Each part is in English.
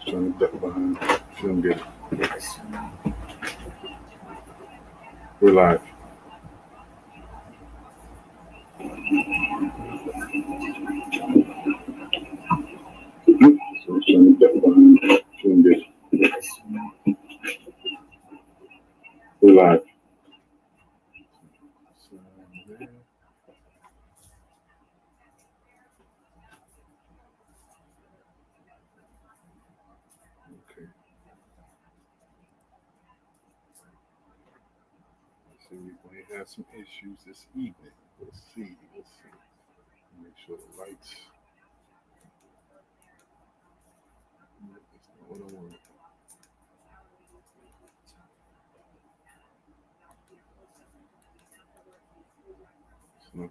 Trying to duck behind. Shouldn't get it. We're live. So trying to duck behind. Shouldn't get it. We're live. Okay. So we may have some issues this evening. Let's see. Make sure the lights. That's not what I wanted. No.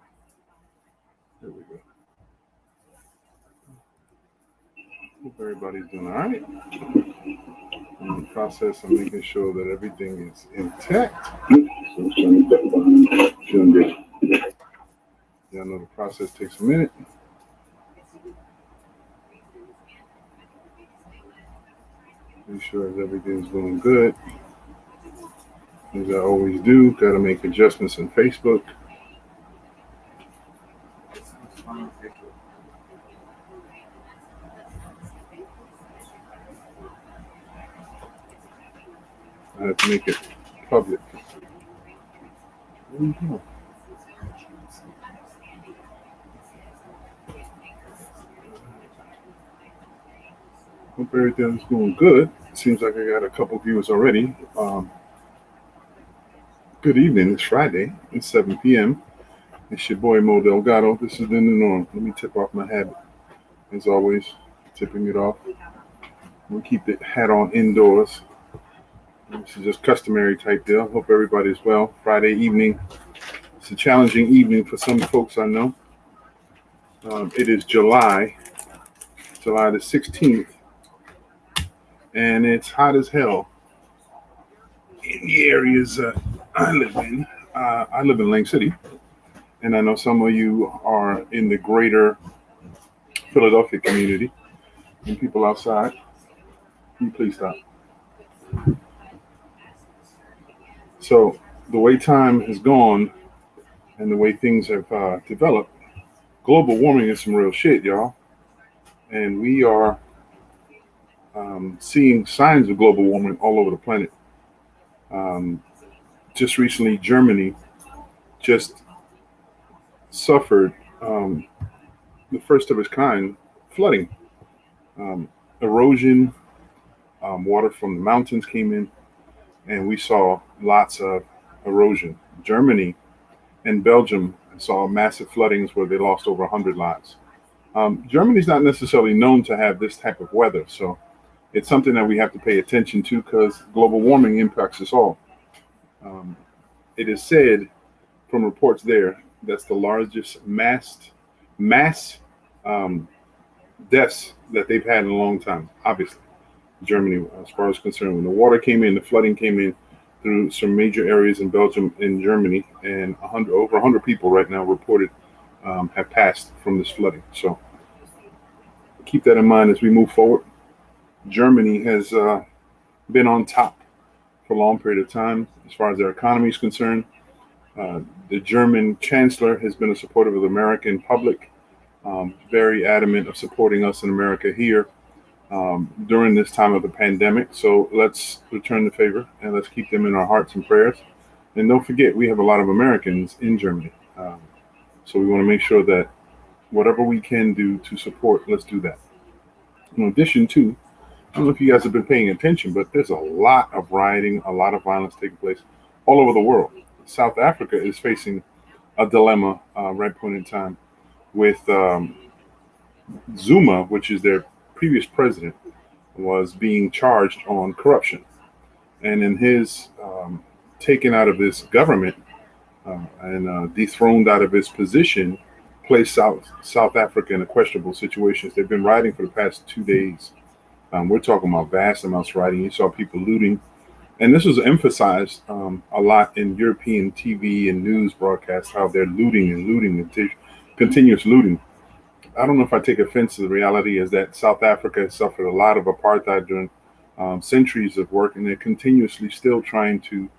There we go. Hope everybody's doing all right. In the process of making sure that everything is intact. So y'all know the process takes a minute. Make sure that everything's going good. As I always do, gotta make adjustments in Facebook. I have to make it public. Hope everything's going good. Seems like I got a couple viewers already. Good evening. It's Friday. It's 7 p.m. It's your boy Mo Delgado. This is the new norm. Let me tip off my hat. As always, tipping it off. We'll keep the hat on indoors. This is just customary type deal. Hope everybody's well. Friday evening. It's a challenging evening for some folks I know. It is July the 16th. And it's hot as hell in the areas I live in. I live in Lake City. And I know some of you are in the greater Philadelphia community. And people outside. Can you please stop? So the way time has gone and the way things have developed, global warming is some real shit, y'all. And we are seeing signs of global warming all over the planet. Just recently, Germany just suffered the first of its kind flooding. Erosion, water from the mountains came in, and we saw lots of erosion. Germany and Belgium saw massive floodings where they lost over 100 lives. Germany's not necessarily known to have this type of weather, so it's something that we have to pay attention to because global warming impacts us all. It is said from reports there that's the largest mass deaths that they've had in a long time, obviously. Germany, as far as concerned, when the water came in, the flooding came in through some major areas in Belgium and Germany, and over 100 people right now reported have passed from this flooding. So keep that in mind as we move forward. Germany has been on top for a long period of time as far as their economy is concerned. The German chancellor has been a supporter of the American public, very adamant of supporting us in America here during this time of the pandemic. So let's return the favor and let's keep them in our hearts and prayers. And don't forget, we have a lot of Americans in Germany. So we want to make sure that whatever we can do to support, let's do that. In addition to, I don't know if you guys have been paying attention, but there's a lot of rioting, a lot of violence taking place all over the world. South Africa is facing a dilemma right point in time with Zuma, which is their previous president, was being charged on corruption. And in his taken out of his government and dethroned out of his position, placed South Africa in a questionable situations. They've been rioting for the past 2 days. We're talking about vast amounts of rioting. You saw people looting. And this was emphasized a lot in European TV and news broadcasts, how they're looting and continuous looting. I don't know if I take offense to the reality is that South Africa has suffered a lot of apartheid during centuries of work, and they're continuously still trying to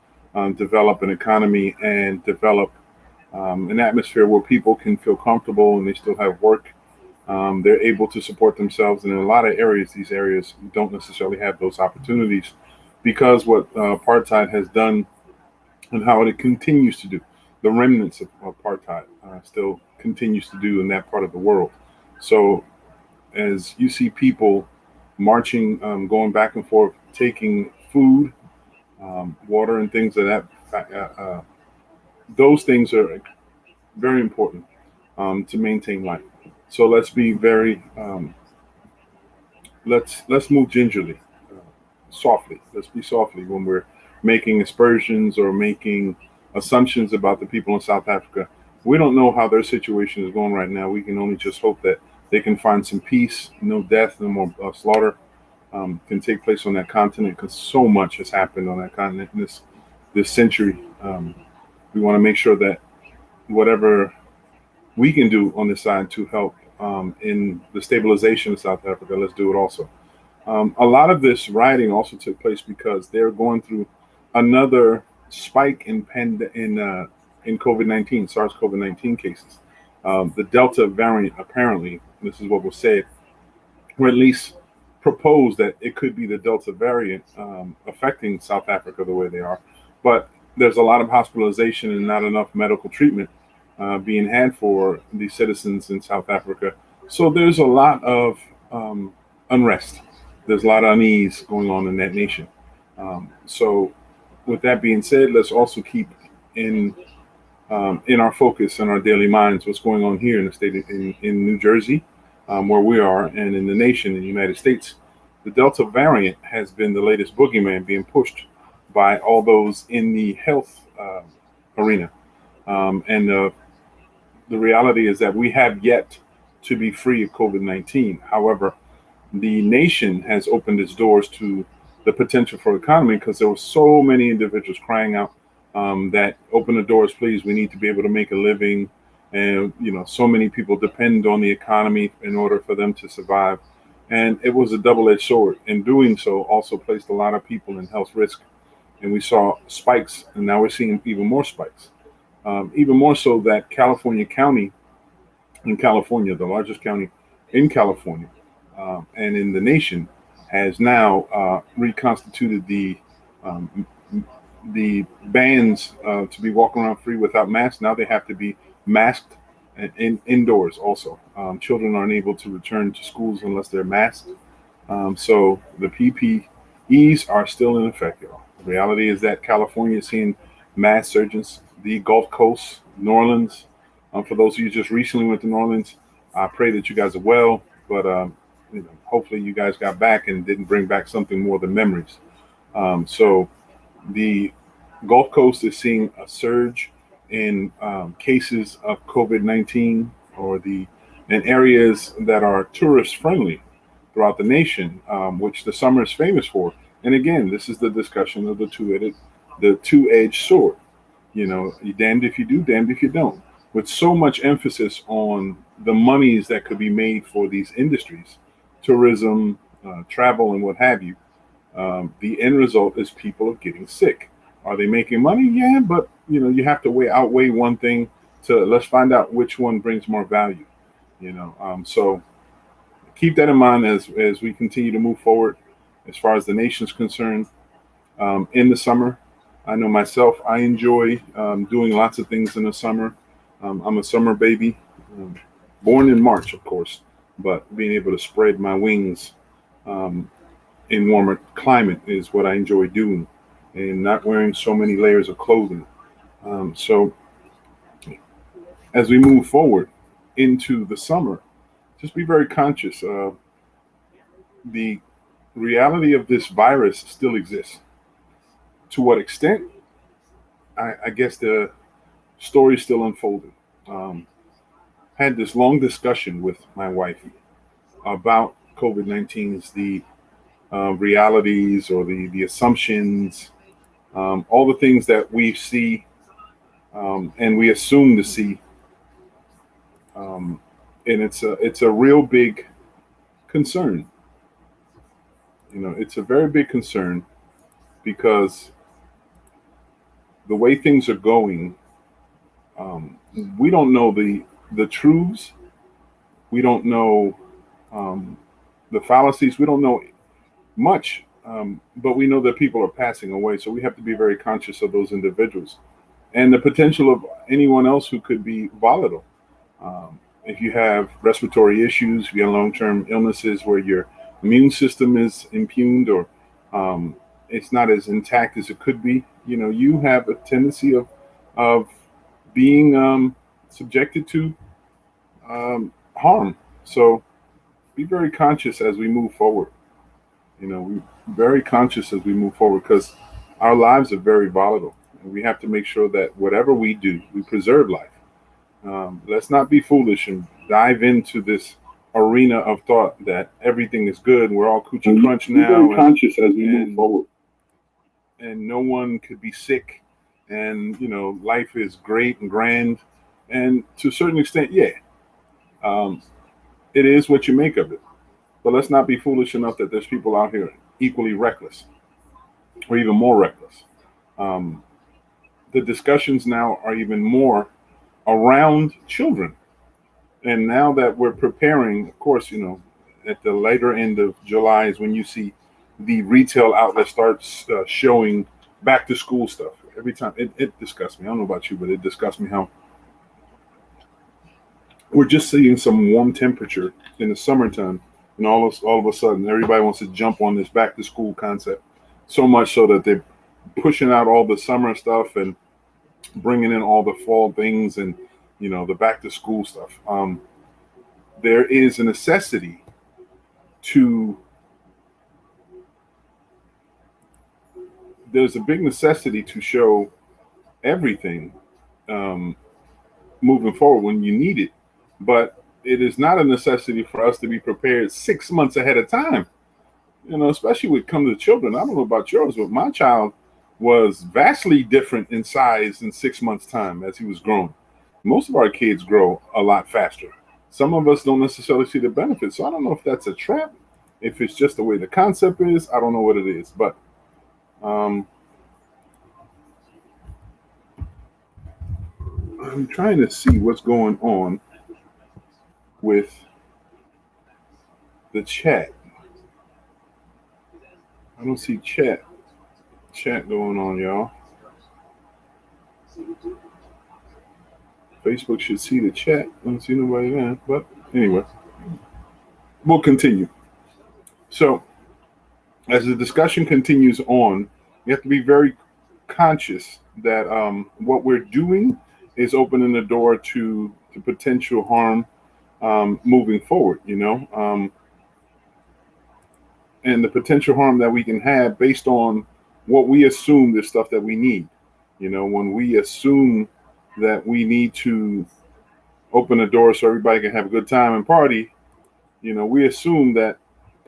develop an economy and develop an atmosphere where people can feel comfortable and they still have work. They're able to support themselves, and in a lot of areas, these areas don't necessarily have those opportunities because what apartheid has done and how it continues to do, the remnants of apartheid still continues to do in that part of the world. So as you see people marching, going back and forth, taking food, water, and things of that, those things are very important to maintain life. So let's be very let's move gingerly, softly. Let's be softly when we're making aspersions or making assumptions about the people in South Africa. We don't know how their situation is going right now. We can only just hope that they can find some peace, no death, no more slaughter can take place on that continent because so much has happened on that continent in this century. We want to make sure that whatever we can do on this side to help in the stabilization of South Africa, let's do it also. A lot of this rioting also took place because they're going through another spike in COVID-19, SARS COVID-19 cases. The Delta variant, apparently, this is what was said, or at least proposed that it could be the Delta variant affecting South Africa the way they are. But there's a lot of hospitalization and not enough medical treatment being had for the citizens in South Africa. So there's a lot of unrest. There's a lot of unease going on in that nation. So, with that being said, let's also keep in our focus and our daily minds what's going on here in the state in New Jersey, where we are, and in the nation, in the United States. The Delta variant has been the latest boogeyman being pushed by all those in the health arena. And the reality is that we have yet to be free of COVID-19. However, the nation has opened its doors to the potential for economy because there were so many individuals crying out that open the doors, please. We need to be able to make a living. And, so many people depend on the economy in order for them to survive. And it was a double-edged sword. In doing so, also placed a lot of people in health risk. And we saw spikes, and now we're seeing even more spikes. Even more so that California County in California, the largest county in California and in the nation, has now reconstituted the bans to be walking around free without masks. Now they have to be masked and indoors also. Children aren't able to return to schools unless they're masked. So the PPEs are still in effect, y'all. The reality is that California is seeing mass surges. The Gulf Coast, New Orleans. For those of you who just recently went to New Orleans, I pray that you guys are well. But hopefully you guys got back and didn't bring back something more than memories. So the Gulf Coast is seeing a surge in cases of COVID-19 in areas that are tourist friendly throughout the nation, which the summer is famous for. And again, this is the discussion of the two-edged sword. You're damned if you do, damned if you don't. With so much emphasis on the monies that could be made for these industries, tourism, travel, and what have you, the end result is people are getting sick. Are they making money? Yeah, but you have to outweigh one thing to let's find out which one brings more value. So keep that in mind as we continue to move forward as far as the nation's concerned. In the summer, I know myself, I enjoy doing lots of things in the summer. I'm a summer baby, born in March, of course, but being able to spread my wings in warmer climate is what I enjoy doing, and not wearing so many layers of clothing. So as we move forward into the summer, just be very conscious. The reality of this virus still exists. To what extent? I guess the story's still unfolding. Had this long discussion with my wife about COVID-19's the realities or the assumptions, all the things that we see and we assume to see and it's a real big concern. It's a very big concern because the way things are going, um, we don't know the truths. We don't know um, the fallacies. We don't know much, but we know that people are passing away. So we have to be very conscious of those individuals and the potential of anyone else who could be volatile. If you have respiratory issues, if you have long-term illnesses where your immune system is impugned or um, it's not as intact as it could be, you have a tendency of being subjected to harm. So be very conscious as we move forward. We very conscious as we move forward because our lives are very volatile, and we have to make sure that whatever we do, we preserve life. Let's not be foolish and dive into this arena of thought that everything is good. We're all coochie crunch now. Be very conscious as we move forward, and no one could be sick, and life is great and grand, and to a certain extent, yeah, um, it is what you make of it. But let's not be foolish enough that there's people out here equally reckless or even more reckless. Um, the discussions now are even more around children. And now that we're preparing, of course, at the later end of July is when you see the retail outlet starts showing back to school stuff. Every time it disgusts me. I don't know about you, but it disgusts me how we're just seeing some warm temperature in the summertime, and all of a sudden everybody wants to jump on this back to school concept. So much so that they're pushing out all the summer stuff and bringing in all the fall things and the back to school stuff. There is a necessity to. There's a big necessity to show everything um, moving forward when you need it, but it is not a necessity for us to be prepared 6 months ahead of time. Especially when it comes to children. I don't know about yours, but my child was vastly different in size in 6 months' time as he was growing. Most of our kids grow a lot faster. Some of us don't necessarily see the benefits. So I don't know if that's a trap, if it's just the way the concept is. I don't know what it is, but um, I'm trying to see what's going on with the chat. I don't see chat going on, y'all. Facebook should see the chat. I don't see nobody there. But anyway, we'll continue. So, as the discussion continues on, you have to be very conscious that what we're doing is opening the door to potential harm moving forward, and the potential harm that we can have based on what we assume is stuff that we need. When we assume that we need to open the door so everybody can have a good time and party, we assume that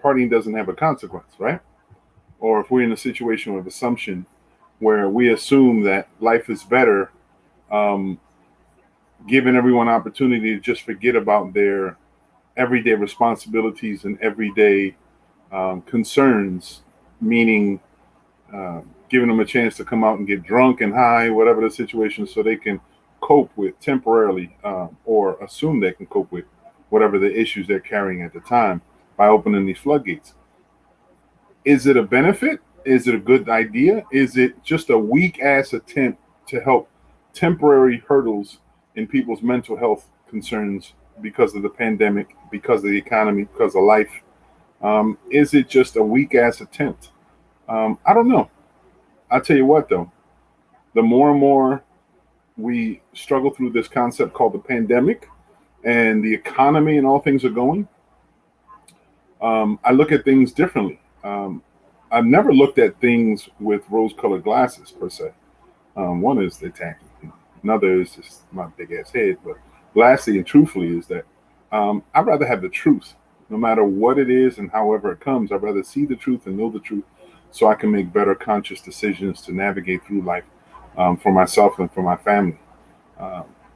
partying doesn't have a consequence, right? Or if we're in a situation of assumption where we assume that life is better, um, giving everyone opportunity to just forget about their everyday responsibilities and everyday concerns, meaning giving them a chance to come out and get drunk and high, whatever the situation, so they can cope with temporarily or assume they can cope with whatever the issues they're carrying at the time by opening these floodgates. Is it a benefit? Is it a good idea? Is it just a weak ass attempt to help temporary hurdles in people's mental health concerns because of the pandemic, because of the economy, because of life? Is it just a weak ass attempt? I don't know. I'll tell you what, though, the more and more we struggle through this concept called the pandemic and the economy and all things are going, I look at things differently. I've never looked at things with rose-colored glasses per se. One is the tacky, another is just my big ass head. But lastly and truthfully is that I'd rather have the truth, no matter what it is and however it comes. I'd rather see the truth and know the truth, so I can make better conscious decisions to navigate through life for myself and for my family.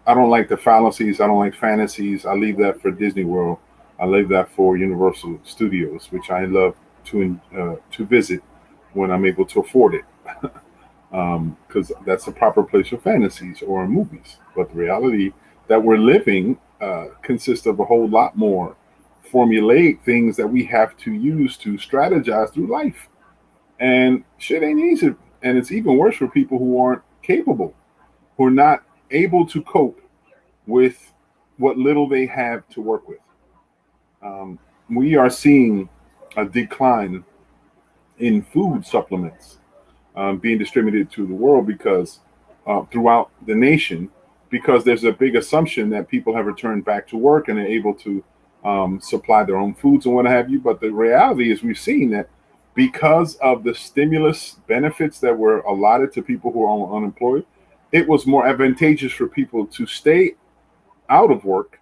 I don't like the fallacies. I don't like fantasies. I leave that for Disney World. I leave that for Universal Studios, which I love to visit when I'm able to afford it, because that's the proper place for fantasies or movies. But the reality that we're living consists of a whole lot more formulaic things that we have to use to strategize through life. And shit ain't easy. And it's even worse for people who aren't capable, who are not able to cope with what little they have to work with. Um, we are seeing a decline in food supplements being distributed to the world because throughout the nation, because there's a big assumption that people have returned back to work and are able to supply their own foods and what have you. But the reality is, we've seen that because of the stimulus benefits that were allotted to people who are unemployed, it was more advantageous for people to stay out of work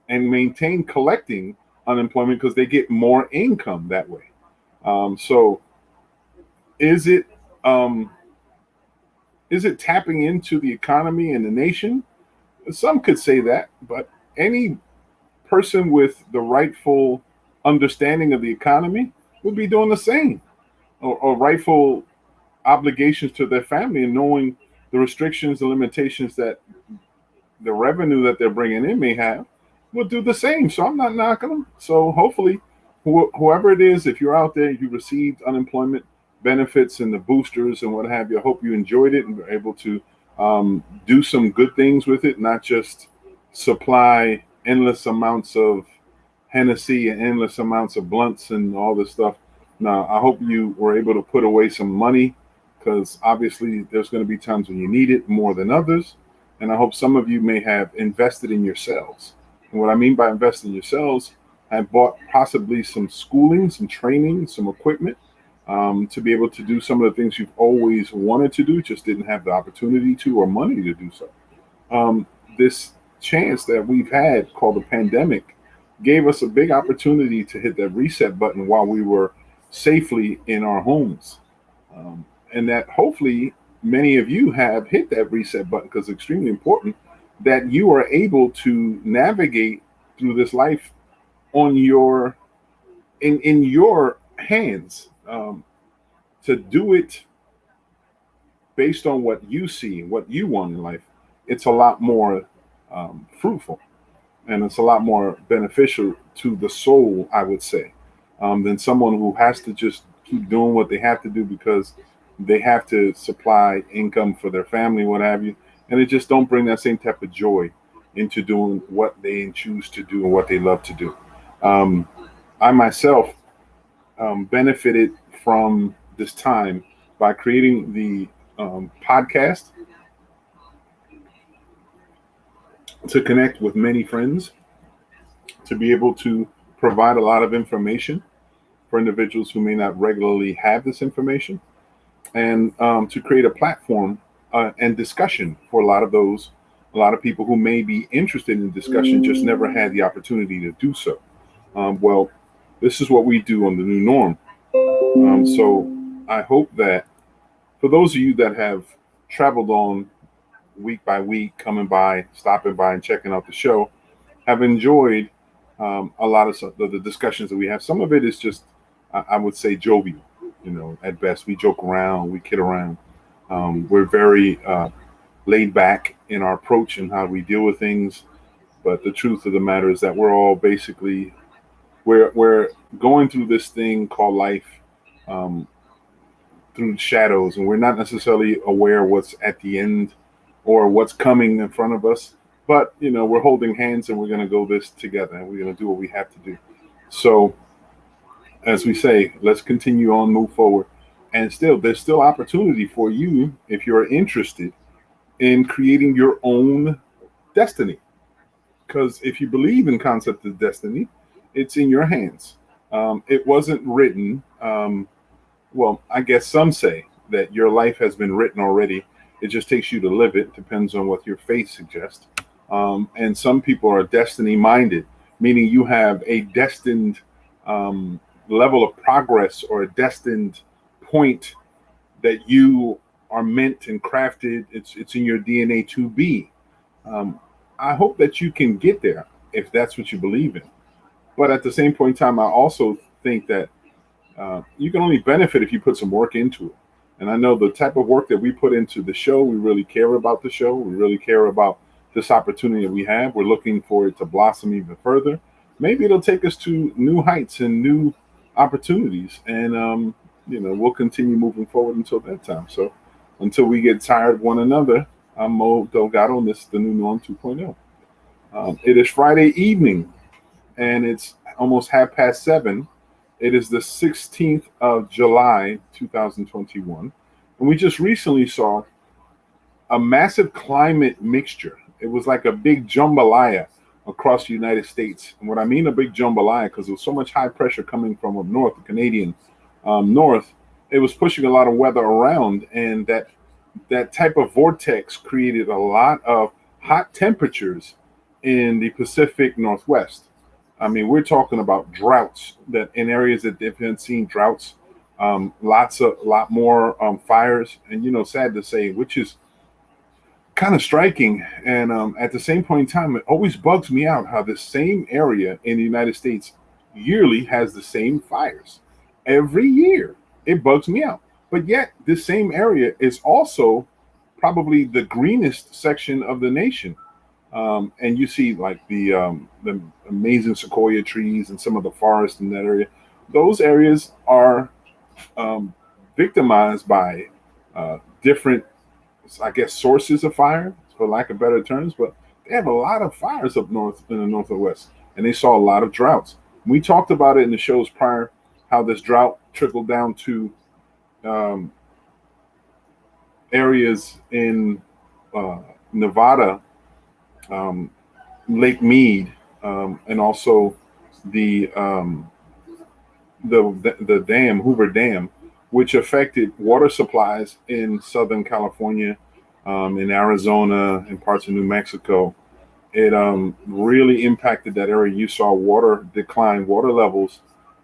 and maintain collecting unemployment because they get more income that way. So is it um, is it tapping into the economy and the nation? Some could say that, but any person with the rightful understanding of the economy would be doing the same, or rightful obligations to their family and knowing the restrictions and limitations that the revenue that they're bringing in may have, will do the same. So I'm not knocking them. So hopefully, whoever it is, if you're out there, you received unemployment benefits and the boosters and what have you, I hope you enjoyed it and were able to do some good things with it, not just supply endless amounts of Hennessy and endless amounts of blunts and all this stuff. Now, I hope you were able to put away some money, because obviously there's going to be times when you need it more than others. And I hope some of you may have invested in yourselves. And what I mean by investing in yourselves, I bought possibly some schooling, some training, some equipment to be able to do some of the things you've always wanted to do, just didn't have the opportunity to or money to do so. This chance that we've had called the pandemic gave us a big opportunity to hit that reset button while we were safely in our homes. And that hopefully many of you have hit that reset button, because it's extremely important that you are able to navigate through this life on your in your hands, to do it based on what you see, what you want in life. It's a lot more fruitful, and it's a lot more beneficial to the soul, I would say, than someone who has to just keep doing what they have to do because they have to supply income for their family, what have you, and they just don't bring that same type of joy into doing what they choose to do and what they love to do. Um, I myself benefited from this time by creating the podcast to connect with many friends, to be able to provide a lot of information for individuals who may not regularly have this information, and to create a platform and discussion for a lot of people who may be interested in discussion, just never had the opportunity to do so. Well, this is what we do on the new norm. So I hope that for those of you that have traveled on week by week, coming by, stopping by, and checking out the show, have enjoyed a lot of the discussions that we have. Some of it is just, I would say, jovial. At best, we joke around, we kid around. We're very laid back in our approach and how we deal with things. But the truth of the matter is that we're all basically we're going through this thing called life, um, through shadows, and we're not necessarily aware what's at the end or what's coming in front of us. But we're holding hands, and we're going to go this together, and we're going to do what we have to do. So, as we say, let's continue on, move forward, and there's still opportunity for you if you're interested in creating your own destiny. Because if you believe in concept of destiny, it's in your hands. It wasn't written. Well, I guess some say that your life has been written already. It just takes you to live it. Depends on what your faith suggests. And some people are destiny minded, meaning you have a destined level of progress or a destined point that you are meant and crafted. It's in your DNA to be. I hope that you can get there if that's what you believe in. But at the same point in time, I also think that you can only benefit if you put some work into it. And I know the type of work that we put into the show, we really care about the show. We really care about this opportunity that we have. We're looking for it to blossom even further. Maybe it'll take us to new heights and new opportunities. And, we'll continue moving forward until that time. So until we get tired of one another, I'm Mo Delgado, and this is the new norm 2.0. It is Friday evening, and it's almost 7:30. It is the 16th of July, 2021. And we just recently saw a massive climate mixture. It was like a big jambalaya across the United States. And what I mean a big jambalaya, because there was so much high pressure coming from up north, the Canadian north, it was pushing a lot of weather around. And that type of vortex created a lot of hot temperatures in the Pacific Northwest. I mean, we're talking about droughts that in areas that they've been seeing droughts, lot more fires, and sad to say, which is kind of striking. And at the same point in time, it always bugs me out how the same area in the United States yearly has the same fires every year. It bugs me out. But yet, this same area is also probably the greenest section of the nation. And you see like the amazing sequoia trees and some of the forest in that area. Those areas are victimized by different, I guess, sources of fire, for lack of better terms. But they have a lot of fires up north in the northwest, and they saw a lot of droughts. We talked about it in the shows prior, how this drought trickled down to areas in Nevada, Lake Mead, and also the dam, Hoover Dam, which affected water supplies in Southern California, in Arizona, and parts of New Mexico. It really impacted that area. You saw water decline, water levels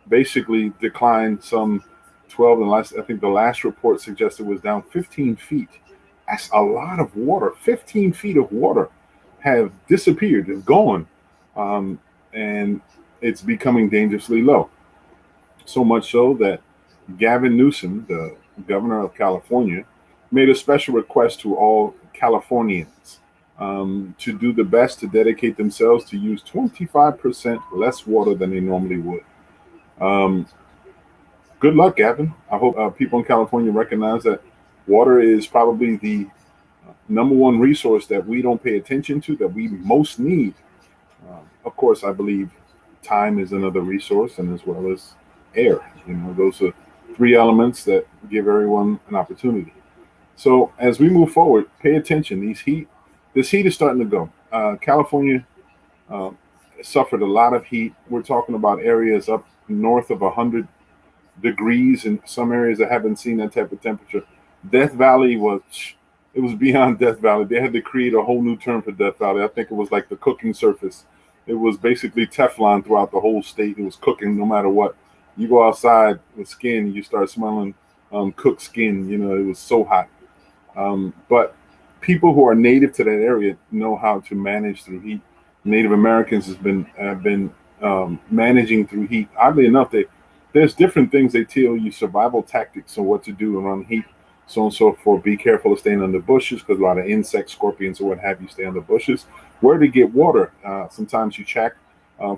basically decline some 12, and I think the last report suggested was down 15 feet. That's a lot of water. 15 feet of water have disappeared, is gone, and it's becoming dangerously low. So much so that Gavin Newsom, the governor of California, made a special request to all Californians to do the best to dedicate themselves to use 25% less water than they normally would. Good luck, Gavin. I hope people in California recognize that water is probably the number one resource that we don't pay attention to, that we most need. Of course, I believe time is another resource, and as well as air. Those are three elements that give everyone an opportunity. So as we move forward, pay attention. This heat is starting to go. California suffered a lot of heat. We're talking about areas up north of 100 degrees in some areas that haven't seen that type of temperature. Death Valley it was beyond Death Valley. They had to create a whole new term for Death Valley. I think it was like the cooking surface. It was basically Teflon throughout the whole state. It was cooking no matter what. You go outside with skin, you start smelling cooked skin. It was so hot. But people who are native to that area know how to manage through heat. Native Americans have been managing through heat. Oddly enough, there's different things they tell you, survival tactics on what to do around heat, so on and so forth. Be careful of staying under bushes because a lot of insects, scorpions, or what have you stay under bushes. Where to get water? Sometimes you check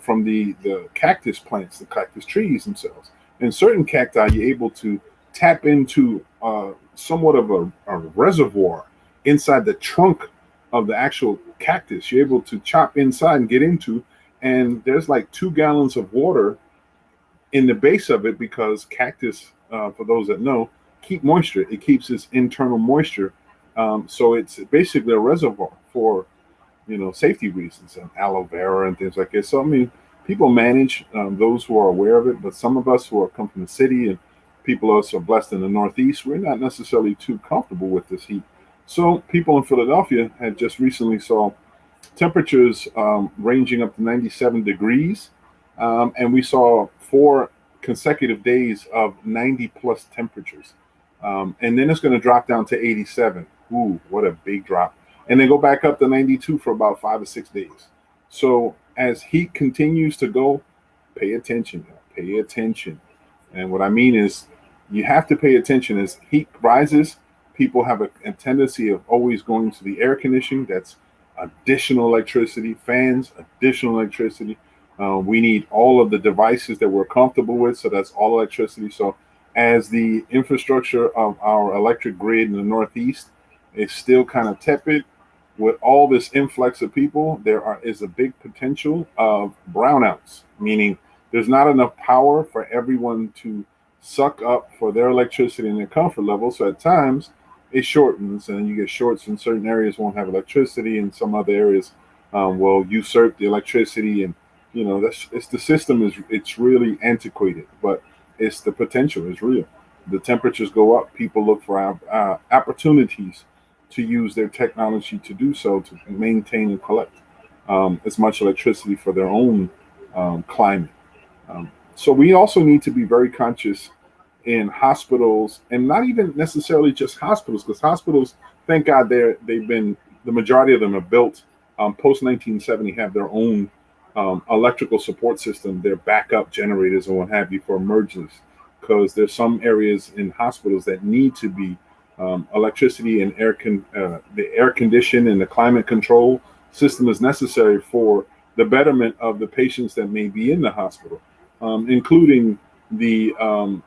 from the cactus plants, the cactus trees themselves. In certain cacti, you're able to tap into somewhat of a reservoir inside the trunk of the actual cactus. You're able to chop inside and get into, and there's like 2 gallons of water in the base of it, because cactus, for those that know, keep moisture. It keeps its internal moisture. So it's basically a reservoir for, safety reasons, and aloe vera and things like that. So, I mean, people manage, those who are aware of it, but some of us who come from the city, and people also blessed in the Northeast, we're not necessarily too comfortable with this heat. So people in Philadelphia had just recently saw temperatures ranging up to 97 degrees. And we saw 4 consecutive days of 90 plus temperatures. And then it's going to drop down to 87. Ooh, what a big drop. and they go back up to 92 for about 5 or 6 days. So as heat continues to go, pay attention, pay attention. And what I mean is, you have to pay attention. As heat rises, people have a tendency of always going to the air conditioning. That's additional electricity, fans, additional electricity. We need all of the devices that we're comfortable with, so that's all electricity. So as the infrastructure of our electric grid in the Northeast is still kind of tepid, with all this influx of people, is a big potential of brownouts, meaning there's not enough power for everyone to suck up for their electricity and their comfort level. So at times it shortens, and you get shorts in certain areas won't have electricity, and some other areas will usurp the electricity. And it's the system it's really antiquated, but it's the potential is real. The temperatures go up, people look for opportunities to use their technology to do so, to maintain and collect as much electricity for their own climate. So we also need to be very conscious in hospitals, and not even necessarily just hospitals, because hospitals, thank God, the majority of them are built post 1970, have their own electrical support system, their backup generators and what have you for emergencies, because there's some areas in hospitals that need to be electricity and the air condition and the climate control system is necessary for the betterment of the patients that may be in the hospital, including the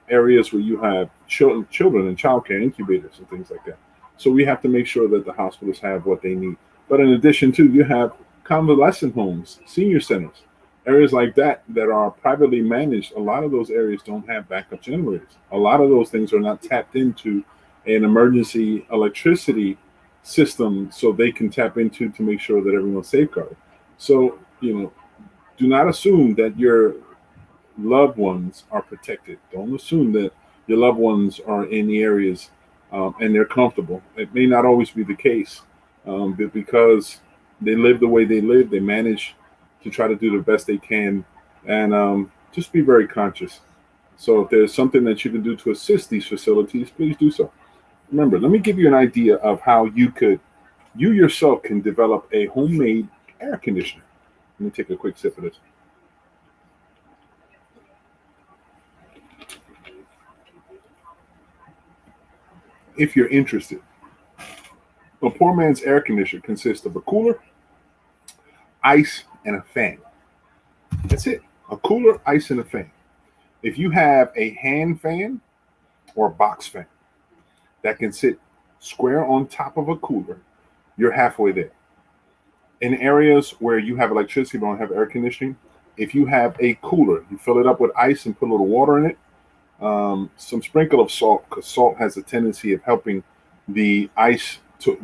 areas where you have children and childcare incubators and things like that. So we have to make sure that the hospitals have what they need. But in addition to, you have convalescent homes, senior centers, areas like that are privately managed. A lot of those areas don't have backup generators. A lot of those things are not tapped into an emergency electricity system, so they can tap into to make sure that everyone's safeguarded. So, do not assume that your loved ones are protected. Don't assume that your loved ones are in the areas and they're comfortable. It may not always be the case, but because they live the way they live, they manage to try to do the best they can, and just be very conscious. So if there's something that you can do to assist these facilities, please do so. Remember, let me give you an idea of how you yourself can develop a homemade air conditioner. Let me take a quick sip of this. If you're interested, a poor man's air conditioner consists of a cooler, ice, and a fan. That's it. A cooler, ice, and a fan. If you have a hand fan or a box fan that can sit square on top of a cooler, you're halfway there. In areas where you have electricity but don't have air conditioning, if you have a cooler, you fill it up with ice and put a little water in it, some sprinkle of salt, because salt has a tendency of helping the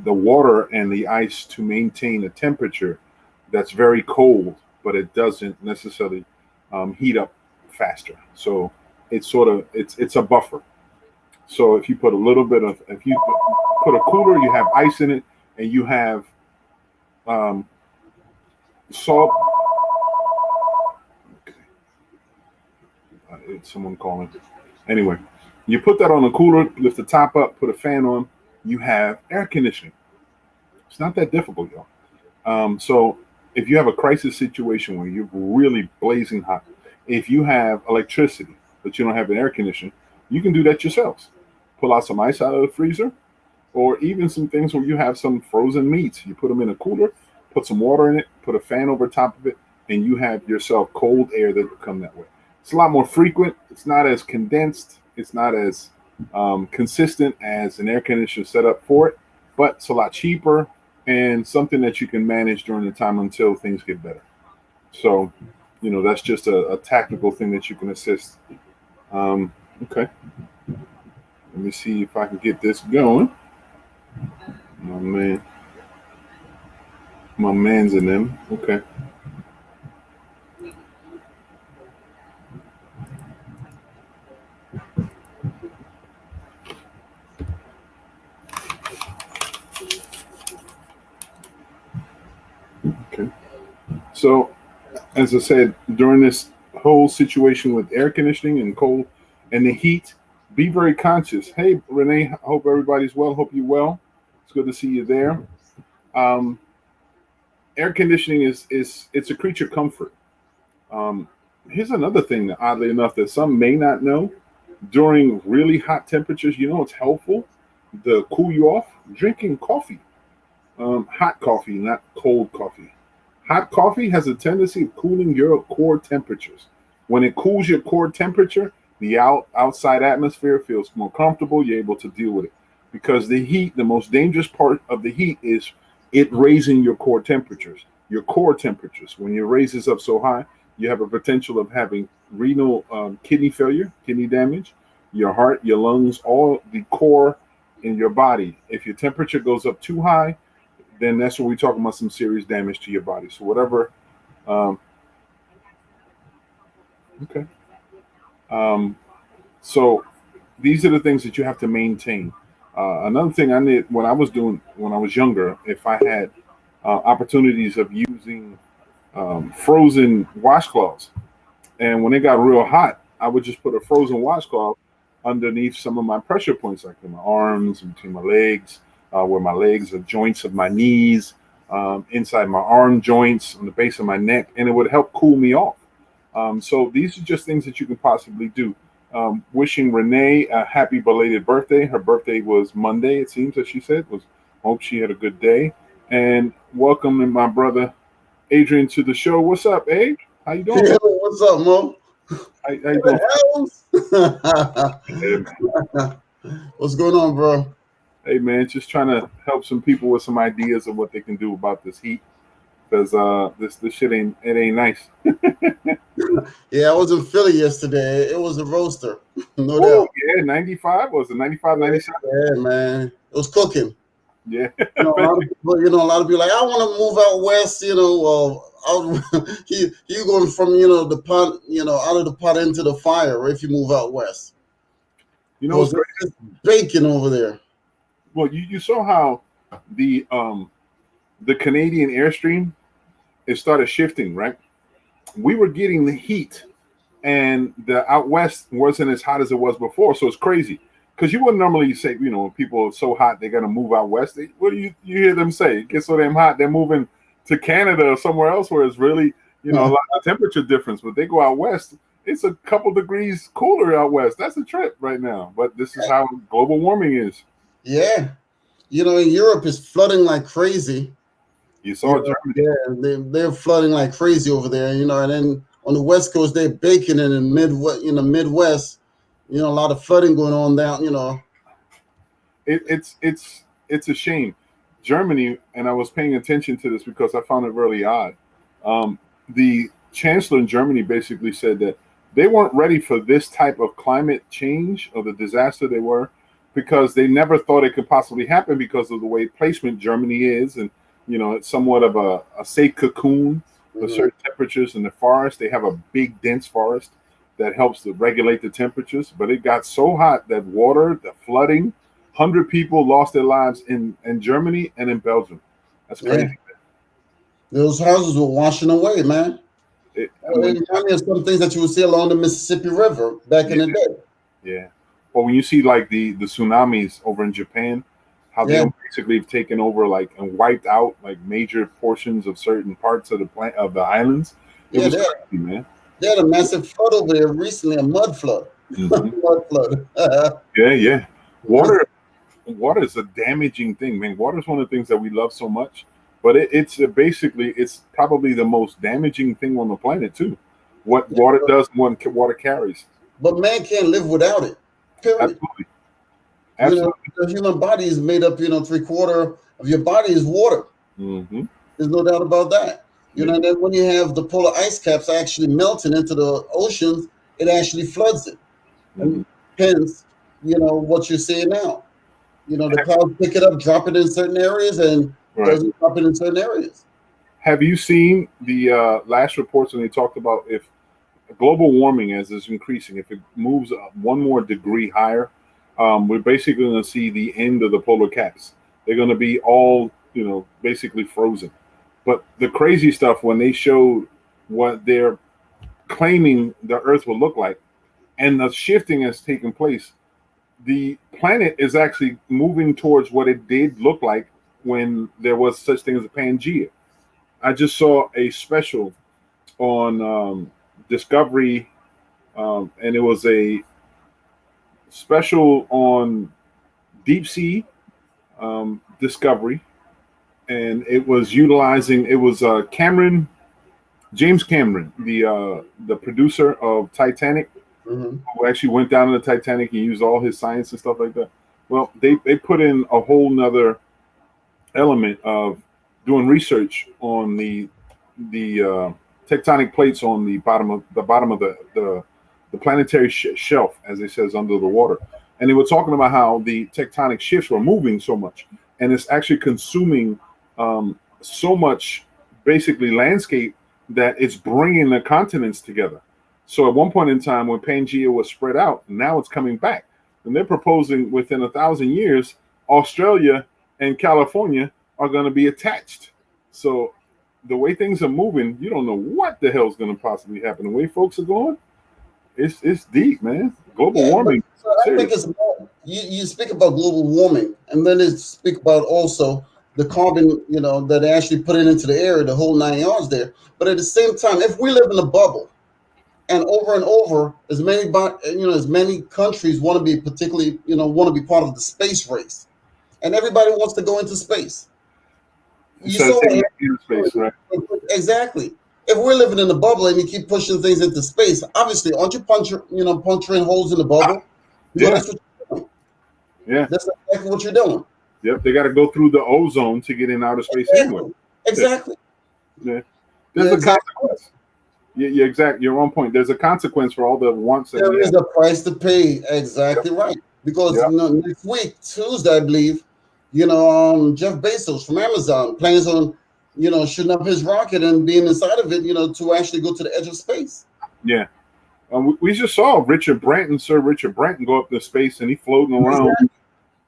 water and the ice to maintain a temperature that's very cold, but it doesn't necessarily heat up faster. So it's a buffer. So if you put if you put a cooler, you have ice in it, and you have salt. Okay. It's someone calling. Anyway, you put that on a cooler, lift the top up, put a fan on, you have air conditioning. It's not that difficult, y'all. So if you have a crisis situation where you're really blazing hot, if you have electricity but you don't have an air conditioner, you can do that yourselves. Pull out some ice out of the freezer, or even some things where you have some frozen meats. You put them in a cooler, put some water in it, put a fan over top of it, and you have yourself cold air that will come that way. It's a lot more frequent. It's not as condensed. It's not as consistent as an air conditioner set up for it, but it's a lot cheaper and something that you can manage during the time until things get better. So, that's just a tactical thing that you can assist. Okay. Let me see if I can get this going. My man's in them. Okay. Okay. So, as I said, during this whole situation with air conditioning and cold and the heat, be very conscious. Hey, Renee, I hope everybody's well. Hope you're well. It's good to see you there. Um, Air conditioning is it's a creature comfort. Um, Here's another thing that, oddly enough, that some may not know. During really hot temperatures, it's helpful to cool you off. Drinking coffee, hot coffee, not cold coffee. Hot coffee has a tendency of cooling your core temperatures. When it cools your core temperature, the outside atmosphere feels more comfortable. You're able to deal with it because the heat, the most dangerous part of the heat is it raising your core temperatures. Your core temperatures, when it raises up so high, you have a potential of having renal kidney failure, kidney damage, your heart, your lungs, all the core in your body. If your temperature goes up too high, then that's when we're talking about some serious damage to your body. So whatever. Um, okay. Um, so these are the things that you have to maintain. Another thing I did when I was doing when I was younger, if I had opportunities of using frozen washcloths, and when it got real hot, I would just put a frozen washcloth underneath some of my pressure points, like in my arms, between my legs, where my legs are joints of my knees, inside my arm joints, on the base of my neck, and it would help cool me off. So these are just things that you can possibly do. Wishing Renee a happy belated birthday. Her birthday was Monday, it seems that she said. Hope she had a good day. And welcoming my brother Adrian to the show. What's up, Abe? How you doing? Yo, what's up, Mo? How you doing? Hey, What's going on, bro? hey, man, just trying to help some people with some ideas of what they can do about this heat because this shit ain't nice. Yeah, I was in Philly yesterday. It was a roaster, no Oh doubt. yeah, 95 was it 95, Yeah, 97? yeah, man. It was cooking. Yeah. A lot of people, a lot of people like, I want to move out west. You going from the pot, out of the pot into the fire if you move out west. It's Because great. it's baking over there. Well, you saw how the the Canadian airstream it started shifting, right? We were getting the heat, and the out west wasn't as hot as it was before. So it's crazy because you wouldn't normally say, when people are so hot they're gonna move out west. What do you hear them say? It gets so damn hot they're moving to Canada or somewhere else where it's really a lot of temperature difference. But they go out west, it's a couple degrees cooler out west. That's a trip right now. But this is how global warming is. Yeah. In Europe, it's flooding like crazy. You saw Germany. Yeah, they're flooding like crazy over there, and then on the West Coast they're baking it in Midwest, a lot of flooding going on down. It's a shame. Germany, and I was paying attention to this because I found it really odd. The chancellor in Germany basically said that they weren't ready for this type of climate change or the disaster they were because they never thought it could possibly happen because of the way placement Germany is. And, it's somewhat of a safe cocoon for Mhm. certain temperatures in the forest. They have a big, dense forest that helps to regulate the temperatures. But it got so hot that the flooding, 100 people lost their lives in Germany and in Belgium. That's Yeah, crazy. those houses were washing away, man. When It reminded me of some things that you would see along the Mississippi River back yeah, in the day. yeah. Well, when you see like the tsunamis over in Japan, how they Yeah, basically have taken over like and wiped out like major portions of certain parts of the islands, it yeah, was they crazy, man. they had a massive flood over there recently, a mud flood, Hmm. mud flood. Yeah, yeah. Yeah, Water Water is a damaging thing, man. Water is one of the things that we love so much, but it's basically it's probably the most damaging thing on the planet too. What water does, what water carries. but man can't live without it. Period. Absolutely, absolutely. The human body is made up, three-quarter of your body is water. Hmm. There's no doubt about that. Yeah. And then when you have the polar ice caps actually melting into the oceans, it actually floods it. Hmm. And hence, what you're seeing now. The clouds pick it up, drop it in certain areas, and Right. doesn't drop it in certain areas. Have you seen the last reports when they talked about if global warming as is increasing, if it moves one more degree higher, we're basically going to see the end of the polar caps. They're going to be all, basically frozen. But the crazy stuff when they showed what they're claiming the Earth will look like, and the shifting has taken place, the planet is actually moving towards what it did look like when there was such thing as a Pangea. I just saw a special on Discovery, and it was a special on deep sea discovery, and it was utilizing. It was James Cameron, the producer of Titanic, who actually went down in the Titanic and used all his science and stuff like that. Well, they put in a whole nother element of doing research on the tectonic plates on the bottom of the planetary shelf, as it says, under the water. And they were talking about how the tectonic shifts were moving so much, and it's actually consuming so much, basically, landscape, that it's bringing the continents together. So at one point in time, when Pangea was spread out, now it's coming back. And they're proposing within 1,000 years, Australia and California are going to be attached. So the way things are moving, you don't know what the hell's going to possibly happen. The way folks are going, it's deep, man. Global warming. I think it's more, you speak about global warming, and then it speak about also the carbon, that they actually put it into the air, the whole 9 yards there. But at the same time, if we live in a bubble, and over, as many countries want to be particularly, want to be part of the space race, and everybody wants to go into space. You saw space, right? Exactly. If we're living in a bubble and you keep pushing things into space, obviously, aren't you puncturing holes in the bubble? Yeah. That's what you're doing. Yeah. That's exactly what you're doing. Yep. They got to go through the ozone to get in outer space anyway. Exactly. Yeah. There's a consequence. Yeah, exactly. You're on point. There's a consequence for all the wants. There is a price to pay. Exactly right. Because next week, Tuesday, I believe, Jeff Bezos from Amazon plans on, shooting up his rocket and being inside of it, to actually go to the edge of space. Yeah. We just saw Sir Richard Branson go up to space, and he floating around. Exactly.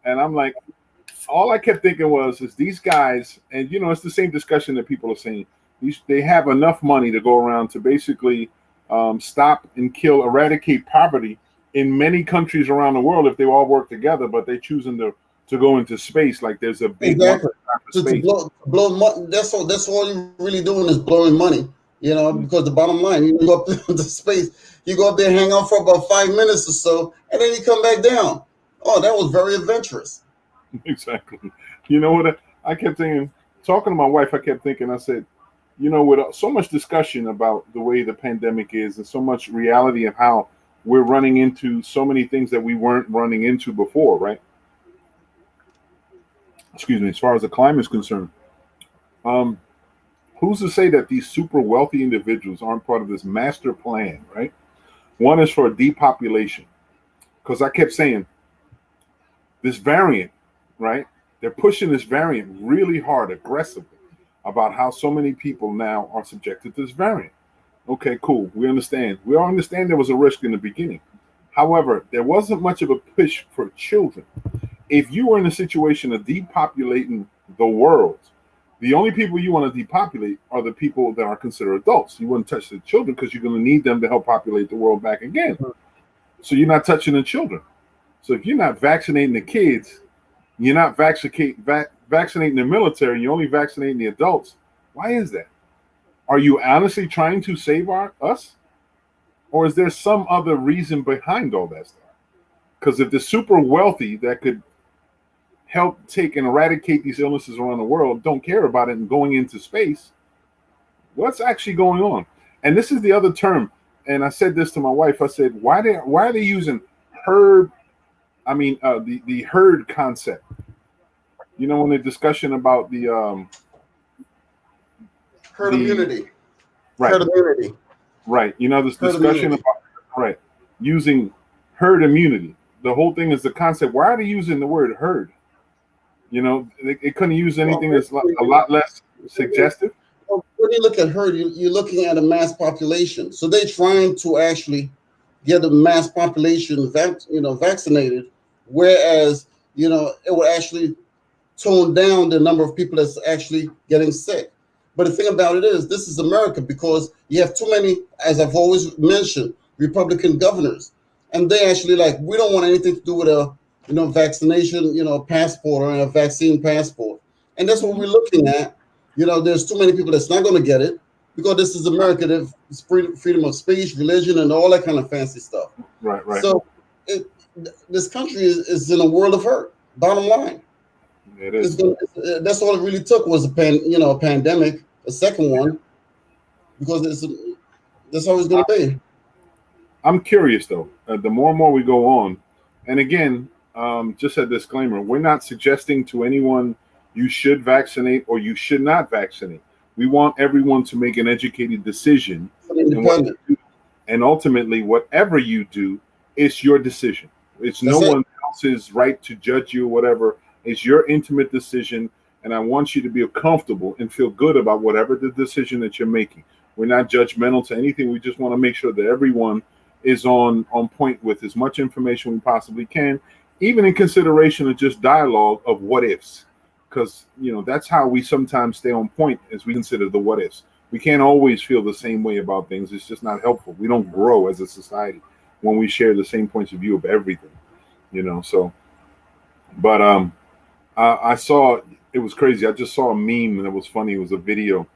And I'm like, all I kept thinking is these guys, and it's the same discussion that people are saying. They have enough money to go around to basically stop and eradicate poverty in many countries around the world if they all work together, but they're choosing to go into space. Like there's a big to blow money. That's all you're really doing is blowing money. Because the bottom line, you go up into space, you go up there, hang out for about 5 minutes or so, and then you come back down. Oh, that was very adventurous. Exactly. You know what? I kept thinking, talking to my wife, I kept thinking, I said, with so much discussion about the way the pandemic is and so much reality of how we're running into so many things that we weren't running into before, right? Excuse me, as far as the climate is concerned. Who's to say that these super wealthy individuals aren't part of this master plan, right? One is for depopulation. Because I kept saying, this variant, right? They're pushing this variant really hard, aggressively, about how so many people now are subjected to this variant. Okay, cool. We understand. We all understand there was a risk in the beginning. However, there wasn't much of a push for children. If you were in a situation of depopulating the world, the only people you want to depopulate are the people that are considered adults. You wouldn't touch the children because you're going to need them to help populate the world back again. So you're not touching the children. So if you're not vaccinating the kids, you're not vaccinating the military, you're only vaccinating the adults. Why is that? Are you honestly trying to save us? Or is there some other reason behind all that stuff? Because if the super wealthy that could help take and eradicate these illnesses around the world don't care about it and going into space, what's actually going on? And this is the other term. And I said this to my wife. I said, why are they using herd? I mean, the herd concept. In the discussion about the herd immunity. Right. Herd immunity. Right. This discussion about using herd immunity. The whole thing is the concept. Why are they using the word herd? They couldn't use anything that's a lot less suggestive. When you look at herd, you're looking at a mass population. So they're trying to actually get a mass population vaccinated, whereas it would actually tone down the number of people that's actually getting sick. But the thing about it is, this is America, because you have too many, as I've always mentioned, Republican governors, and they actually we don't want anything to do with a vaccination passport or a vaccine passport. And that's what we're looking at. There's too many people that's not going to get it because this is America. There's freedom of speech, religion, and all that kind of fancy stuff. Right. So this country is in a world of hurt. Bottom line, It is. That's all it really took was a pandemic, a second one, because that's how it's going to be. I'm curious though. The more and more we go on, and again, just a disclaimer: we're not suggesting to anyone you should vaccinate or you should not vaccinate. We want everyone to make an educated decision, and ultimately, whatever you do, it's your decision. It's no one else's right to judge you or whatever. It's your intimate decision, and I want you to be comfortable and feel good about whatever the decision that you're making. We're not judgmental to anything. We just want to make sure that everyone is on point with as much information we possibly can, even in consideration of just dialogue of what ifs, because that's how we sometimes stay on point as we consider the what ifs. We can't always feel the same way about things. It's just not helpful. We don't grow as a society when we share the same points of view of everything, so. But I saw, it was crazy. I just saw a meme that was funny. It was a video.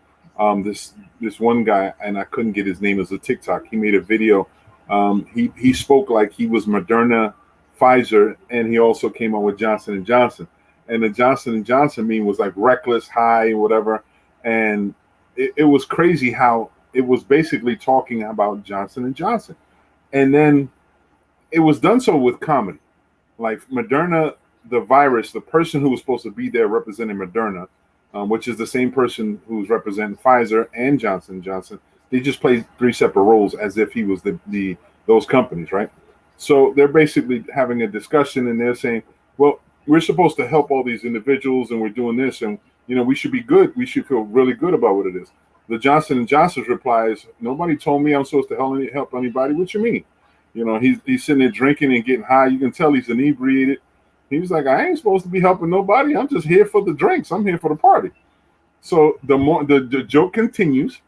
This one guy, and I couldn't get his name, as a TikTok. He made a video. He spoke like he was Moderna, Pfizer, and he also came out with Johnson and Johnson. And the Johnson and Johnson meme was like reckless, high, and whatever. And it was crazy how it was basically talking about Johnson and Johnson. And then it was done so with comedy. Like Moderna, the virus, the person who was supposed to be there representing Moderna, which is the same person who's representing Pfizer and Johnson & Johnson, they just played three separate roles as if he was those companies, right? So they're basically having a discussion, and they're saying, well, we're supposed to help all these individuals, and we're doing this, and we should be good. We should feel really good about what it is. The Johnson & Johnson's reply is, nobody told me I'm supposed to help anybody. What you mean? He's sitting there drinking and getting high. You can tell he's inebriated. He was like, I ain't supposed to be helping nobody. I'm just here for the drinks. I'm here for the party. So the joke continues.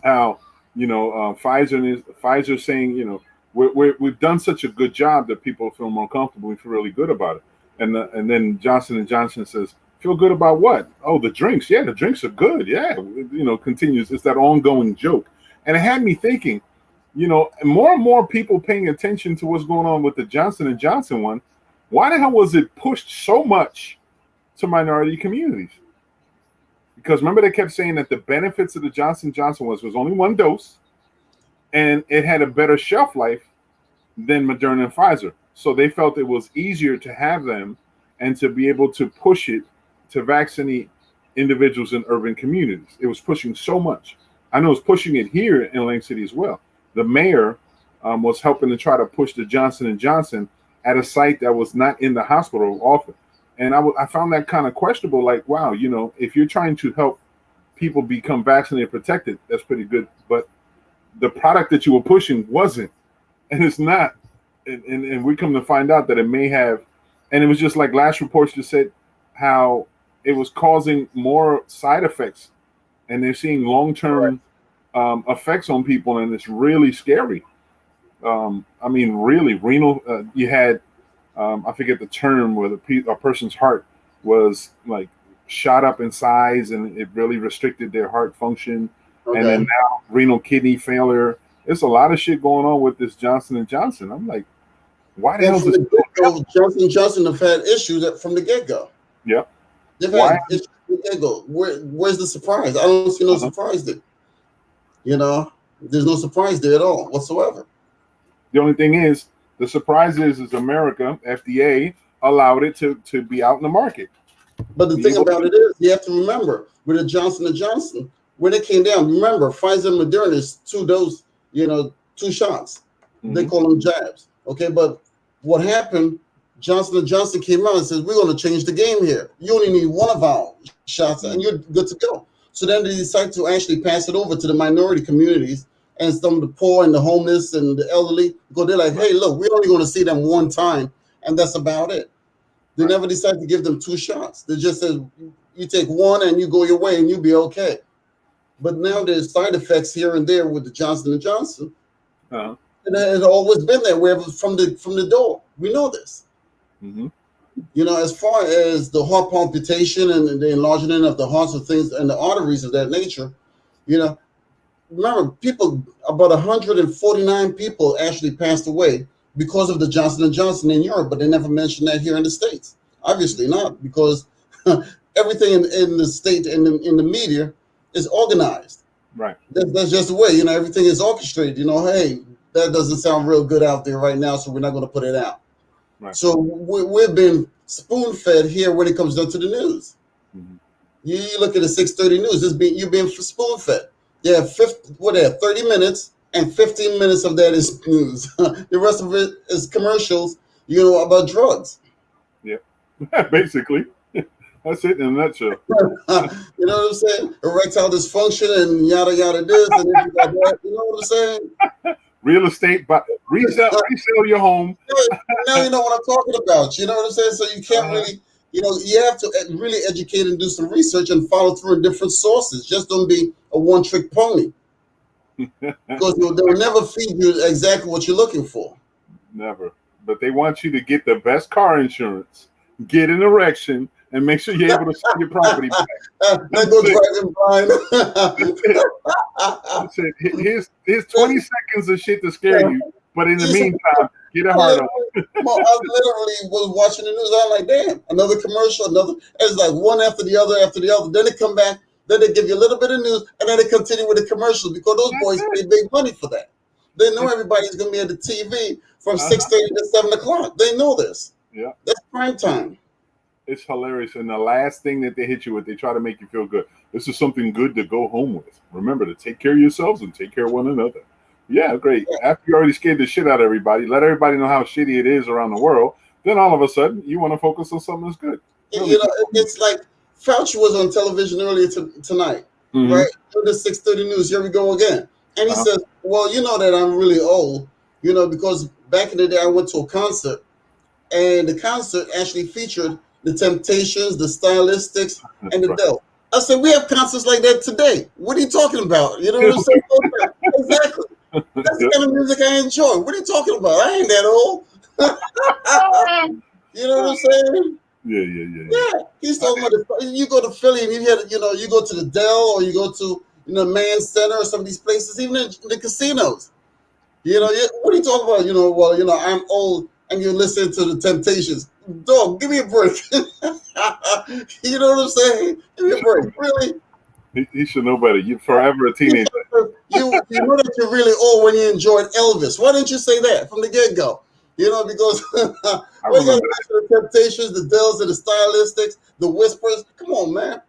How Pfizer saying, we've done such a good job that people feel more comfortable. We feel really good about it. And then Johnson & Johnson says, feel good about what? Oh, the drinks. Yeah, the drinks are good. Yeah, continues. It's that ongoing joke. And it had me thinking, more and more people paying attention to what's going on with the Johnson & Johnson one. Why the hell was it pushed so much to minority communities? Because remember, they kept saying that the benefits of the Johnson & Johnson was only one dose, and it had a better shelf life than Moderna and Pfizer. So they felt it was easier to have them and to be able to push it to vaccinate individuals in urban communities. It was pushing so much. I know it's pushing it here in Atlantic City as well. The mayor was helping to try to push the Johnson & Johnson at a site that was not in the hospital often. And I found that kind of questionable. Like, wow, if you're trying to help people become vaccinated, protected, that's pretty good. But the product that you were pushing wasn't, and it's not. And we come to find out that it may have, and it was just like last reports just said how it was causing more side effects, and they're seeing long-term effects on people, and it's really scary. Really renal. You had, I forget the term, where a person's heart was like shot up in size, and it really restricted their heart function. Okay. And then now renal kidney failure. There's a lot of shit going on with this Johnson & Johnson. I'm like, why the hell is this? Johnson & Johnson have had issues from the get-go. Yeah. They've had issues from the get-go. Where's the surprise? I don't see no surprise there. There's no surprise there at all whatsoever. The only thing is, the surprise is America, FDA, allowed it to be out in the market. But the thing about it is, you have to remember, with the Johnson & Johnson, when it came down, remember, Pfizer and Moderna is 2 doses, 2 shots. Mm-hmm. They call them jabs. Okay, but what happened, Johnson & Johnson came out and said, we're going to change the game here. You only need 1 of our shots, and you're good to go. So then they decided to actually pass it over to the minority communities and some of the poor and the homeless and the elderly, because they're like, hey, look, we're only going to see them 1 time, and that's about it. They never decided to give them 2 shots. They just said, you take 1 and you go your way and you'll be okay. But now there's side effects here and there with the Johnson & Johnson. And it has always been there, wherever from the door. We know this. Mm-hmm. As far as the heart palpitation and the enlargement of the hearts of things and the arteries of that nature, you know, remember people about 149 people actually passed away because of the Johnson and Johnson in Europe, but they never mentioned that here in the States. Obviously not, because everything in the state and in the media is organized. Right. That's just the way, everything is orchestrated. Hey, that doesn't sound real good out there right now, so we're not going to put it out. Right. So we've been spoon fed here when it comes down to the news. Mm-hmm. You look at the 6:30 news. You're being spoon fed. Yeah, 30 minutes, and 15 minutes of that is news. The rest of it is commercials. About drugs. Yeah, basically. That's it in a nutshell. You know what I'm saying? Erectile dysfunction and yada yada this and this and that. You know what I'm saying? Real estate, but resell your home. Now you know what I'm talking about. You know what I'm saying? So you can't really, you have to really educate and do some research and follow through in different sources. Just don't be a one-trick pony. Because they will never feed you exactly what you're looking for. Never. But they want you to get the best car insurance, get an erection, and make sure you're able to sell your property back. That goes driving blind. That's it. Here's 20 seconds of shit to scare you, but in the meantime, get a heart on. I literally was watching the news. I'm like, damn, another commercial, another. It's like one after the other after the other. Then they come back, then they give you a little bit of news, and then they continue with the commercials because those boys pay big money for that. They know everybody's going to be at the TV from 6:30 to 7 o'clock. They know this. Yeah. That's prime time. It's hilarious. And the last thing that they hit you with, they try to make you feel good. This is something good to go home with. Remember to take care of yourselves and take care of one another. Yeah, great. Yeah. After you already scared the shit out of everybody, let everybody know how shitty it is around the world. Then all of a sudden, you want to focus on something that's good. Really. It's like Fauci was on television earlier tonight, right? The 6:30 news. Here we go again. And he says, well, you know that I'm really old, because back in the day I went to a concert, and the concert actually featured the Temptations, the Stylistics, and the Dells. I said, we have concerts like that today. What are you talking about? You know what I'm saying? Exactly. That's the kind of music I enjoy. What are you talking about? I ain't that old. You know what I'm saying? Yeah. He's talking about you go to Philly and you go to the Dell or you go to Man Center or some of these places, even in the casinos. What are you talking about? I'm old and you're listening to the Temptations. Dog, give me a break. You know what I'm saying? Give me a break. Really? He should know better. You're forever a teenager. You know that you're really old when you enjoyed Elvis. Why didn't you say that from the get-go? Because we got the Temptations, the Dells, and the Stylistics, the Whispers. Come on, man.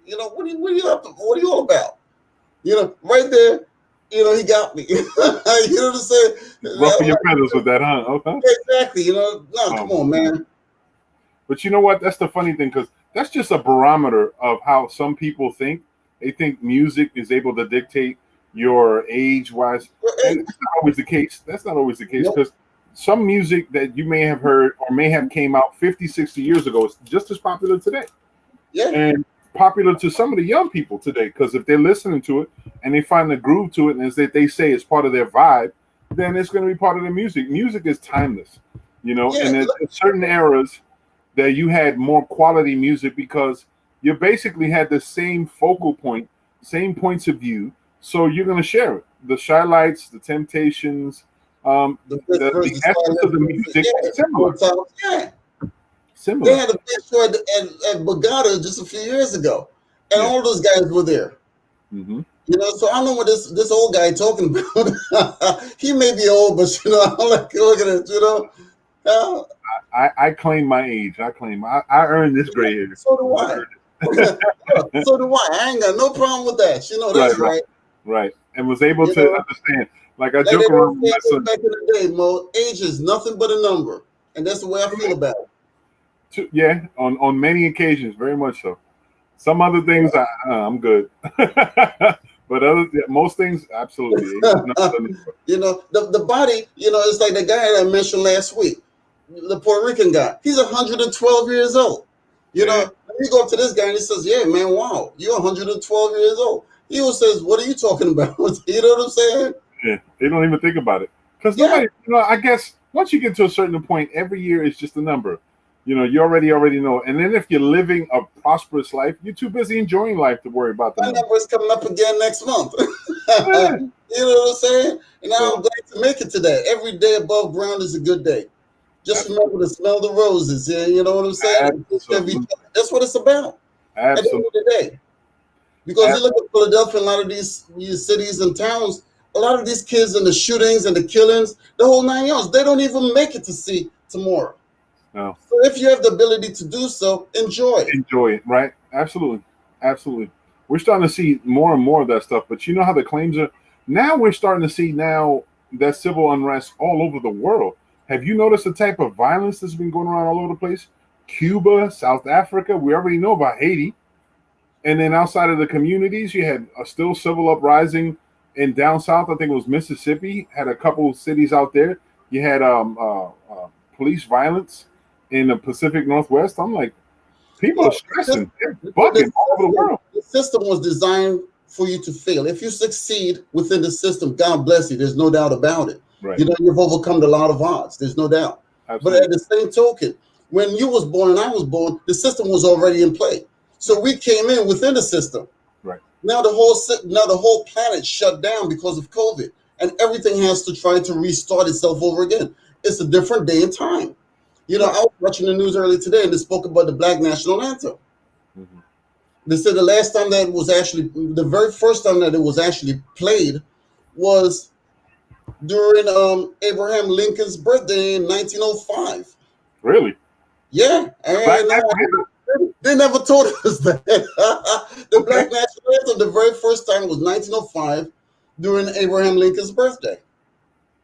What are you all about? Right there. He got me. You know what I'm saying? Ruffle your feathers with that, huh? Okay. Exactly. Come on, man. But you know what? That's the funny thing, because that's just a barometer of how some people think. They think music is able to dictate your age-wise. And that's not always the case. That's not always the case, because some music that you may have heard or may have came out 50, 60 years ago is just as popular today. Yeah. And popular to some of the young people today, because if they're listening to it and they find the groove to it, and as they say it's part of their vibe, then it's going to be part of their music. Music is timeless, and there's certain eras that you had more quality music because you basically had the same focal point, same points of view, so you're going to share it. The Shy Lights, the Temptations, the essence of the music is similar. Similar. They had a big show at Borgata just a few years ago, and all those guys were there. Mm-hmm. So I don't know what this old guy talking about. He may be old, but I like looking at it. I claim my age. I earned this gray hair. So do I. So do I. I ain't got no problem with that. That's right. Right. And was able to understand. Like I joke around with my son. Back in the day, Mo, age is nothing but a number, and that's the way I feel about it. Yeah, on many occasions, very much so. Some other things, I'm good. But most things, absolutely. The body, it's like the guy that I mentioned last week, the Puerto Rican guy. He's 112 years old. You go up to this guy and he says, yeah, man, wow, you're 112 years old. He says, what are you talking about? You know what I'm saying? Yeah, they don't even think about it. Because nobody, I guess once you get to a certain point, every year is just a number. You already know. And then if you're living a prosperous life, you're too busy enjoying life to worry about the My number. number's coming up again next month. Yeah. You know what I'm saying? And So, I'm glad to make it to that. Every day above ground is a good day. Just absolutely. remember to smell the roses. Yeah, you know what I'm saying? And take care of each Absolutely. other. That's what it's about at the end Absolutely. of the day. Because you look at Philadelphia, a lot of these cities and towns, a lot of these kids and the shootings and the killings, the whole 9 yards, they don't even make it to see tomorrow. No. So if you have the ability to do so, enjoy it. Enjoy it, right? Absolutely. Absolutely. We're starting to see more and more of that stuff, but you know how the claims are now we're starting to see now that civil unrest all over the world. Have you noticed the type of violence that's been going around all over the place? Cuba, South Africa, we already know about Haiti. And then outside of the communities, you had a still civil uprising in down south. I think it was Mississippi. Had a couple of cities out there. You had police violence in the Pacific Northwest. I'm like, people are stressing. They're bugging all over the world. The system was designed for you to fail. If you succeed within the system, God bless you. There's no doubt about it. Right. You know, you've overcome a lot of odds. There's no doubt. Absolutely. But at the same token, when you was born and I was born, the system was already in play. So we came in within the system. Right. Now the whole planet shut down because of COVID, and everything has to try to restart itself over again. It's a different day and time. You know, Right. I was watching the news earlier today, and they spoke about the Black National Anthem. Mm-hmm. They said the very first time that it was actually played was during Abraham Lincoln's birthday in 1905. Really? Yeah, Black and National Anthem? they never told us that. The Black National Anthem, the very first time was 1905 during Abraham Lincoln's birthday.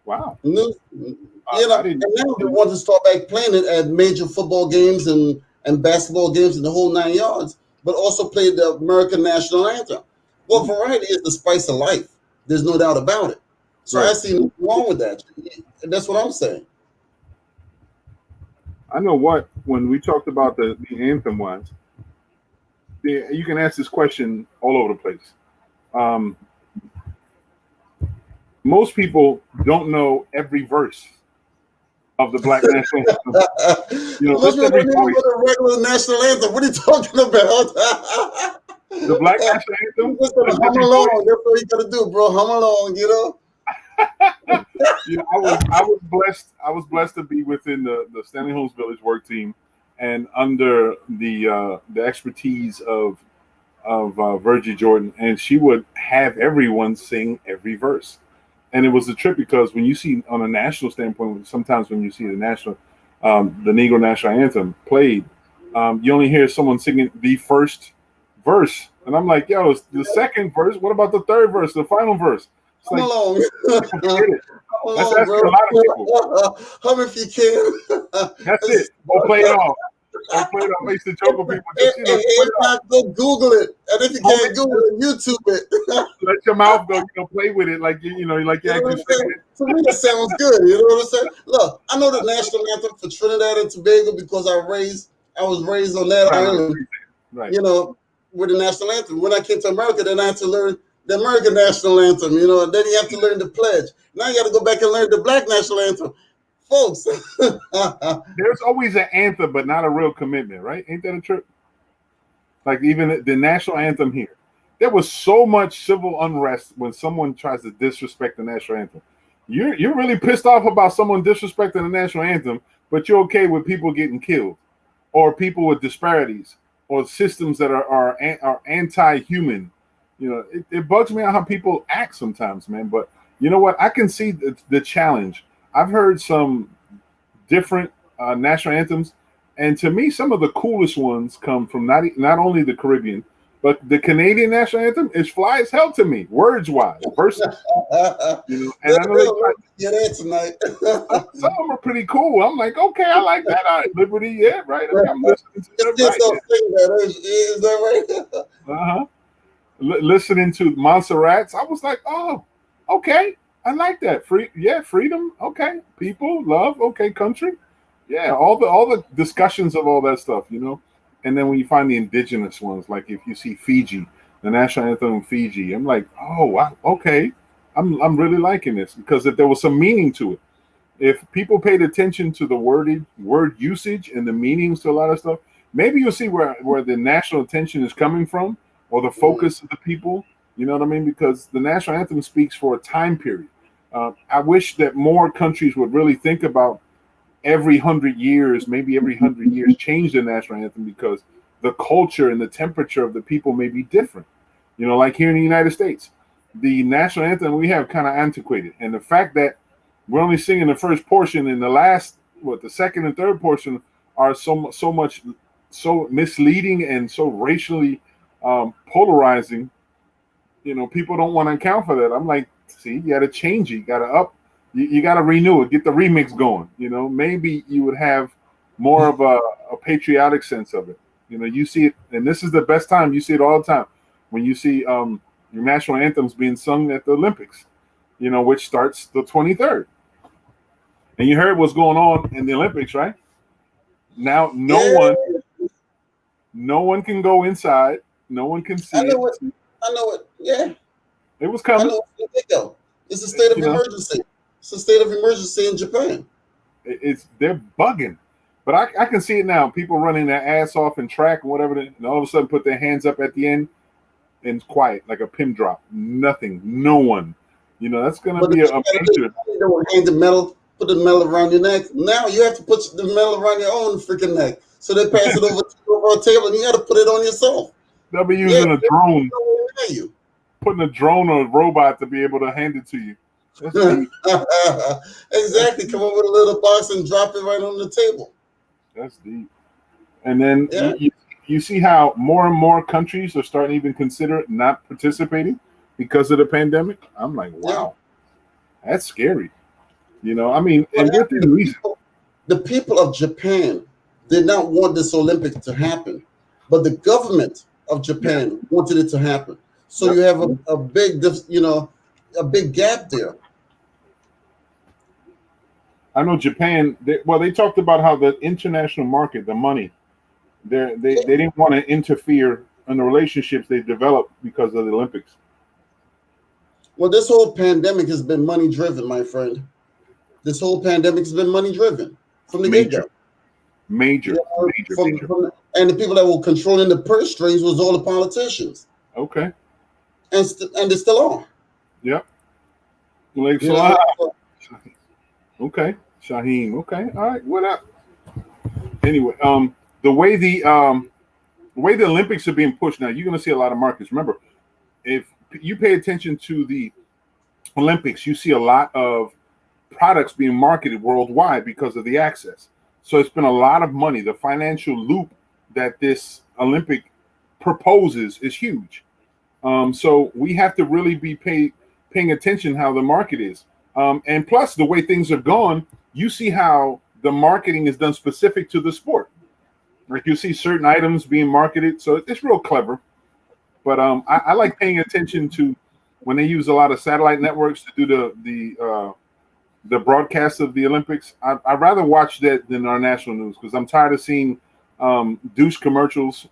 Wow. You know, and now they want to start back playing it at major football games and basketball games and the whole 9 yards, but also play the American National Anthem. Well, variety is the spice of life. There's no doubt about it. So I see nothing wrong with that. That's what I'm saying. I know what, when we talked about the anthem was, you can ask this question all over the place. Most people don't know every verse of the Black National Anthem. You know, most people don't even know the regular national anthem. What are you talking about? The Black National Anthem? Just gonna hum along. That's what you gotta do, bro. Hum along, you know? I was blessed to be within the Stanley Holmes Village work team and under the expertise of Virgie Jordan, and she would have everyone sing every verse. And it was a trip because when you see on a national standpoint, sometimes when you see the Negro National Anthem played, you only hear someone singing the first verse. And I'm like, yo, it's the second verse. What about the third verse, the final verse? It's Come like, along. That's asking a lot of people. Hum if you can. That's it. Or play it off. Or play it off. I used to joke with people. Just, if not, go Google it. And if you can't Google it, YouTube it. Let your mouth go. Play with it like like you actually sing it. To me, that sounds good. You know what I'm saying? Look, I know the national anthem for Trinidad and Tobago because I was raised on that island. Right. You know, with the national anthem. When I came to America, then I had to learn the American national anthem. You know, and then you have to learn the pledge. Now you got to go back and learn the Black national anthem. Folks, there's always an anthem, but not a real commitment, right? Ain't that a trip? Like even the national anthem here, there was so much civil unrest when someone tries to disrespect the national anthem. You're really pissed off about someone disrespecting the national anthem, but you're okay with people getting killed, or people with disparities, or systems that are anti-human. You know, it bugs me out how people act sometimes, man. But you know what? I can see the challenge. I've heard some different national anthems, and to me, some of the coolest ones come from not only the Caribbean, but the Canadian national anthem is fly as hell to me, words wise, verses. You know, and I know that tonight. Some of them are pretty cool. I'm like, okay, I like that. All right, Liberty, yeah, right. I'm listening to that. Is that right? Listening to Montserrat's, I was like, oh, okay. I like that. Freedom. Okay. People, love. Okay. Country. Yeah. All the discussions of all that stuff, you know. And then when you find the indigenous ones, like if you see Fiji, the national anthem of Fiji, I'm like, oh wow, okay. I'm really liking this because there was some meaning to it. if people paid attention to the word usage and the meanings to a lot of stuff, maybe you'll see where the national attention is coming from, or the focus of the people. You know what I mean? Because the national anthem speaks for a time period. I wish that more countries would really think about every 100 years, maybe every 100 years, change the national anthem, because the culture and the temperature of the people may be different. You know, like here in the United States, the national anthem we have kind of antiquated, and the fact that we're only singing the first portion, and the last, the second and third portion are so misleading and so racially polarizing. You know, people don't want to account for that. I'm like, see, you got to change it. You got to you got to renew it, get the remix going. You know, maybe you would have more of a patriotic sense of it. You know, you see it, and this is the best time. You see it all the time when you see your national anthems being sung at the Olympics, you know, which starts the 23rd. And you heard what's going on in the Olympics, right? Now, no one can go inside. No one can see it. I know it. Yeah. It was coming. I know it. It's a state of emergency. It's a state of emergency in Japan. They're bugging. But I can see it now. People running their ass off in track and whatever, and all of a sudden put their hands up at the end, and it's quiet, like a pin drop. Nothing. No one. You know, that's going to be a major. You don't hang the medal, put the medal around your neck. Now you have to put the medal around your own freaking neck. So they pass it over to a table, and you got to put it on yourself. They'll be using a drone. Putting a drone or a robot to be able to hand it to you. Exactly. Come up with a little box and drop it right on the table. That's deep. And then you see how more and more countries are starting to even consider not participating because of the pandemic. I'm like, wow, that's scary. You know, I mean, and within reason. The people of Japan did not want this Olympics to happen, but the government of Japan wanted it to happen. So you have a big, a big gap there. I know Japan. They talked about how the international market, the money, they didn't want to interfere in the relationships they developed because of the Olympics. Well, this whole pandemic has been money driven, my friend. This whole pandemic has been money driven from the get-go. Major. And the people that were controlling the purse strings was all the politicians. Okay. And they still are. Yep. Okay. Shaheen. Okay. All right. What up? Anyway, the way the Olympics are being pushed now, you're going to see a lot of markets. Remember, if you pay attention to the Olympics, you see a lot of products being marketed worldwide because of the access. So it's been a lot of money. The financial loop that this Olympic proposes is huge. So we have to really be paying attention how the market is. And plus, the way things are gone, you see how the marketing is done specific to the sport. Like you see certain items being marketed. So it's real clever. But I like paying attention to when they use a lot of satellite networks to do the broadcast of the Olympics. I'd rather watch that than our national news because I'm tired of seeing douche commercials,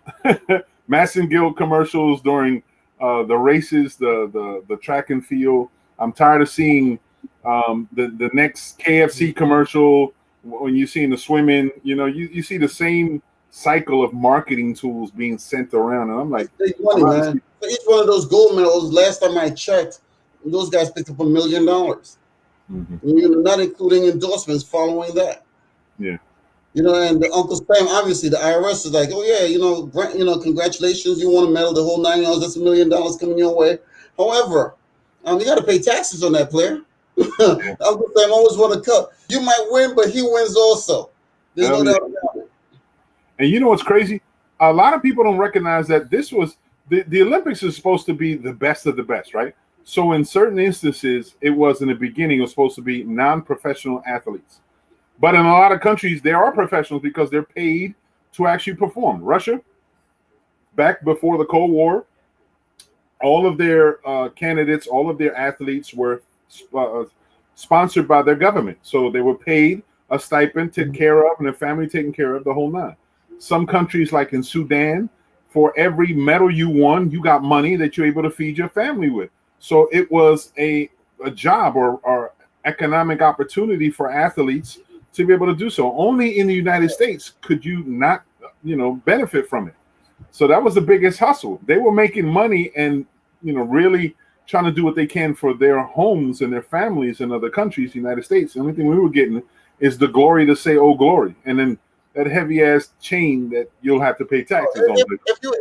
Massengill commercials during the races, the track and field. I'm tired of seeing the next KFC commercial when you see in the swimming. You know, you see the same cycle of marketing tools being sent around, and I'm like, money, man. For each one of those gold medals, last time I checked, those guys picked up $1 million. Mm-hmm. You know, not including endorsements following that. Yeah. You know, and the Uncle Sam, obviously, the IRS is like, oh yeah, congratulations, you won a medal, the whole 9 yards, that's $1 million coming your way. However, you got to pay taxes on that player. Uncle Sam always won a cup. You might win, but he wins also. There's no doubt about it. And you know what's crazy? A lot of people don't recognize that this was the Olympics is supposed to be the best of the best, right? So in certain instances, it was in the beginning, it was supposed to be non-professional athletes. But in a lot of countries, there are professionals because they're paid to actually perform. Russia, back before the Cold War, all of their candidates, all of their athletes were sponsored by their government. So they were paid a stipend, taken care of, and their family taken care of, the whole nine. Some countries, like in Sudan, for every medal you won, you got money that you're able to feed your family with. So it was a job or economic opportunity for athletes to be able to do so. Only in the United States could you not, benefit from it. So that was the biggest hustle. They were making money and, really trying to do what they can for their homes and their families in other countries, the United States. The only thing we were getting is the glory to say, oh, glory. And then that heavy ass chain that you'll have to pay taxes on.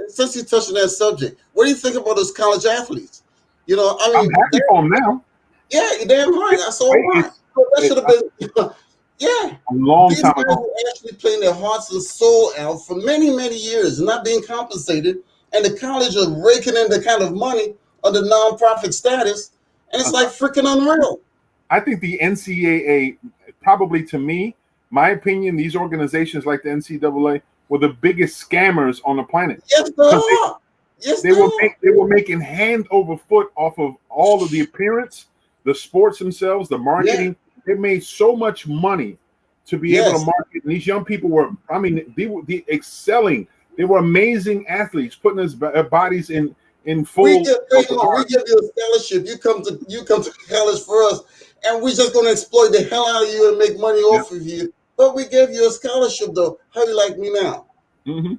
Since you touched on that subject, what do you think about those college athletes? I mean, I'm happy for them now. Yeah, you're damn right. I saw right. That should have been, yeah. A long These time guys ago. were actually playing their hearts and soul out for many, many years and not being compensated. And the college are raking in the kind of money under nonprofit status. And it's like freaking unreal. I think the NCAA, probably to me, my opinion, these organizations like the NCAA were the biggest scammers on the planet. Yes, they are. Yes, they were making hand over foot off of all of the appearance, the sports themselves, the marketing. Yeah. They made so much money to be able to market. And these young people were, they were excelling. They were amazing athletes, putting their bodies in full. We give you a scholarship. You come to college for us, and we're just going to exploit the hell out of you and make money off of you. But we gave you a scholarship, though. How do you like me now? Mm-hmm.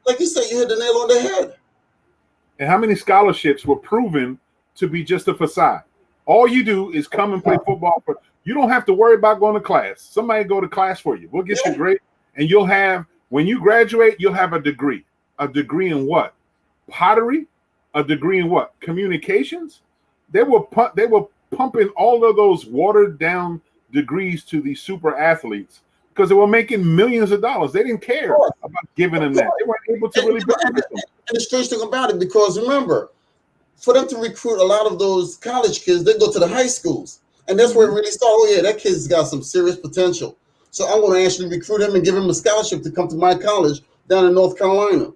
Like you said, you hit the nail on the head. And how many scholarships were proven to be just a facade? All you do is come and play football. You don't have to worry about going to class. Somebody go to class for you. We'll get you a grade, and you'll have, when you graduate, you'll have a degree. A degree in what? Pottery? A degree in what? Communications? They were pumping all of those watered down degrees to these super athletes because they were making millions of dollars. They didn't care about giving them that. They weren't able to really benefit them. And the strange thing about it, because remember, for them to recruit a lot of those college kids, they go to the high schools. And that's where it really saw, oh yeah, that kid's got some serious potential. So I'm going to actually recruit him and give him a scholarship to come to my college down in North Carolina.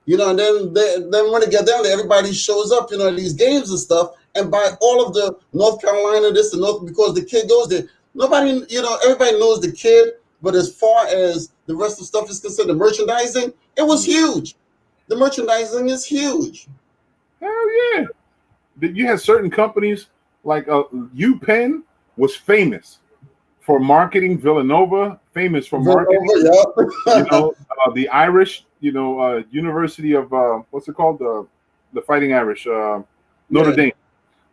And then when they get down there, everybody shows up, at these games and stuff, and buy all of the North Carolina, this and North, because the kid goes there. Nobody, everybody knows the kid, but as far as the rest of the stuff is concerned, the merchandising, it was huge. The merchandising is huge. Hell yeah. You had certain companies like UPenn was famous for marketing. Villanova, famous for marketing. The Irish, University of what's it called? The Fighting Irish, Notre Dame.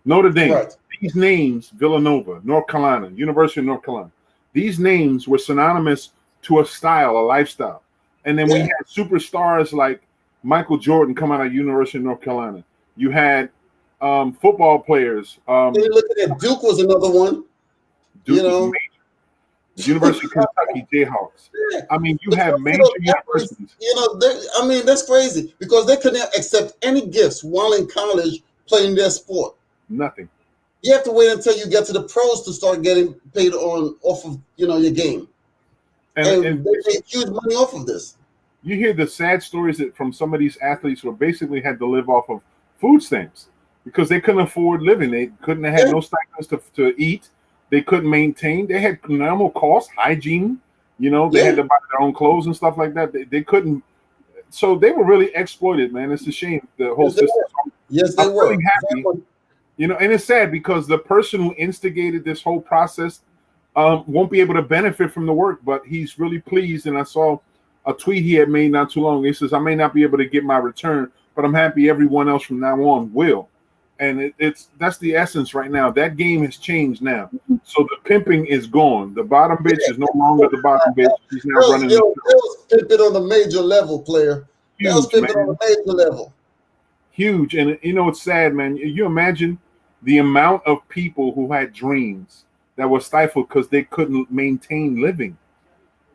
Notre Dame. Right. These names, Villanova, North Carolina, University of North Carolina. These names were synonymous to a style, a lifestyle. And then we had superstars like Michael Jordan come out of University of North Carolina. You had football players. You look at Duke was another one. Duke was major. University of Kentucky Jayhawks. You have major universities. That's crazy because they couldn't accept any gifts while in college playing their sport. Nothing. You have to wait until you get to the pros to start getting paid off of your game. And they made huge money off of this. You hear the sad stories from some of these athletes who basically had to live off of food stamps because they couldn't afford living. They couldn't have no stipends to eat. They couldn't maintain. They had normal costs, hygiene. They had to buy their own clothes and stuff like that. They couldn't. So they were really exploited, man. It's a shame, the whole system. Yes, they were. Really happy. And it's sad because the person who instigated this whole process won't be able to benefit from the work, but he's really pleased. And I saw a tweet he had made not too long ago. He says, I may not be able to get my return, but I'm happy everyone else from now on will. And that's the essence right now. That game has changed now. So the pimping is gone. The bottom bitch is no longer the bottom bitch. She's now running. That was pimping on the major level, player. Huge, that was pimping on the major level. Huge. And it's sad, man. You imagine the amount of people who had dreams that were stifled because they couldn't maintain living.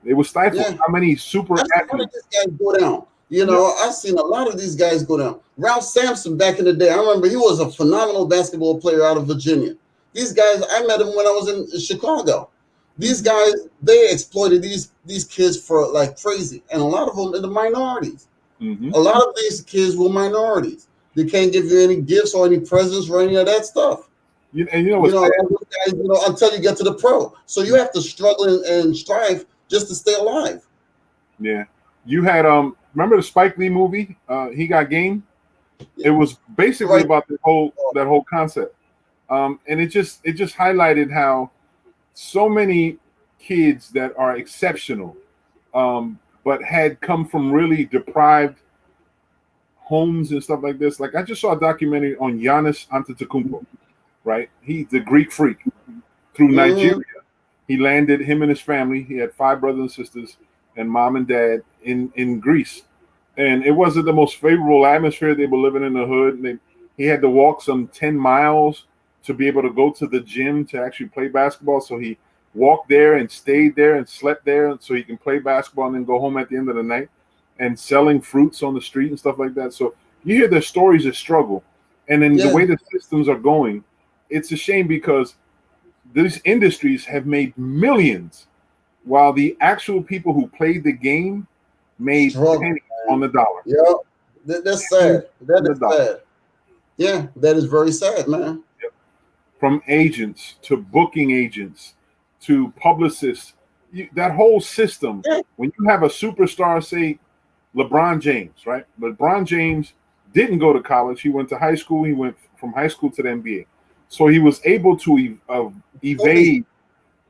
They were stifled. Yeah. How many super athletes? How did this guy go down? I've seen a lot of these guys go down. Ralph Sampson back in the day, I remember he was a phenomenal basketball player out of Virginia. These guys, I met him when I was in Chicago. These guys, they exploited these kids for like crazy. And a lot of them in the minorities. Mm-hmm. A lot of these kids were minorities. They can't give you any gifts or any presents or any of that stuff. Until you get to the pro. So you have to struggle and strive just to stay alive. Yeah. You had remember the Spike Lee movie, He Got Game? It was basically about that whole concept. And it just highlighted how so many kids that are exceptional, but had come from really deprived homes and stuff like this. Like I just saw a documentary on Giannis Antetokounmpo, right? He's the Greek freak. Through Mm-hmm. Nigeria, he landed, him and his family. He had 5 brothers and sisters and mom and dad in Greece. And it wasn't the most favorable atmosphere. They were living in the hood. And he had to walk some 10 miles to be able to go to the gym to actually play basketball. So he walked there and stayed there and slept there so he can play basketball and then go home at the end of the night, and selling fruits on the street and stuff like that. So you hear the stories of struggle. And then the Yeah. way the systems are going, it's a shame because these industries have made millions while the actual people who played the game made Struggle, pennies man. on the dollar. Yeah. That's Pennies sad. That on the is dollar. sad. Yeah, that is very sad, man. From agents to booking agents to publicists, that whole system. Yeah. When you have a superstar, say LeBron James, right? LeBron James didn't go to college. He went to high school. He went from high school to the NBA. So he was able to Kobe. evade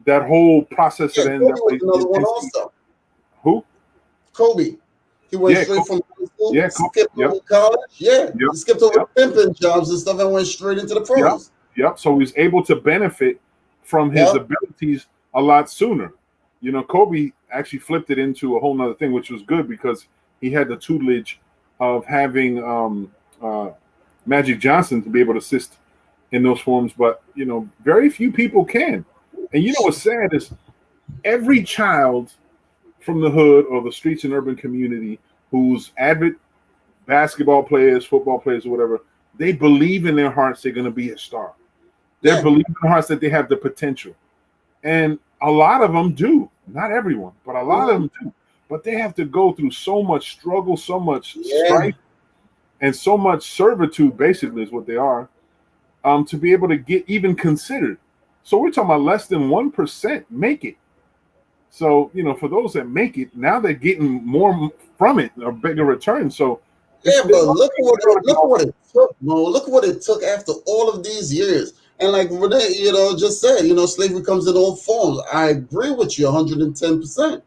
that whole process of Yeah, the Kobe was another one NCAA. also. Who? Kobe. He went Yeah, straight from high school, yeah, skipped yep, over college. Yeah, yep, he skipped over yep, pimping jobs and stuff and went straight into the yep, pros. yep. So he's able to benefit from his Yep. abilities a lot sooner. Kobe actually flipped it into a whole nother thing, which was good because he had the tutelage of having Magic Johnson to be able to assist in those forms. But very few people can. And what's sad is every child from the hood or the streets and urban community who's avid basketball players, football players, or whatever, they believe in their hearts they're going to be a star. They Yeah. believe in their hearts that they have the potential. And a lot of them do. Not everyone, but a lot of them do. But they have to go through so much struggle, so much Yeah. strife, and so much servitude, basically, is what they are, to be able to get even considered. So we're talking about less than 1% make it. So, for those that make it, now they're getting more from it, a bigger return. So, Yeah, but look at what it took, Mo. Look at what it took after all of these years. And like Renee, just said, slavery comes in all forms. I agree with you 110%.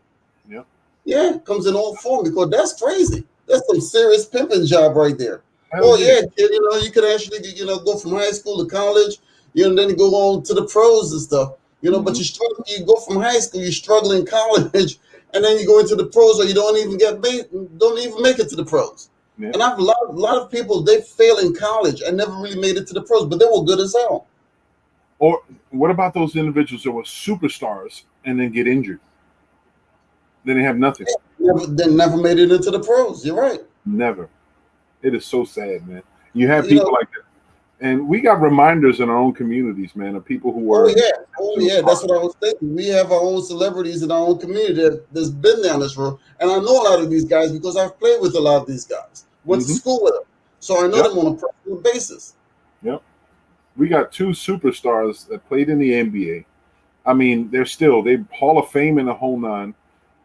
Yeah. Yeah, it comes in all forms because that's crazy. That's some serious pimping job right there. Hell Oh yeah. yeah, kid, you could actually, go from high school to college, then you go on to the pros and stuff. But you struggle. You go from high school, you struggle in college, and then you go into the pros, or you don't even make it to the pros. Yeah. And I've a lot of people, they fail in college and never really made it to the pros, but they were good as hell. Or what about those individuals that were superstars and then get injured? Then they have nothing. They never made it into the pros. You're right. Never. It is so sad, man. You have You know, people like that. And we got reminders in our own communities, man, of people who were. oh yeah, that's what I was thinking. We have our own celebrities in our own community that's been down this road, and I know a lot of these guys because I've played with a lot of these guys, went to school with them, so I know them on a personal basis. Yep. We got 2 superstars that played in the NBA. I mean, they Hall of Fame in the whole nine,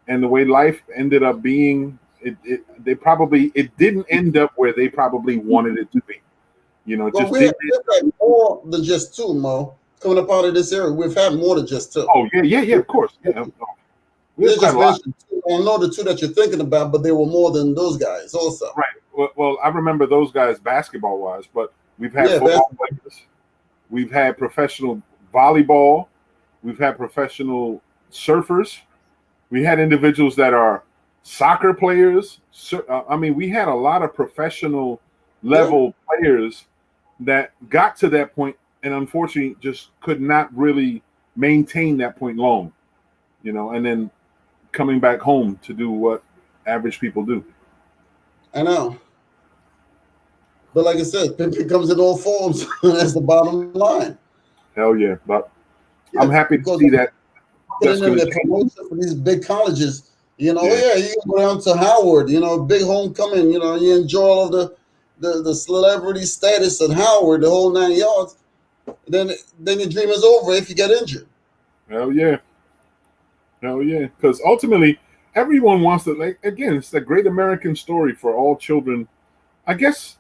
and the way life ended up being, it didn't end up where they probably wanted it to be. Well, just we've had more than just 2, Mo. Coming up out of this area, we've had more than just 2. Oh yeah, of course. Yeah. We You have quite just a lot. mentioned 2. I know the 2 that you're thinking about, but there were more than those guys also. Right. Well, I remember those guys basketball wise, but we've had Yeah, football players, we've had professional volleyball, we've had professional surfers, we had individuals that are soccer players. I mean, we had a lot of professional level players that got to that point and unfortunately just could not really maintain that point long, and then coming back home to do what average people do. I know. But like I said, pimping comes in all forms. That's the bottom line. Hell yeah. But Yeah, I'm happy to see that. Putting in the promotion for these big colleges, you can go down to Howard, big homecoming, you enjoy all of the celebrity status at Howard, the whole 9 yards. Then your dream is over if you get injured. Hell yeah. Because ultimately, everyone wants to, again, it's the great American story for all children. I guess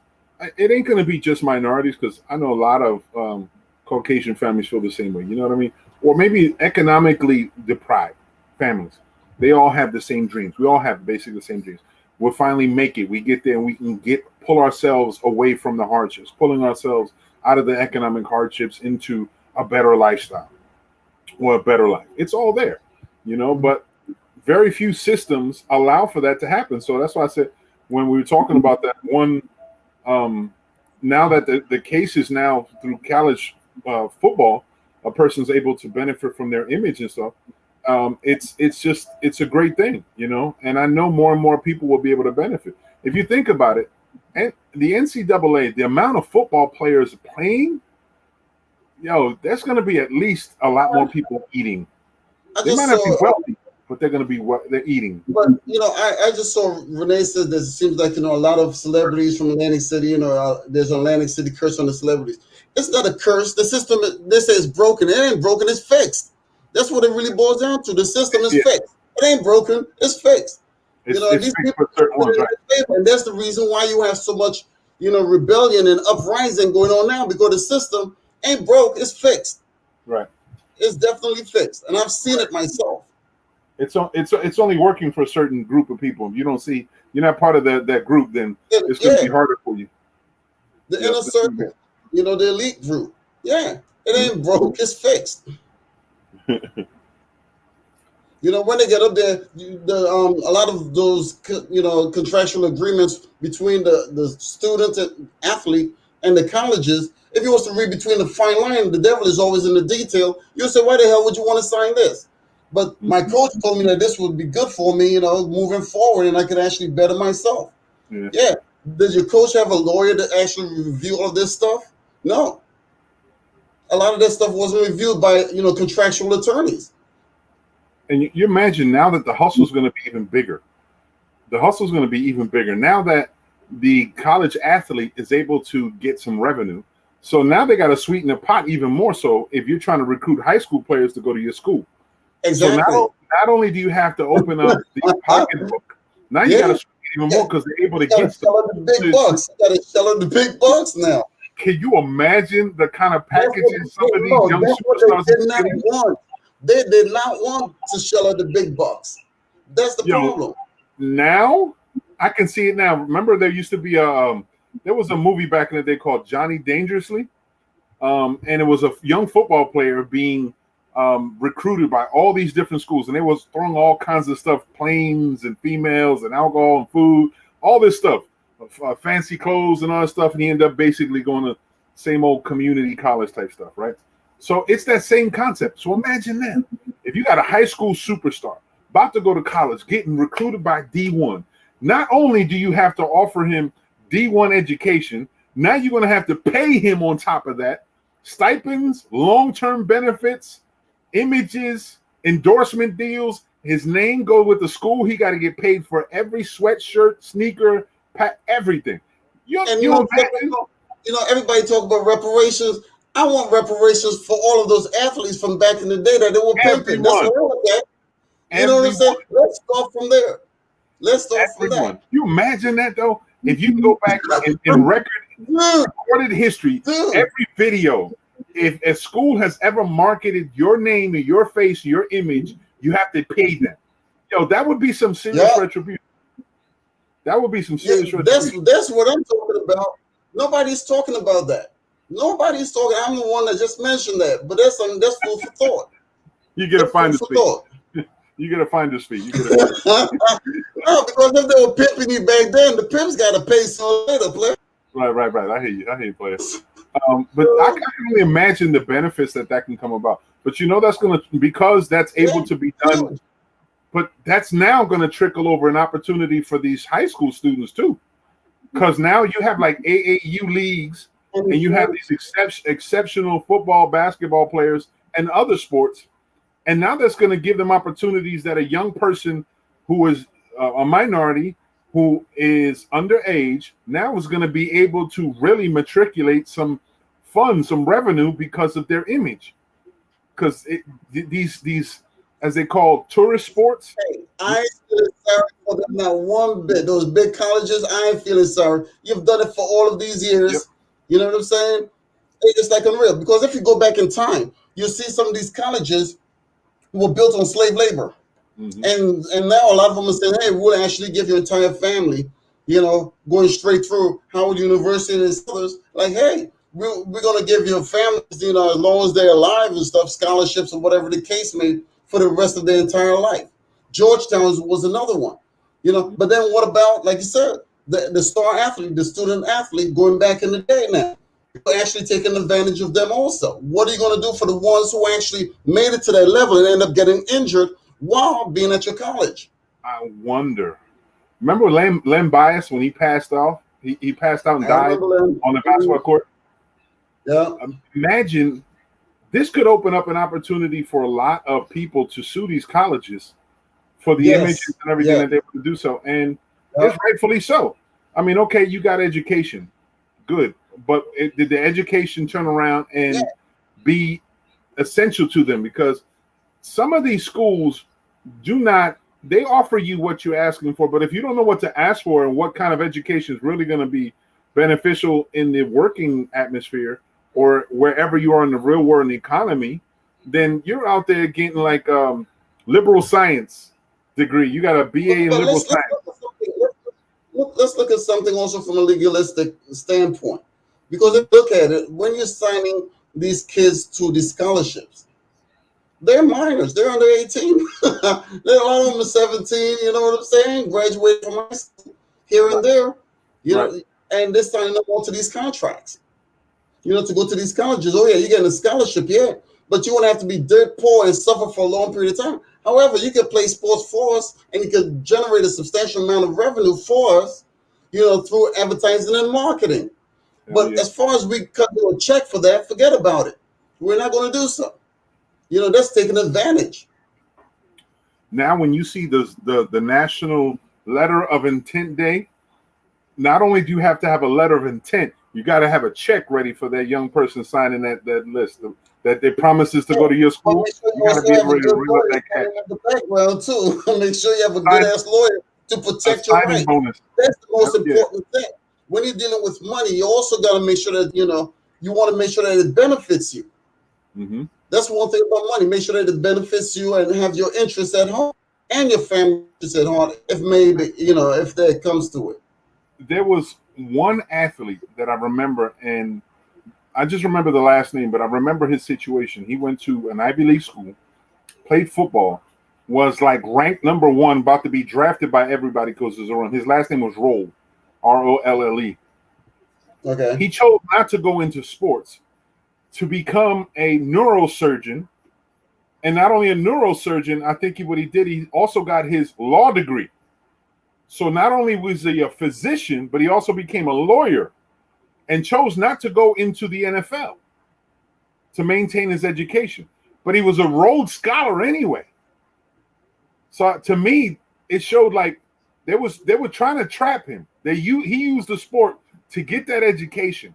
it ain't going to be just minorities because I know a lot of Caucasian families feel the same way. You know what I mean? Or maybe economically deprived families. They all have the same dreams. We all have basically the same dreams. We'll finally make it. We get there and we can pull ourselves away from the hardships, pulling ourselves out of the economic hardships into a better lifestyle or a better life. It's all there, but very few systems allow for that to happen. So that's why I said when we were talking about that one, now that the case is now through college football, a person's able to benefit from their image and stuff. It's a great thing, and I know more and more people will be able to benefit. If you think about it, and the NCAA, the amount of football players playing, there's going to be at least a lot more people eating. They might not be wealthy, but they're going to be they're eating. But I just saw Renee said that it seems like a lot of celebrities from Atlantic City. There's an Atlantic City curse on the celebrities. It's not a curse. The system they say is broken. It ain't broken. It's fixed. That's what it really boils down to. The system is fixed. It ain't broken. It's fixed. It's these people certain ones, right? And that's the reason why you have so much, rebellion and uprising going on now, because the system ain't broke. It's fixed. Right. It's definitely fixed, and I've seen it myself. It's only working for a certain group of people. If you're not part of that group, then it's going to be harder for you. The inner circle, the elite group. Yeah, it ain't broke. It's fixed. When they get up there, a lot of those contractual agreements between the students and athlete and the colleges. If you was to read between the fine line, the devil is always in the detail. You'll say, why the hell would you want to sign this? But my coach told me that this would be good for me, moving forward, and I could actually better myself. Yeah. Does your coach have a lawyer to actually review all this stuff? No. A lot of that stuff wasn't reviewed by, contractual attorneys. And you imagine now that the hustle is going to be even bigger. The hustle is going to be even bigger now that the college athlete is able to get some revenue. So now they got to sweeten the pot even more so if you're trying to recruit high school players to go to your school. Exactly. So not only do you have to open up the pocketbook, now you got to sweeten it even more because they're able to get the big bucks. You got to sell the big bucks now. Can you imagine the kind of packages some of these young superstars did not want? They did not want to shell out the big bucks. That's the problem. Now I can see it now. Remember, there used to be there was a movie back in the day called Johnny Dangerously, and it was a young football player being recruited by all these different schools, and they was throwing all kinds of stuff, planes and females and alcohol and food, all this stuff, fancy clothes and all that stuff, and he ended up basically going to same old community college type stuff, right? So it's that same concept. So imagine that. If you got a high school superstar about to go to college, getting recruited by D1, not only do you have to offer him D1 education, now you're going to have to pay him on top of that stipends, long-term benefits, images, endorsement deals. His name goes with the school. He got to get paid for every sweatshirt, sneaker, everything. Everybody talk about reparations. I want reparations for all of those athletes from back in the day that they were pimping. That's what I look at. You know what I'm saying? Let's start from there. Let's start from there. Can you imagine that though? If you can go back in recorded history, every video, if a school has ever marketed your name and your face, your image, you have to pay them. That would be some serious retribution. That would be some serious retribution. That's what I'm talking about. Nobody's talking about that. Nobody's talking. I'm the one that just mentioned that, but that's food for thought. You get to find the speed. You get to find the speed. No, because if they were pimping you back then, the pimps got to pay some later, player. Right. I hear you, player. But I can't really imagine the benefits that can come about. But that's going to, because that's able to be done. But that's now going to trickle over an opportunity for these high school students too, because now you have like AAU leagues. And you have these exceptional football, basketball players and other sports. And now that's going to give them opportunities that a young person who is a minority, who is underage, now is going to be able to really matriculate some funds, some revenue because of their image. Because these, as they call tourist sports. Hey, I ain't feeling sorry for them not one bit. Those big colleges, I ain't feeling sorry. You've done it for all of these years. Yep. You know what I'm saying? It's like unreal. Because if you go back in time, you see some of these colleges were built on slave labor. Hmm. And now a lot of them are saying, hey, we'll actually give your entire family, going straight through Howard University and others, like, hey, we're going to give your families, as long as they're alive and stuff, scholarships or whatever the case may for the rest of their entire life. Georgetown was another one, but then what about, like you said, the star athlete, the student athlete going back in the day now? You're actually taking advantage of them also. What are you going to do for the ones who actually made it to that level and end up getting injured while being at your college? I wonder. Remember Len Bias when he passed off? He passed out and I died remember them. on the basketball court. Yeah. Imagine this could open up an opportunity for a lot of people to sue these colleges for the images Yes. and everything Yeah. that they were to do so, and Yeah. it's rightfully so. I mean, okay, you got education, good, but did the education turn around Yeah. and be essential to them? Because some of these schools do not. They offer you what you're asking for, but if you don't know what to ask for and what kind of education is really going to be beneficial in the working atmosphere or wherever you are in the real world in the economy, then you're out there getting like liberal science degree. You got a BA in But liberal let's science. look at something. Let's look at something also from a legalistic standpoint, because if you look at it, when you're signing these kids to these scholarships, they're minors. They're under 18. They're a lot of them are 17. You know what I'm saying? Graduated from high school here and Right, there. You right. know, and they're signing up onto these contracts. To go to these colleges. Oh yeah, you're getting a scholarship, yeah, but you won't have to be dirt poor and suffer for a long period of time. However, you can play sports for us, and you can generate a substantial amount of revenue for us, through advertising and marketing. Hell But yeah. as far as we cut you a check for that, forget about it. We're not going to do so. That's taking advantage. Now, when you see the National Letter of Intent Day, not only do you have to have a letter of intent, you got to have a check ready for that young person signing that list that they promises to Yeah. go to your But school. make sure You you got to also be have a ready to good reel up lawyer that cash. standing in the background too. Make sure you have a good Sign, ass lawyer to a protect your signing rights. bonus. That's the Hell most yeah. important thing. When you're dealing with money, you also got to make sure that you want to make sure that it benefits you. Hmm. That's one thing about money. Make sure that it benefits you and have your interests at heart and your family interests at heart. If maybe if that comes to it. There was one athlete that I remember, and I just remember the last name, but I remember his situation. He went to an Ivy League school, played football, was like ranked number one, about to be drafted by everybody because his last name was Roll, Rolle. Okay. He chose not to go into sports to become a neurosurgeon. And not only a neurosurgeon, I think what he did, he also got his law degree. So not only was he a physician, but he also became a lawyer and chose not to go into the NFL to maintain his education. But he was a Rhodes Scholar anyway. So to me, it showed like they were trying to trap him. He used the sport to get that education,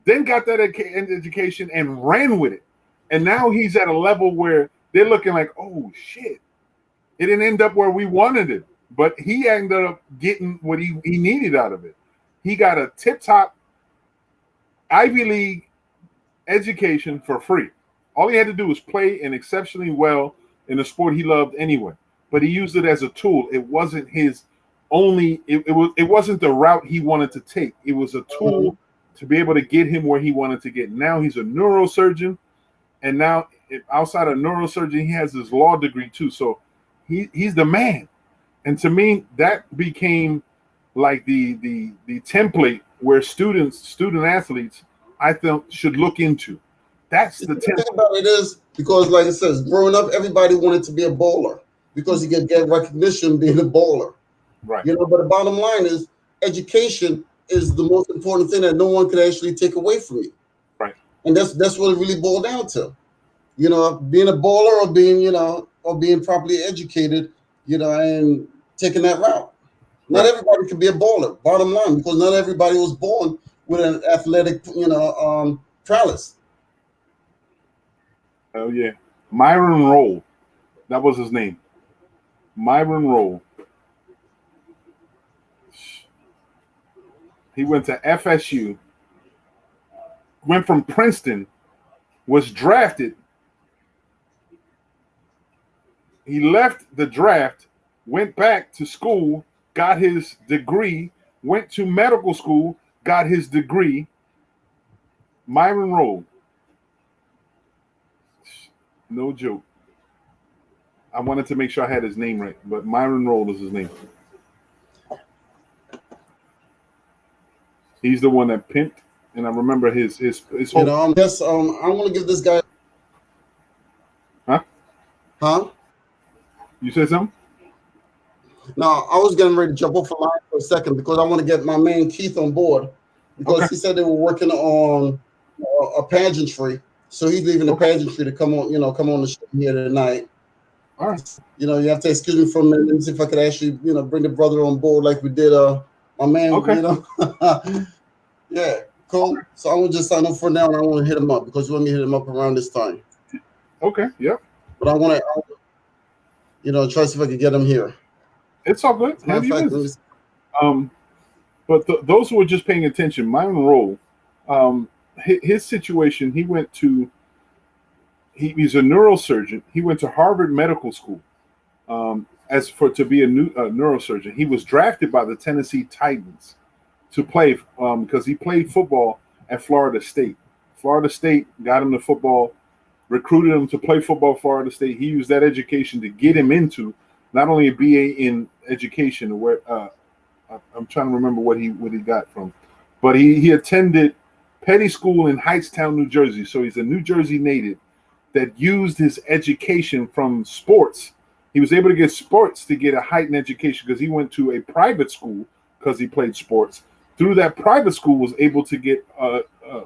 then got that education and ran with it. And now he's at a level where they're looking like, oh shit, it didn't end up where we wanted it, but he ended up getting what he needed out of it. He got a tip top Ivy League education for free. All he had to do was play and exceptionally well in the sport he loved anyway. But he used it as a tool. It wasn't his only. It wasn't the route he wanted to take. It was a tool to be able to get him where he wanted to get. Now he's a neurosurgeon, and now outside of neurosurgeon, he has his law degree too. So he's the man. And to me, that became like the template where student athletes I think should look into. That's the The thing template. about it is because, like it says, growing up, everybody wanted to be a bowler because you could get recognition being a bowler. Right. But the bottom line is education is the most important thing that no one could actually take away from you. Right. And that's what it really boiled down to. Being a bowler or being properly educated, and taking that route. Not Right. everybody could be a bowler, bottom line, because not everybody was born with an athletic, prowess. Oh yeah. Myron Roll. That was his name. Myron Roll. He went to FSU. went from Princeton, was drafted. He left the draft, went back to school, got his degree, went to medical school, got his degree. Myron Rolle. No joke. I wanted to make sure I had his name right, but Myron Rolle is his name. He's the one that pimped, and I remember his whole. I want to give this guy. Huh? Huh? You said something? No, I was getting ready to jump off the line for a second because I want to get my man Keith on board because he said they were working on a pageantry, so he's leaving the pageantry to come on the show here tonight. All right. You have to excuse me for a minute and see if I could actually bring the brother on board like we did my man. Okay. Yeah, cool. So I will just sign up for now, and I want to hit him up because you want me to hit him up around this time. Okay. Yep. But I want to, try to see if I can get him here. It's all good. But those who are just paying attention, Myron Rolle, his situation, he's a neurosurgeon. He went to Harvard Medical School to be a neurosurgeon. He was drafted by the Tennessee Titans to play because he played football at Florida State. Florida State got him to football, recruited him to play football at Florida State. He used that education to get him into not only a BA in education, where I'm trying to remember what he got from, but he attended Petty School in Hightstown, New Jersey. So he's a New Jersey native that used his education from sports. He was able to get sports to get a heightened education because he went to a private school because he played sports. Through that private school, was able to get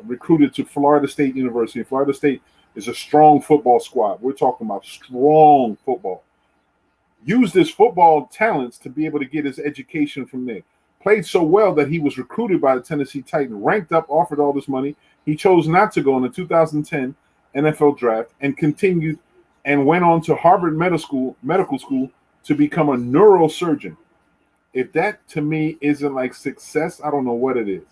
recruited to Florida State University. Florida State is a strong football squad. We're talking about strong football. Used his football talents to be able to get his education from there. Played so well that he was recruited by the Tennessee Titans, ranked up, offered all this money. He chose not to go in the 2010 NFL draft and continued and went on to Harvard Medical School to become a neurosurgeon. If that to me isn't like success, I don't know what it is.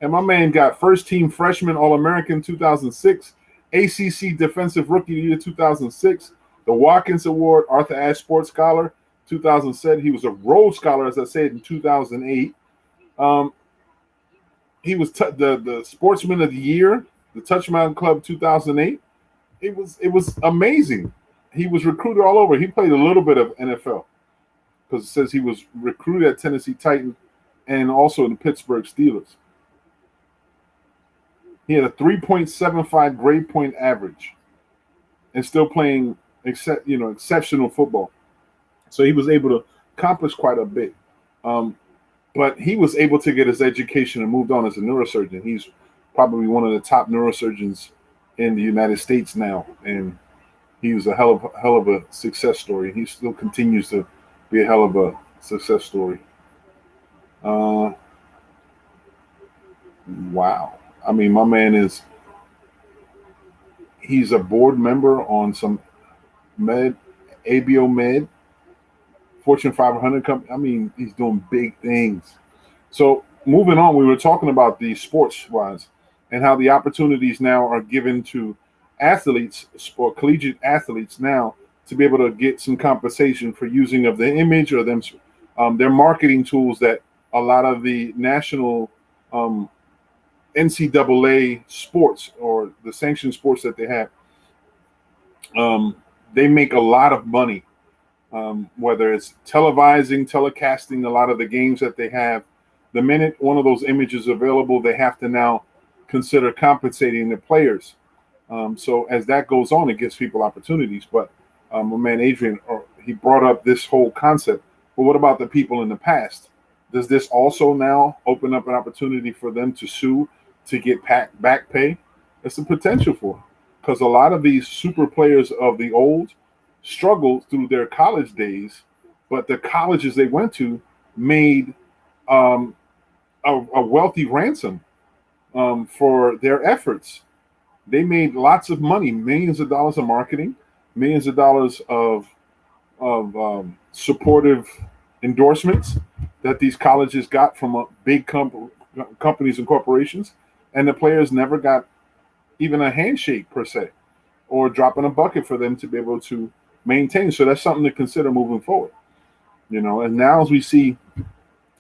And my man got first team freshman All-American 2006, ACC Defensive Rookie of the Year 2006, the Watkins Award, Arthur Ashe Sports Scholar 2007. He was a Rhodes Scholar, as I said, in 2008. He was the Sportsman of the Year, the Touchdown Club 2008. It was amazing. He was recruited all over. He played a little bit of NFL because it says he was recruited at Tennessee Titans and also the Pittsburgh Steelers. He had a 3.75 grade point average and still playing exceptional football. So he was able to accomplish quite a bit. But he was able to get his education and moved on as a neurosurgeon. He's probably one of the top neurosurgeons in the United States now. And he was a hell of a success story. He still continues to be a hell of a success story. Wow. I mean, my man he's a board member on some ABO Med, Fortune 500 company. I mean, he's doing big things. So moving on, we were talking about the sports-wise and how the opportunities now are given to athletes, collegiate athletes now, to be able to get some compensation for using of the image or their marketing tools that a lot of the national NCAA sports or the sanctioned sports that they have, they make a lot of money, whether it's telecasting a lot of the games that they have. The minute one of those images is available, they have to now consider compensating the players. So as that goes on, it gives people opportunities. But my man Adrian, he brought up this whole concept. But what about the people in the past? Does this also now open up an opportunity for them to sue to get back pay? It's a potential for, because a lot of these super players of the old struggled through their college days, but the colleges they went to made a wealthy ransom for their efforts. They made lots of money, millions of dollars of marketing, millions of dollars of supportive endorsements that these colleges got from big companies and corporations, and the players never got even a handshake per se, or dropping a bucket for them to be able to maintain. So that's something to consider moving forward. And now as we see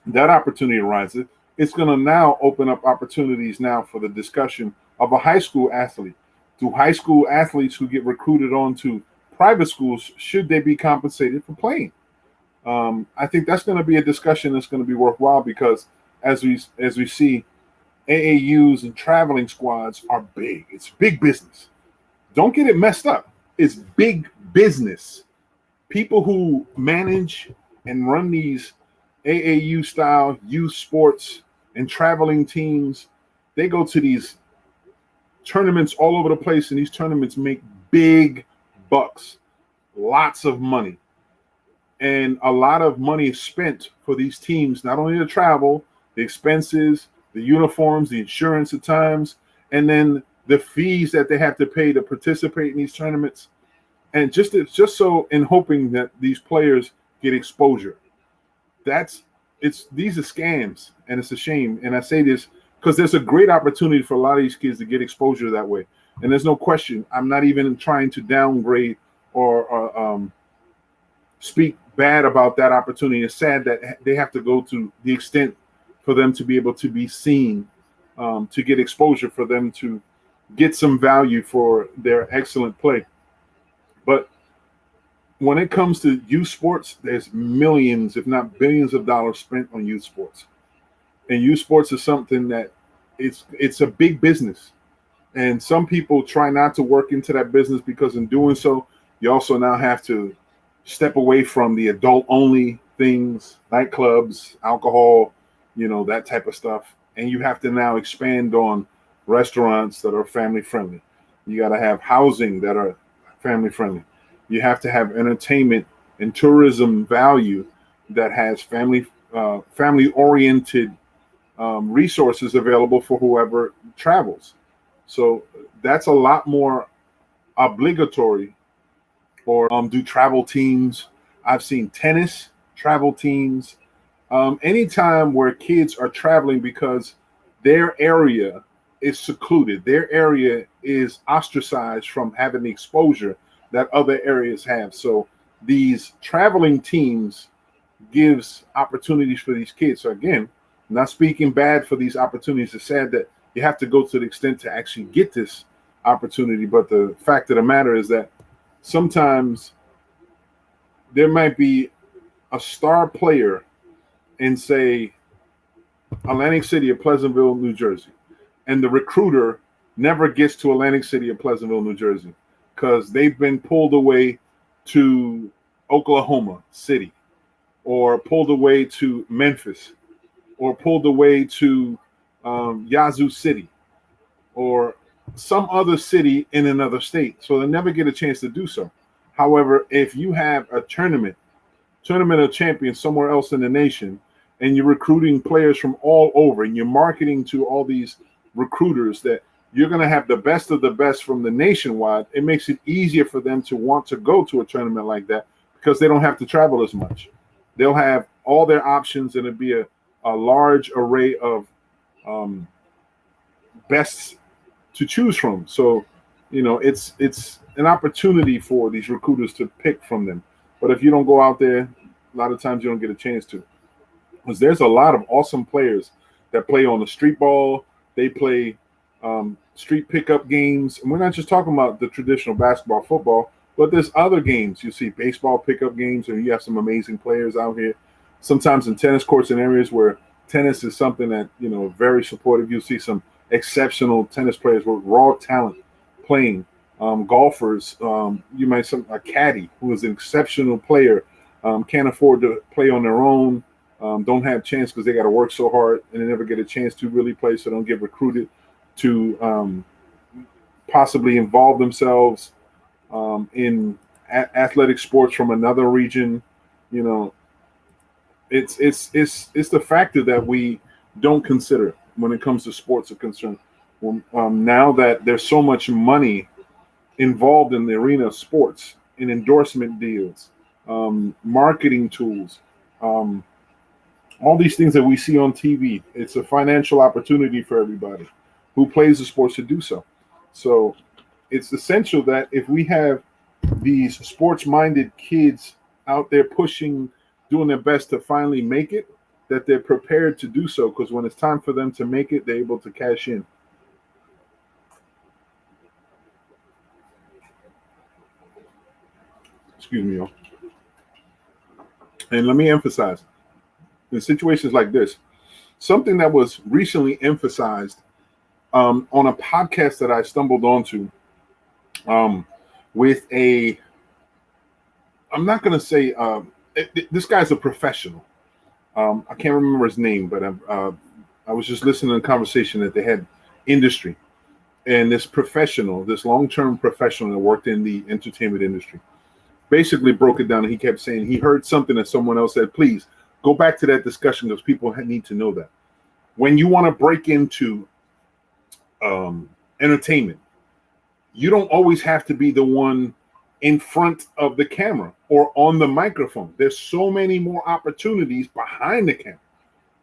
that opportunity arises, it's going to now open up opportunities now for the discussion of a high school athlete. Do high school athletes who get recruited onto private schools, should they be compensated for playing? I think that's going to be a discussion that's going to be worthwhile, because as we see, AAUs and traveling squads are big. It's big business. Don't get it messed up. It's big business. People who manage and run these AAU style youth sports and traveling teams, they go to these tournaments all over the place, and these tournaments make big bucks, lots of money. And a lot of money is spent for these teams, not only the travel, the expenses, the uniforms, the insurance at times, and then the fees that they have to pay to participate in these tournaments. And just so in hoping that these players get exposure. These are scams, and it's a shame. And I say this because there's a great opportunity for a lot of these kids to get exposure that way. And there's no question. I'm not even trying to downgrade or speak bad about that opportunity. It's sad that they have to go to the extent for them to be able to be seen, to get exposure, for them to get some value for their excellent play. But when it comes to youth sports, there's millions, if not billions of dollars spent on youth sports. And youth sports is something that it's a big business. And some people try not to work into that business, because in doing so, you also now have to step away from the adult-only things, nightclubs, alcohol, that type of stuff. And you have to now expand on restaurants that are family-friendly. You got to have housing that are family-friendly. You have to have entertainment and tourism value that has family-oriented resources available for whoever travels. So that's a lot more obligatory. Or do travel teams. I've seen tennis travel teams. Anytime where kids are traveling because their area is secluded, their area is ostracized from having the exposure that other areas have. So these traveling teams gives opportunities for these kids. So again, I'm not speaking bad for these opportunities. It's sad that you have to go to the extent to actually get this opportunity. But the fact of the matter is that sometimes there might be a star player in, say, Atlantic City or Pleasantville, New Jersey, and the recruiter never gets to Atlantic City or Pleasantville, New Jersey, because they've been pulled away to Oklahoma City, or pulled away to Memphis, or pulled away to Yazoo City, or some other city in another state. So they never get a chance to do so. However, if you have a tournament of champions somewhere else in the nation, and you're recruiting players from all over, and you're marketing to all these recruiters that you're going to have the best of the best from the nationwide, it makes it easier for them to want to go to a tournament like that, because they don't have to travel as much. They'll have all their options, and it'll be a large array of bests to choose from. So, it's an opportunity for these recruiters to pick from them. But if you don't go out there, a lot of times you don't get a chance to. Because there's a lot of awesome players that play on the street ball. They play street pickup games. And we're not just talking about the traditional basketball, football, but there's other games. You see baseball pickup games, and you have some amazing players out here. Sometimes in tennis courts in areas where tennis is something that, very supportive, you'll see some exceptional tennis players with raw talent playing. Golfers, you might a caddy who is an exceptional player, can't afford to play on their own, don't have a chance because they got to work so hard, and they never get a chance to really play, so don't get recruited to possibly involve themselves in athletic sports from another region. It's the factor that we don't consider when it comes to sports are concerned. Now that there's so much money involved in the arena of sports, in endorsement deals, marketing tools, all these things that we see on TV, it's a financial opportunity for everybody who plays the sports to do so. So it's essential that if we have these sports-minded kids out there pushing, doing their best to finally make it, that they're prepared to do so, because when it's time for them to make it, they're able to cash in. Excuse me, y'all. And let me emphasize, in situations like this, something that was recently emphasized on a podcast that I stumbled onto with a, I'm not going to say, this guy's a professional. I can't remember his name, but I was just listening to a conversation that they had industry. And this professional, this long-term professional that worked in the entertainment industry, basically broke it down. And he kept saying he heard something that someone else said. Please go back to that discussion because people need to know that. When you want to break into entertainment, you don't always have to be the one in front of the camera or on the microphone. There's so many more opportunities behind the camera,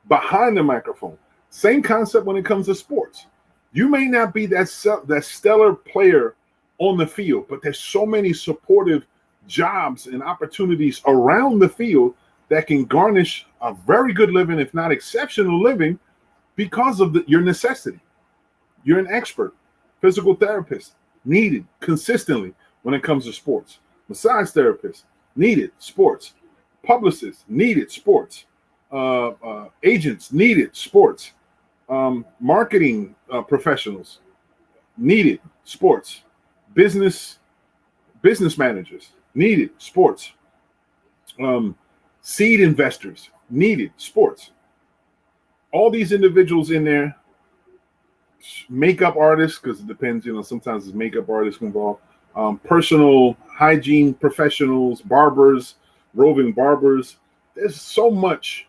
behind the microphone. Same concept when it comes to sports. You may not be that stellar player on the field, but there's so many supportive jobs and opportunities around the field that can garnish a very good living, if not exceptional living, because of your necessity. You're an expert, physical therapist, needed consistently when it comes to sports. Massage therapist, needed, sports. Publicists, needed, sports. Agents, needed, sports. Marketing professionals, needed, sports. Business managers, needed, sports. Seed investors, needed, sports. All these individuals in there, makeup artists, because it depends, sometimes it's makeup artists involved, personal hygiene professionals, barbers, roving barbers. There's so much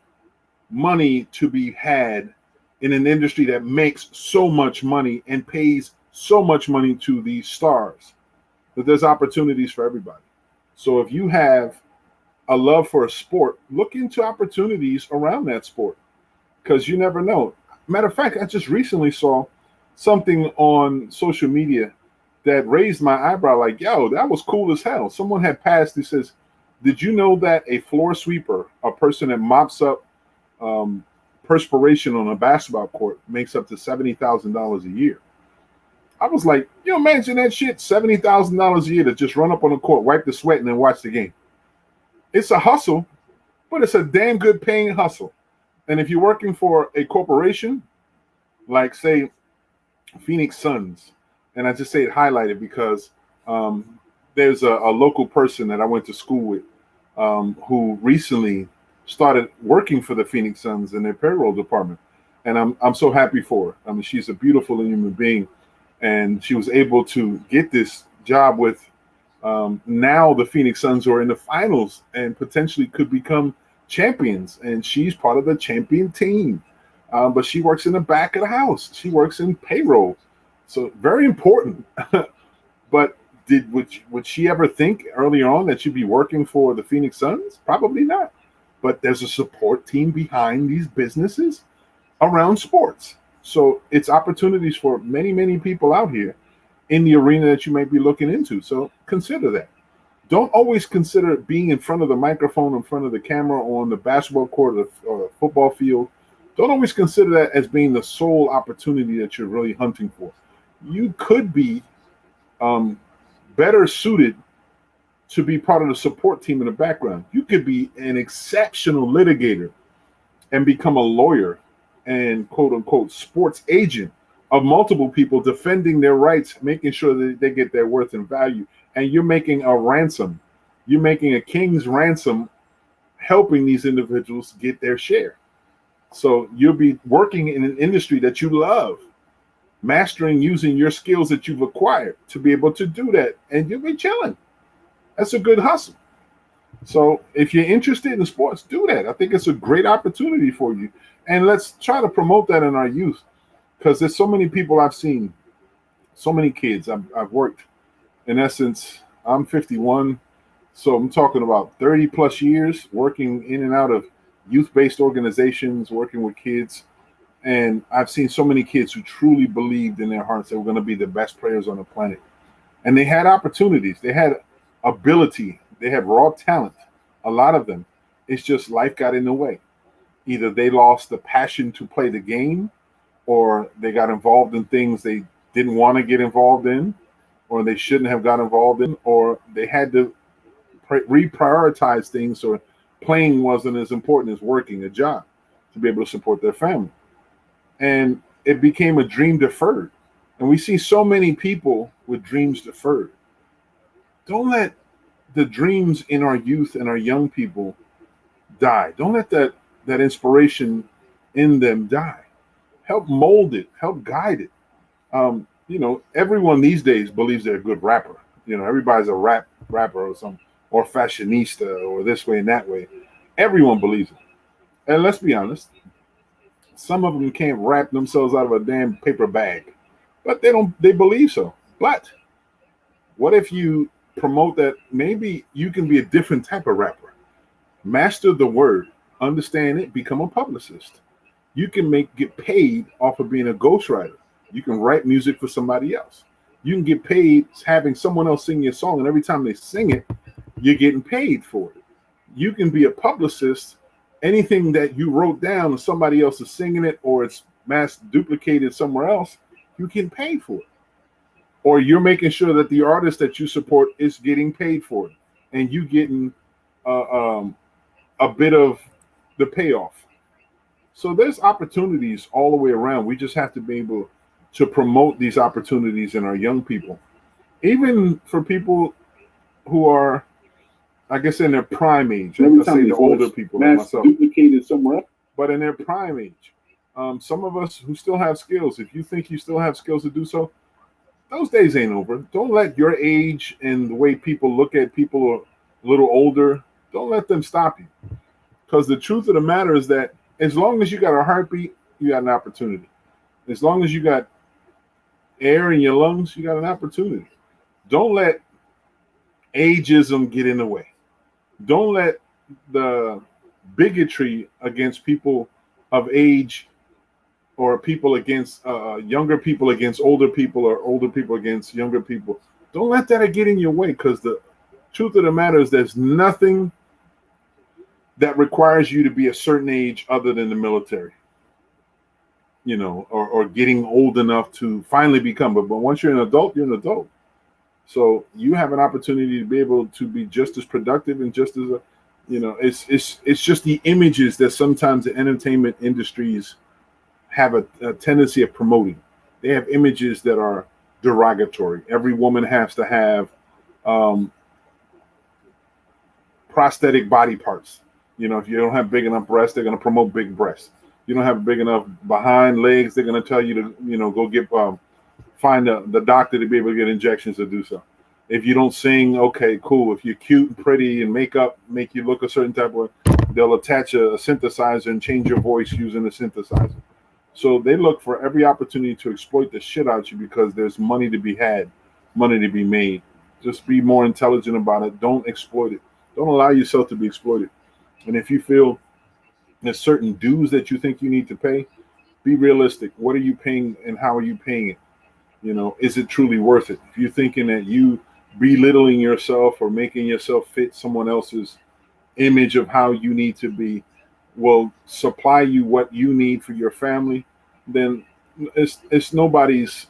money to be had in an industry that makes so much money and pays so much money to these stars, that there's opportunities for everybody. So if you have a love for a sport, look into opportunities around that sport, because you never know. Matter of fact, I just recently saw something on social media that raised my eyebrow, like, yo, that was cool as hell. Someone had passed, he says, did you know that a floor sweeper, a person that mops up perspiration on a basketball court, makes up to $70,000 a year? I was like, you imagine that shit, $70,000 a year to just run up on the court, wipe the sweat, and then watch the game. It's a hustle, but it's a damn good paying hustle. And if you're working for a corporation, like, say, Phoenix Suns, and I just say it highlighted because there's a local person that I went to school with who recently started working for the Phoenix Suns in their payroll department, and I'm so happy for her. I mean, she's a beautiful human being, and she was able to get this job with now the Phoenix Suns are in the finals and potentially could become champions, and she's part of the champion team. But she works in the back of the house. She works in payroll. So very important. But would she ever think earlier on that she'd be working for the Phoenix Suns? Probably not. But there's a support team behind these businesses around sports. So it's opportunities for many, many people out here in the arena that you might be looking into. So consider that. Don't always consider being in front of the microphone, in front of the camera, on the basketball court or the football field. Don't always consider that as being the sole opportunity that you're really hunting for. You could be better suited to be part of the support team in the background. You could be an exceptional litigator and become a lawyer and quote unquote sports agent of multiple people, defending their rights, making sure that they get their worth and value. And you're making a ransom. You're making a king's ransom, helping these individuals get their share. So you'll be working in an industry that you love, mastering, using your skills that you've acquired to be able to do that, and you'll be chilling. That's a good hustle. So if you're interested in sports, do that. I think it's a great opportunity for you. And let's try to promote that in our youth, because there's so many people I've seen, so many kids. I've worked, in essence, I'm 51, so I'm talking about 30 plus years working in and out of youth-based organizations, working with kids, And I've seen so many kids who truly believed in their hearts they were going to be the best players on the planet. And they had opportunities, they had ability, they had raw talent, a lot of them. It's just life got in the way. Either they lost the passion to play the game, or they got involved in things they didn't want to get involved in, or they shouldn't have got involved in, or they had to reprioritize things, or playing wasn't as important as working a job to be able to support their family. And it became a dream deferred. And we see so many people with dreams deferred. Don't let the dreams in our youth and our young people die. Don't let that inspiration in them die. Help mold it, help guide it. Everyone these days believes they're a good rapper. Everybody's a rapper or some, or fashionista, or this way and that way. Everyone believes it. And let's be honest, some of them can't rap themselves out of a damn paper bag, but they believe so. But what if you promote that maybe you can be a different type of rapper? Master the word, understand it, become a publicist. You can get paid off of being a ghostwriter. You can write music for somebody else. You can get paid having someone else sing your song, and every time they sing it, you're getting paid for it. You can be a publicist. Anything that you wrote down and somebody else is singing it, or it's mass duplicated somewhere else, you can pay for it. Or you're making sure that the artist that you support is getting paid for it, and you getting a bit of the payoff. So there's opportunities all the way around. We just have to be able to promote these opportunities in our young people, even for people who are, I guess, in their prime age. Let's say the older people like myself, duplicated somewhere, but in their prime age. Some of us who still have skills, if you think you still have skills to do so, those days ain't over. Don't let your age and the way people look at people who are a little older, don't let them stop you. Because the truth of the matter is that as long as you got a heartbeat, you got an opportunity. As long as you got air in your lungs, you got an opportunity. Don't let ageism get in the way. Don't let the bigotry against people of age, or people against younger people against older people, or older people against younger people. Don't let that get in your way, because the truth of the matter is there's nothing that requires you to be a certain age other than the military, or getting old enough to finally become. But once you're an adult, you're an adult. So you have an opportunity to be able to be just as productive and just as it's just the images that sometimes the entertainment industries have a tendency of promoting. They have images that are derogatory. Every woman has to have prosthetic body parts. If you don't have big enough breasts, they're going to promote big breasts. You don't have big enough behind legs, they're going to tell you to, go get find the doctor to be able to get injections to do so. If you don't sing, okay, cool. If you're cute and pretty and makeup make you look a certain type of way, they'll attach a synthesizer and change your voice using the synthesizer. So they look for every opportunity to exploit the shit out of you, because there's money to be had, money to be made. Just be more intelligent about it. Don't exploit it. Don't allow yourself to be exploited. And if you feel there's certain dues that you think you need to pay, be realistic. What are you paying, and how are you paying it? Is it truly worth it? If you're thinking that you belittling yourself or making yourself fit someone else's image of how you need to be will supply you what you need for your family, then it's nobody's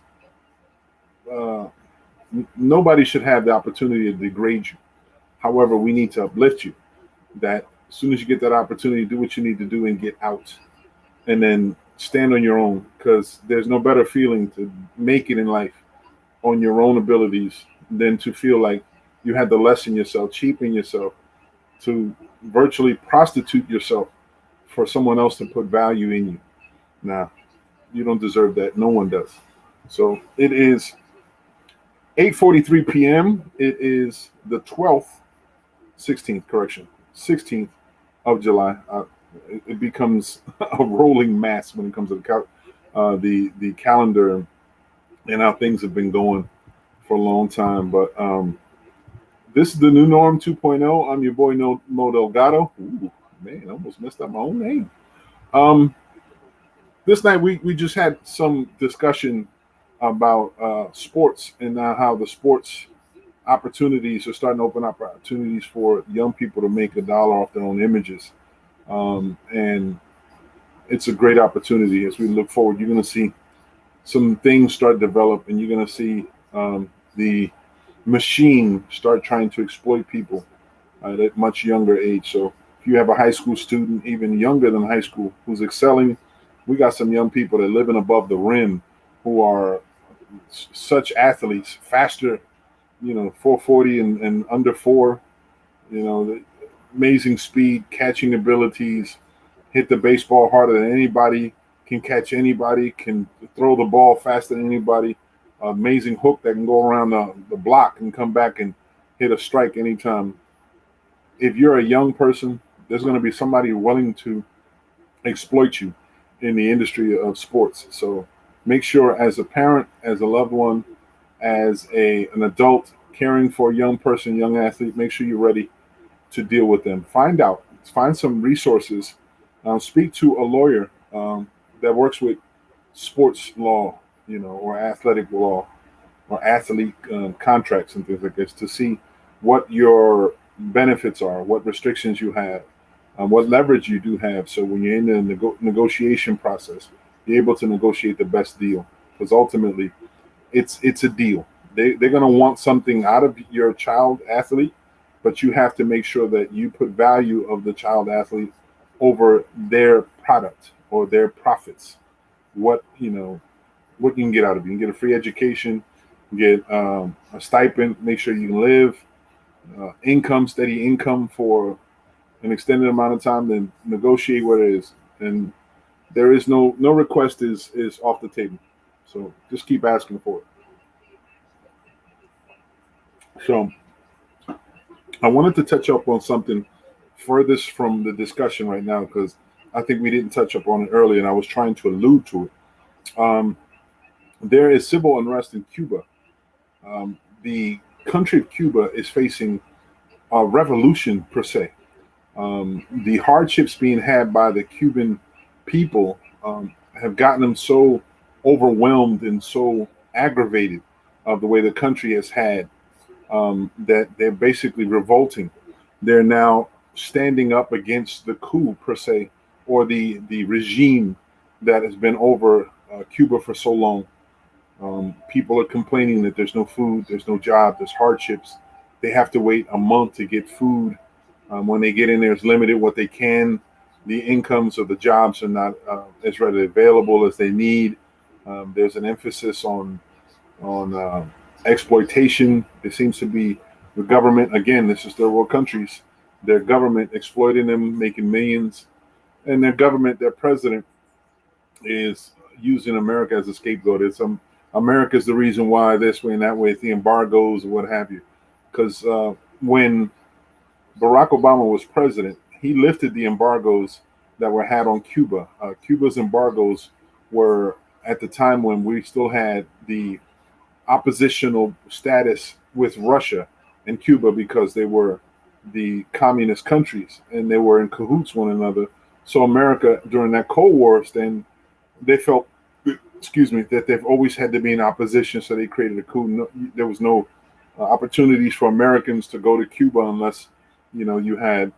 nobody should have the opportunity to degrade you. However, we need to uplift you. That as soon as you get that opportunity, do what you need to do and get out, and then stand on your own, because there's no better feeling to make it in life on your own abilities than to feel like you had to lessen yourself, cheapen yourself, to virtually prostitute yourself for someone else to put value in you. Now, you don't deserve that. No one does. So it is 8:43 p.m. It is the 16th of July. It becomes a rolling mass when it comes to the calendar and how things have been going for a long time. But this is the new norm 2.0. I'm your boy Mo Delgado. Ooh, man, I almost messed up my own name. This night we just had some discussion about sports and how the sports opportunities are starting to open up opportunities for young people to make a dollar off their own images. And it's a great opportunity as we look forward. You're going to see some things start to develop, and you're going to see the machine start trying to exploit people at a much younger age. So if you have a high school student, even younger than high school, who's excelling, we got some young people that are living above the rim who are such athletes, faster, 440 and under four, the amazing speed, catching abilities, hit the baseball harder than anybody, can catch anybody, can throw the ball faster than anybody, amazing hook that can go around the block and come back and hit a strike anytime. If you're a young person, there's going to be somebody willing to exploit you in the industry of sports. So make sure, as a parent, as a loved one, as an adult caring for a young person, young athlete, make sure you're ready to deal with them. Find some resources. Speak to a lawyer that works with sports law, or athletic law, or athlete contracts and things like this, to see what your benefits are, what restrictions you have, what leverage you do have. So when you're in the negotiation process, you're able to negotiate the best deal, because ultimately it's a deal. They're going to want something out of your child athlete, but you have to make sure that you put value of the child athlete over their product or their profits. What you can get out of it. You can get a free education, get a stipend, make sure you can live, steady income for an extended amount of time, then negotiate what it is. And there is no request is off the table. So just keep asking for it. So I wanted to touch up on something furthest from the discussion right now, because I think we didn't touch up on it earlier, and I was trying to allude to it. There is civil unrest in Cuba. The country of Cuba is facing a revolution per se. The hardships being had by the Cuban people have gotten them so overwhelmed and so aggravated of the way the country has had, that they're basically revolting. They're now standing up against the coup per se, or the regime that has been over Cuba for so long. People are complaining that there's no food, there's no job, there's hardships. They have to wait a month to get food. When they get in there, it's limited what they can. The incomes of the jobs are not as readily available as they need. There's an emphasis on exploitation. There seems to be the government, again, this is third world countries, their government exploiting them, making millions, and their government, their president, is using America as a scapegoat. America's the reason why this way and that way, it's the embargoes or what have you. Because when Barack Obama was president, he lifted the embargoes that were had on Cuba. Cuba's embargoes were at the time when we still had the oppositional status with Russia and Cuba, because they were the communist countries and they were in cahoots one another. So America during that Cold War, then they felt, that they've always had to be in opposition. So they created a coup. No, there was no opportunities for Americans to go to Cuba unless you had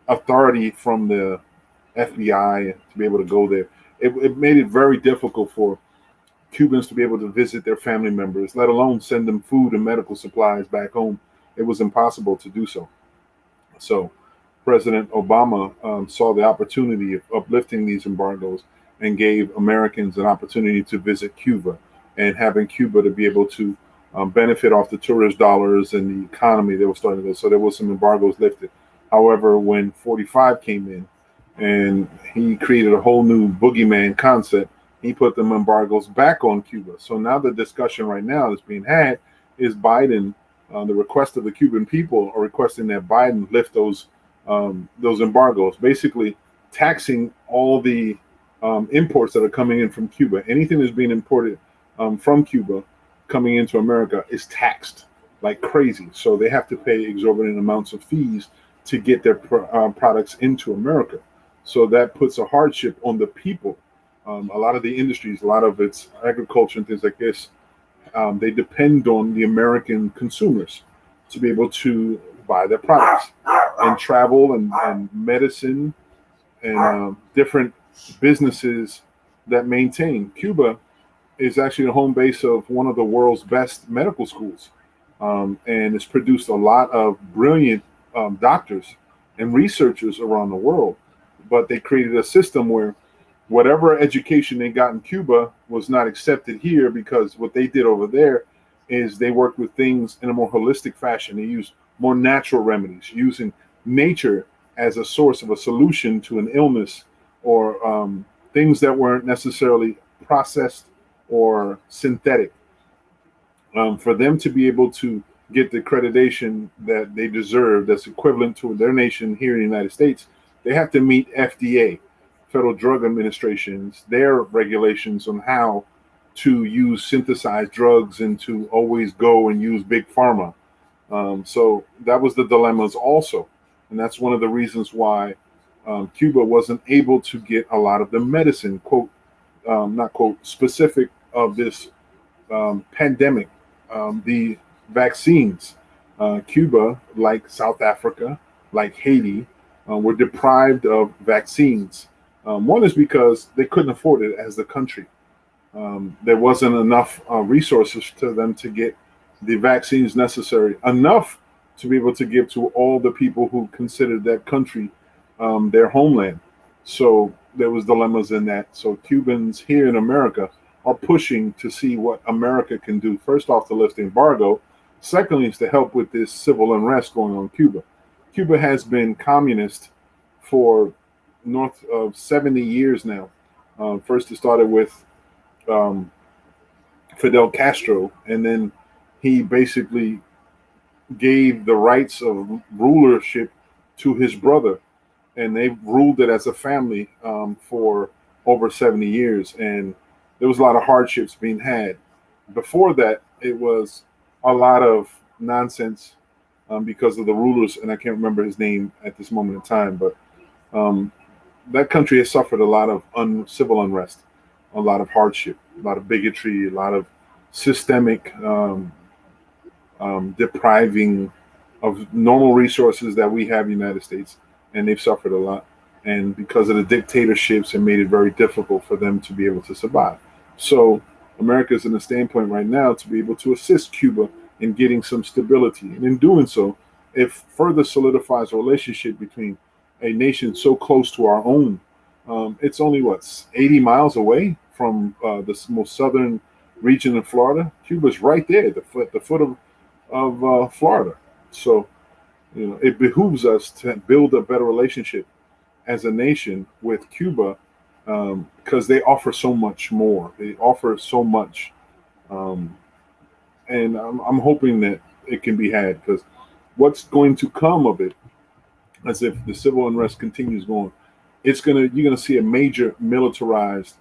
authority from the FBI to be able to go there. It made it very difficult for Cubans to be able to visit their family members, let alone send them food and medical supplies back home. It was impossible to do so. So President Obama saw the opportunity of uplifting these embargoes and gave Americans an opportunity to visit Cuba, and having Cuba to be able to benefit off the tourist dollars and the economy that was starting to go. So there was some embargoes lifted. However, when 45 came in and he created a whole new boogeyman concept, he put them embargoes back on Cuba. So now the discussion right now that's being had is Biden, the request of the Cuban people are requesting that Biden lift those embargoes, basically taxing all the imports that are coming in from Cuba. Anything that's being imported from Cuba coming into America is taxed like crazy. So they have to pay exorbitant amounts of fees to get their products into America. So that puts a hardship on the people. A lot of the industries, a lot of its agriculture and things like this, they depend on the American consumers to be able to buy their products and travel and medicine and different businesses that maintain. Cuba is actually the home base of one of the world's best medical schools, and it's produced a lot of brilliant doctors and researchers around the world. But they created a system where whatever education they got in Cuba was not accepted here, because what they did over there is they worked with things in a more holistic fashion. They used more natural remedies, using nature as a source of a solution to an illness, or things that weren't necessarily processed or synthetic. For them to be able to get the accreditation that they deserve, that's equivalent to their nation here in the United States, they have to meet FDA, Federal Drug Administration's, their regulations on how to use synthesized drugs and to always go and use big pharma. So that was the dilemmas also. And that's one of the reasons why Cuba wasn't able to get a lot of the medicine, quote, not quote, specific of this pandemic, the vaccines. Cuba, like South Africa, like Haiti, were deprived of vaccines. One is because they couldn't afford it as the country. There wasn't enough resources to them to get the vaccines necessary, enough to be able to give to all the people who considered that country their homeland. So there was dilemmas in that. So Cubans here in America are pushing to see what America can do. First off, to lift the embargo. Secondly, is to help with this civil unrest going on in Cuba. Cuba has been communist for north of 70 years now. First, it started with um, Fidel Castro, and then he basically gave the rights of rulership to his brother, and they ruled it as a family for over 70 years. And there was a lot of hardships being had. Before that, it was a lot of nonsense because of the rulers, and I can't remember his name at this moment in time, but um, that country has suffered a lot of civil unrest, a lot of hardship, a lot of bigotry, a lot of systemic depriving of normal resources that we have in the United States, and they've suffered a lot. And because of the dictatorships, it made it very difficult for them to be able to survive. So America is in a standpoint right now to be able to assist Cuba in getting some stability. And in doing so, it further solidifies a relationship between a nation so close to our own. It's only, what, 80 miles away from the most southern region of Florida. Cuba's right there, the foot of Florida. So, it behooves us to build a better relationship as a nation with Cuba, because they offer so much more. They offer so much, and I'm hoping that it can be had, because what's going to come of it, as if the civil unrest continues going, you're gonna see a major militarized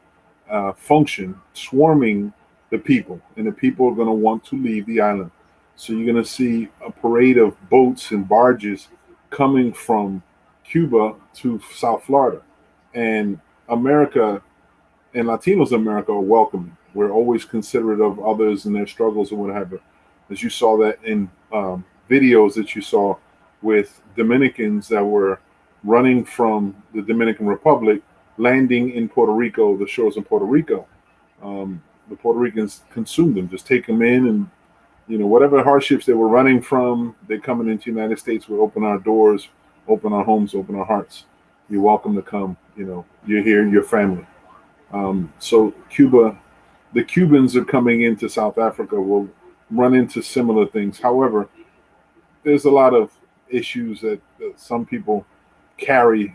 function swarming the people, and the people are gonna want to leave the island. So you're gonna see a parade of boats and barges coming from Cuba to South Florida, and America and Latinos in America are welcoming. We're always considerate of others and their struggles and what have you. As you saw that in videos that you saw with Dominicans that were running from the Dominican Republic, landing in Puerto Rico, the shores of Puerto Rico. The Puerto Ricans consumed them, just take them in, and whatever hardships they were running from, they're coming into the United States. We open our doors, open our homes, open our hearts. You're welcome to come. You're here, your family. So Cuba, the Cubans are coming into South Africa will run into similar things. However, there's a lot of issues that some people carry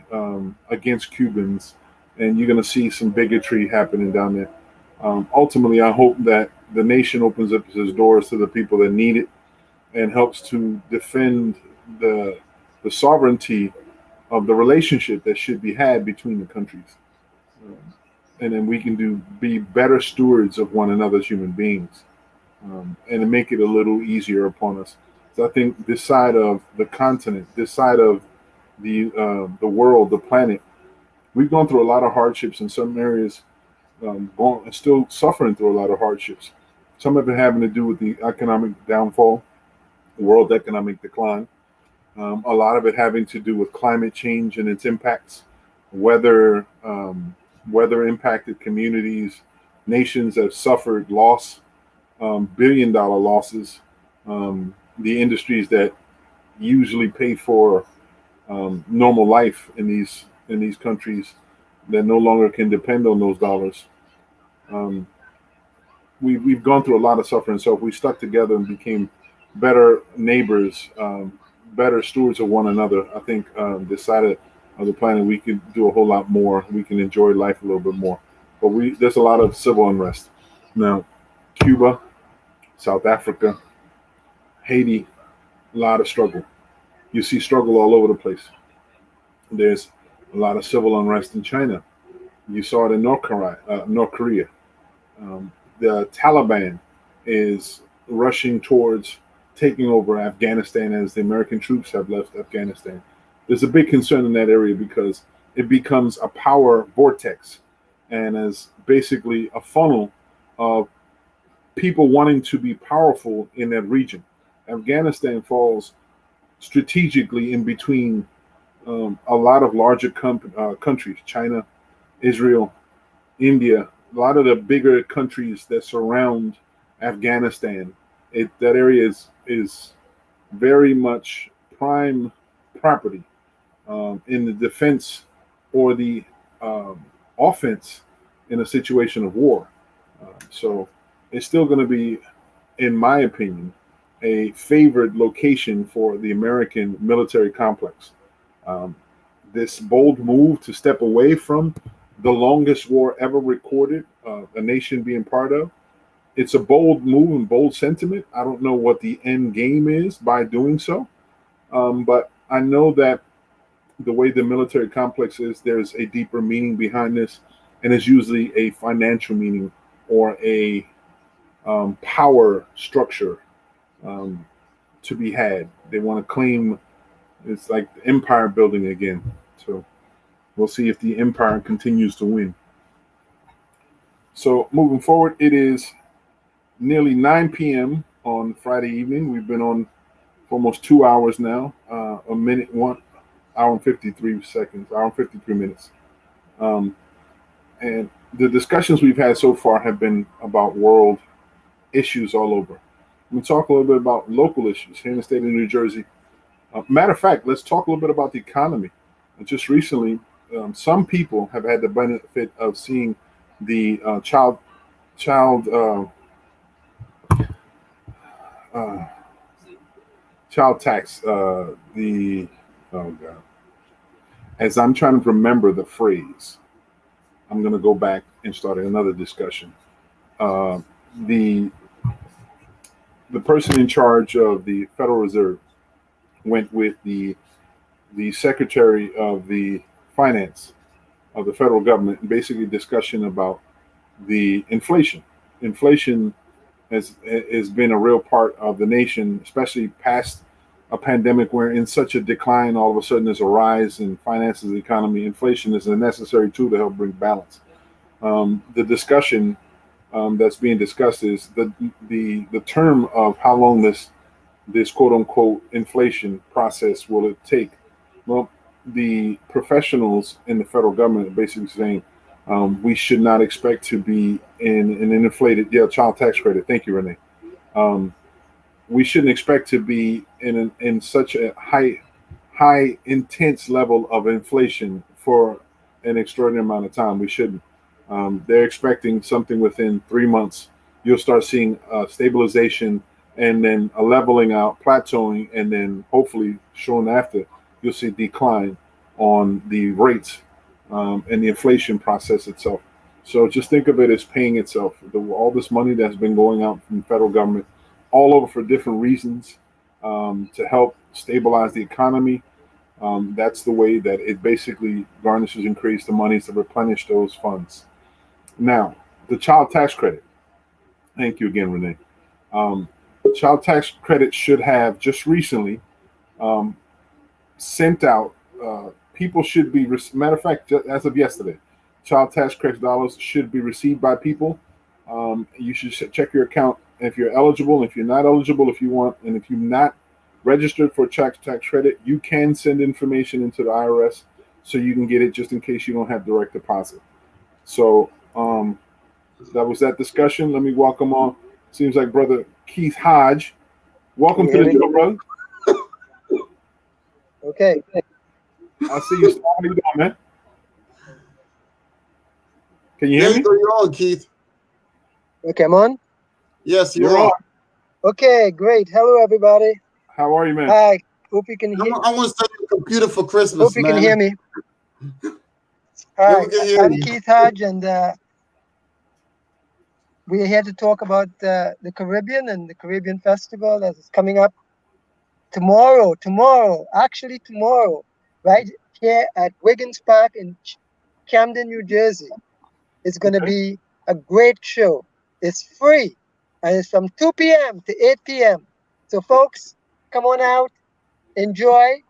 against Cubans, and you're going to see some bigotry happening down there. Ultimately, I hope that the nation opens up its doors to the people that need it and helps to defend the sovereignty of the relationship that should be had between the countries. Um, and then we can be better stewards of one another as human beings, and to make it a little easier upon us. So I think this side of the continent, this side of the world, the planet, we've gone through a lot of hardships in some areas, still suffering through a lot of hardships. Some of it having to do with the economic downfall, world economic decline. A lot of it having to do with climate change and its impacts, weather, weather impacted communities, nations have suffered loss, billion-dollar losses. The industries that usually pay for normal life in these countries that no longer can depend on those dollars. Um, we've gone through a lot of suffering. So if we stuck together and became better neighbors, better stewards of one another, I think this side of the planet we could do a whole lot more. We can enjoy life a little bit more. But there's a lot of civil unrest now. Cuba, South Africa, Haiti, a lot of struggle. You see struggle all over the place. There's a lot of civil unrest in China. You saw it in North Korea. The Taliban is rushing towards taking over Afghanistan as the American troops have left Afghanistan. There's a big concern in that area because it becomes a power vortex and as basically a funnel of people wanting to be powerful in that region. Afghanistan falls strategically in between a lot of larger countries, China, Israel, India, a lot of the bigger countries that surround Afghanistan. That area is very much prime property in the defense or the offense in a situation of war. So it's still going to be, in my opinion, a favored location for the American military complex. This bold move to step away from the longest war ever recorded, a nation being part of, it's a bold move and bold sentiment. I don't know what the end game is by doing so, but I know that the way the military complex is, there's a deeper meaning behind this, and it's usually a financial meaning or a power structure to be had. They want to claim it's like empire building again. So we'll see if the empire continues to win. So moving forward, it is nearly 9 p.m. on Friday evening. We've been on for almost 2 hours now, a minute, 1 hour and 53 seconds, hour and 53 minutes. And the discussions we've had so far have been about world issues all over. We'll talk a little bit about local issues here in the state of New Jersey. Matter of fact, let's talk a little bit about the economy. Just recently, some people have had the benefit of seeing the child tax. Oh god, as I'm trying to remember the phrase, I'm going to go back and start another discussion. The person in charge of the Federal Reserve went with the Secretary of the Finance of the federal government, basically discussion about the inflation. Inflation has been a real part of the nation, especially past a pandemic where in such a decline, all of a sudden there's a rise in finances, the economy. Inflation is a necessary tool to help bring balance. The discussion that's being discussed is the term of how long this quote unquote inflation process will it take. Well, the professionals in the federal government are basically saying we should not expect to be in an inflated child tax credit. Thank you, Renee. We shouldn't expect to be in such a high intense level of inflation for an extraordinary amount of time. We shouldn't. They're expecting something within 3 months. You'll start seeing stabilization and then a leveling out, plateauing, and then hopefully shortly after, you'll see decline on the rates and the inflation process itself. So just think of it as paying itself. All this money that's been going out from the federal government all over for different reasons to help stabilize the economy. That's the way that it basically garnishes and creates the money to replenish those funds. Now, the child tax credit. Thank you again, Renee. Child tax credit should have just recently sent out people should be. Matter of fact, as of yesterday, child tax credit dollars should be received by people. You should check your account if you're eligible. If you're not eligible, if you want, and if you're not registered for tax credit, you can send information into the IRS so you can get it just in case you don't have direct deposit. So that was that discussion. Let me welcome on. Seems like Brother Keith Hodge. Welcome to the show, brother. Okay. I see you. How you doing, man? Can you hear me? You're on, Keith. Okay, I'm on? Yes, You're on. Okay, great. Hello, everybody. How are you, man? Hi. Hope you can hear. I want to send you a computer for Christmas, Hope you can hear me. Hi, I'm Keith Hodge, and we're here to talk about the Caribbean and the Caribbean Festival that is coming up tomorrow, right here at Wiggins Park in Camden, New Jersey. It's going to be a great show. It's free, and it's from 2 p.m. to 8 p.m. So, folks, come on out, enjoy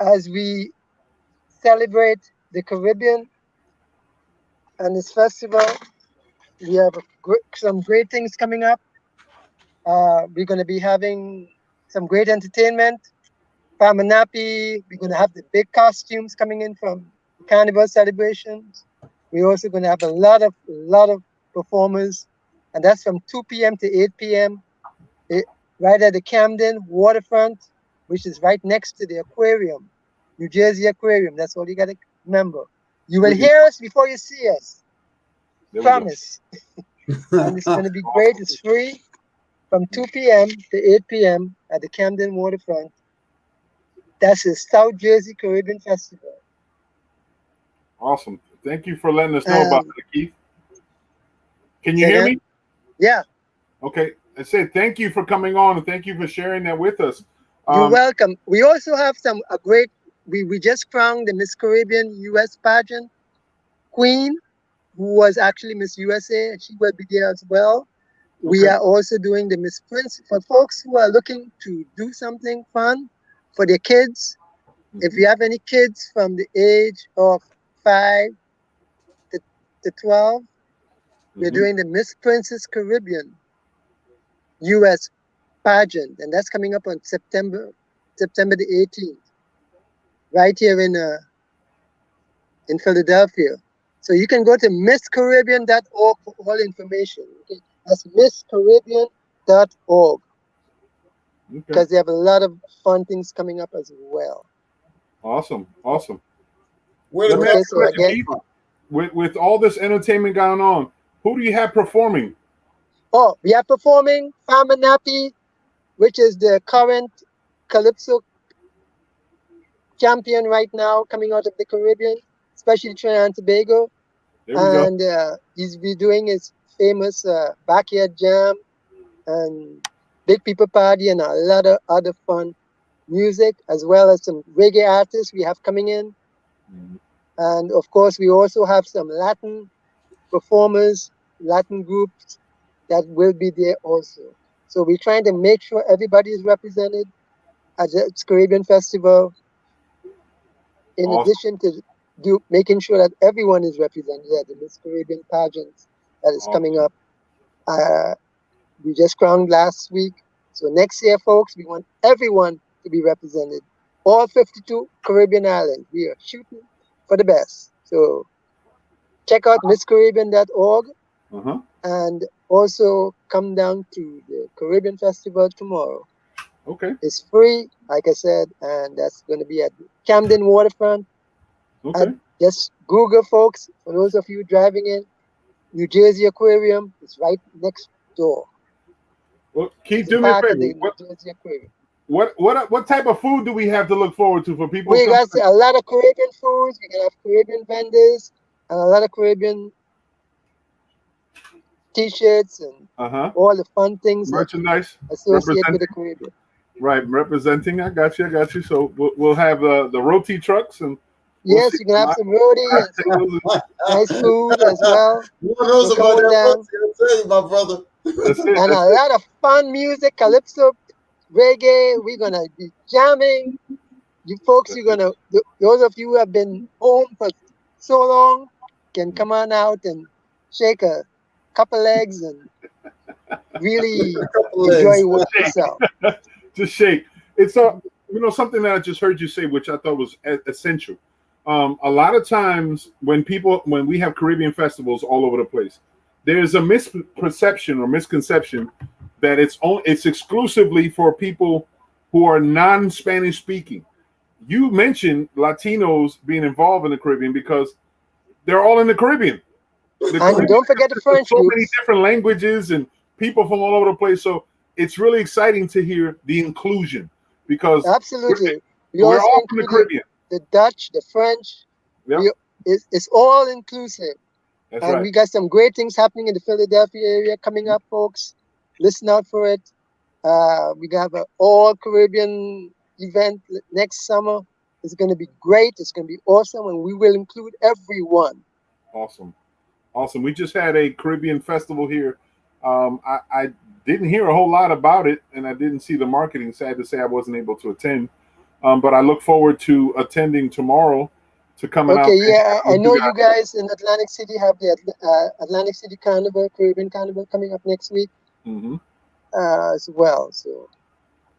as we celebrate the Caribbean and this festival. We have some great things coming up. We're going to be having some great entertainment. Pamanapi, we're going to have the big costumes coming in from Carnival celebrations. We're also going to have a lot of performers, and that's from 2 p.m. to 8 p.m. Right at the Camden waterfront, which is right next to the aquarium, New Jersey Aquarium. That's all you got to remember. You will hear us before you see us. Promise. And it's going to be great. It's free from 2 p.m. to 8 p.m. at the Camden waterfront. That's the South Jersey Caribbean Festival. Awesome. Thank you for letting us know about it, Keith. Can you hear me? Yeah. Okay. I said thank you for coming on and thank you for sharing that with us. You're welcome. We also have we just crowned the Miss Caribbean U.S. pageant queen, who was actually Miss USA, and she will be there as well. We are also doing the Miss Prince for folks who are looking to do something fun for their kids. If you have any kids from the age of 5 to 12, we're doing the Miss Princess Caribbean U.S. pageant, and that's coming up on September the 18th, right here in Philadelphia. So you can go to misscaribbean.org for all information. Okay? That's misscaribbean.org, because they have a lot of fun things coming up as well. Awesome. With all this entertainment going on, who do you have performing? Oh, we are performing Pamanapi, which is the current Calypso champion right now, coming out of the Caribbean, especially Trinidad and Tobago. And he's be doing his famous backyard jam and big people party and a lot of other fun music, as well as some reggae artists we have coming in. And of course, we also have some Latin performers, Latin groups that will be there also. So we're trying to make sure everybody is represented at the Caribbean Festival, in addition to making sure that everyone is represented at the Miss Caribbean pageant that is coming up. We just crowned last week. So next year, folks, we want everyone to be represented. All 52 Caribbean islands. We are shooting for the best. So check out misscaribbean.org and also come down to the Caribbean Festival tomorrow. Okay. It's free, like I said, and that's going to be at Camden Waterfront. Okay. Just Google, folks, for those of you driving in, New Jersey Aquarium is right next door. Well, Keith, do me a favor. What type of food do we have to look forward to for people? We got a lot of Caribbean foods. We can have Caribbean vendors and a lot of Caribbean T-shirts and all the fun things, merchandise associated with the Caribbean. Right, representing. I got you. So we'll have the roti trucks and. Yes, you can have some roti and some nice food as well. Those are about that roti, I'll tell you, my brother. And a lot of fun music, calypso, reggae. We're gonna be jamming. You folks, those of you who have been home for so long can come on out and shake a couple legs and really A couple enjoy legs. yourself. Just shake. It's something that I just heard you say, which I thought was essential. A lot of times when we have Caribbean festivals all over the place, there's a misperception or misconception that it's exclusively for people who are non-Spanish speaking. You mentioned Latinos being involved in the Caribbean because they're all in the Caribbean. And don't forget the French so groups. many different languages and people from all over the place. So it's really exciting to hear the inclusion because absolutely, we're all from the Caribbean. The Dutch, the French. Yep. It's all inclusive. That's and right. we got some great things happening in the Philadelphia area coming up, folks. Listen out for it. We have an all Caribbean event next summer. It's going to be great. It's going to be awesome, and we will include everyone. Awesome. We just had a Caribbean festival here. I didn't hear a whole lot about it, and I didn't see the marketing. Sad to say, I wasn't able to attend. But I look forward to attending tomorrow. To coming out. Okay, yeah, I know you guys in Atlantic City have the Atlantic City Carnival, Caribbean Carnival coming up next week as well. So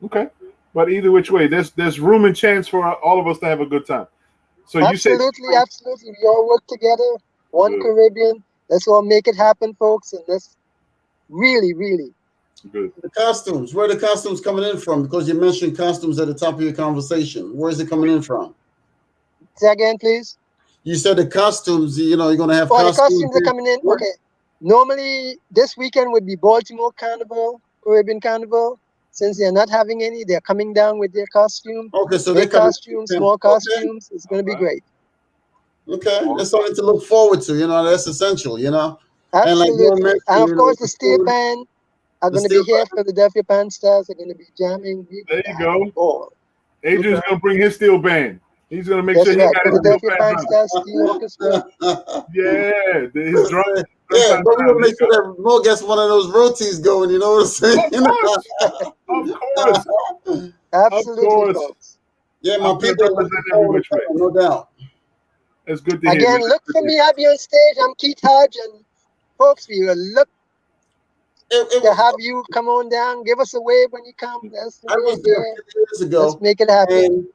okay, but either which way, there's room and chance for all of us to have a good time. So absolutely. We all work together. One Caribbean. Let's all make it happen, folks, and let's really good. The costumes. Where are the costumes coming in from? Because you mentioned costumes at the top of your conversation. Where is it coming in from? Say again, please. You said the costumes, you're going to have costumes. The costumes are coming in. Okay. Normally, this weekend would be Baltimore Carnival, Caribbean Carnival. Since they're not having any, they're coming down with their costumes. Okay, so big costumes, small costumes. It's going to be great. Okay, that's something to look forward to. That's essential. Absolutely. And of course, the steel band are going to be here. Philadelphia Band Stars are going to be jamming. There you go. Adrian's going to bring his steel band. He's gonna make sure he got his his drum. Yeah, but we're gonna make sure that Mo gets one of those rotis going. You know what I'm saying? Of course. Absolutely. Of course. Yeah, my people represent every which way. No doubt. It's good to hear. Again, look for me. I'll be on stage. I'm Keith Hodge, and folks, we will look to have you come on down. Give us a wave when you come. I was there a few years ago. Let's make it happen.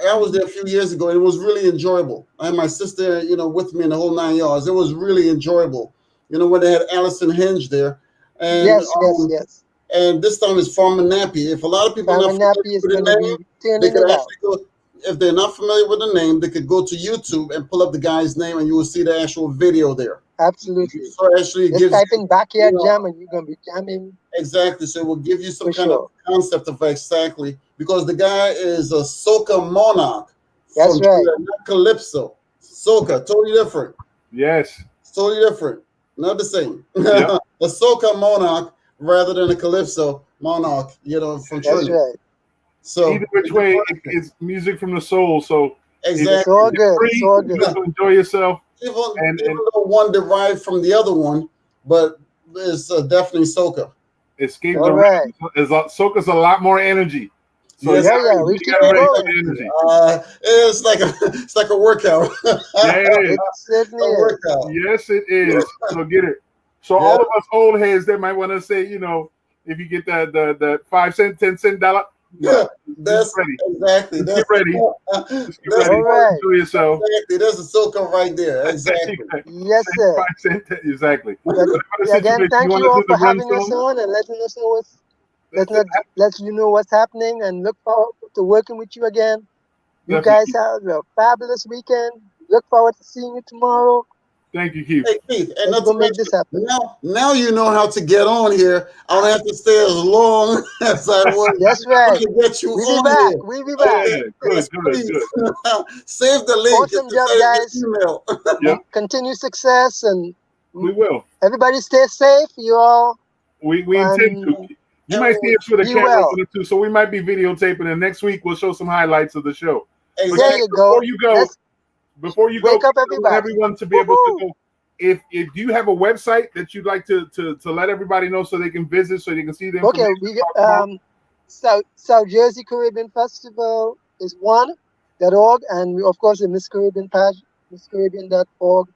I was there a few years ago, and it was really enjoyable. I had my sister, with me in the whole 9 yards. It was really enjoyable. When they had Allison Hinge there. And, yes. And this time it's Farmer Nappy. If a lot of people are not familiar with the name, they could actually go. If they're not familiar with the name, they could go to YouTube and pull up the guy's name, and you will see the actual video there. Absolutely. So actually, just type in backyard jam, and you're gonna be jamming. Exactly. So it will give you some kind of concept of exactly, because the guy is a soca monarch. That's right. Not calypso. Soca, totally different. Yes. Totally different. Not the same. Yep. A soca monarch rather than a calypso monarch. From Trinidad. That's right. So either which way, it's music from the soul. So exactly. It's all good. It's all good. You enjoy yourself. Even though one derived from the other one, but it's definitely soca. Escape the rain. Soca's a lot more energy. So we keep it going. It's like a workout. It is. Workout. Yes, it is. So get it. So all of us old heads that might want to say, if you get the 5 cent, 10 cent dollar. Yeah, that's ready. Exactly. Get ready. Just get ready. All right. Do yourself. Exactly. There's a soca right there. Exactly. Yes, sir. Exactly. Again, thank you all for having us on and letting us know let you know what's happening, and look forward to working with you again. You guys have a fabulous weekend. Look forward to seeing you tomorrow. Thank you, Keith. Hey, Keith, and let's make this happen. Now you know how to get on here. I don't have to stay as long as I was. That's right. To get you we'll be back. Good. Save the link. Awesome job, guys. Yep. Continue success, and we will. Everybody stay safe. You all. We intend to. You might see us with a camera or two, so we might be videotaping, and next week we'll show some highlights of the show. Exactly. There you go. Before you wake go, up everyone to be able to go. If you have a website that you'd like to let everybody know so they can visit, so they can see them. Okay, we South Jersey Caribbean Festival is one. and of course the Miss Caribbean page, MissCaribbean.org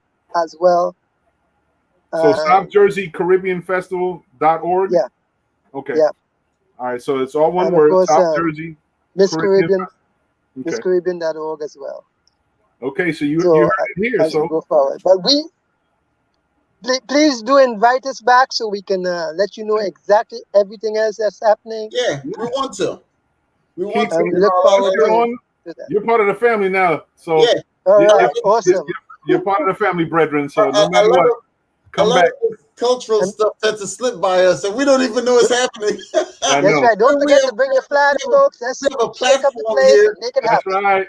as well. So South Jersey Caribbean Festival.org. Yeah. Okay. Yeah. All right. So it's all one And of word. course, South Jersey Miss Caribbean. Caribbean, Okay. MissCaribbean.org as well. Okay. So you So heard it here. as we go forward, but please do invite us back so we can let you know exactly everything else that's happening. Yeah, we want to. We want Keith, to. And we look forward to that. you're part of the family now. So Yeah. All you- right, you- awesome. you're part of the family, brethren. So no A matter lot what, of come back. this cultural stuff tends to slip by us, and we don't even know it's happening. I That's know. right. Don't We forget have- to bring your flags, we have- folks. Let's we have a shake up the platform place here. and make it That's happen. right.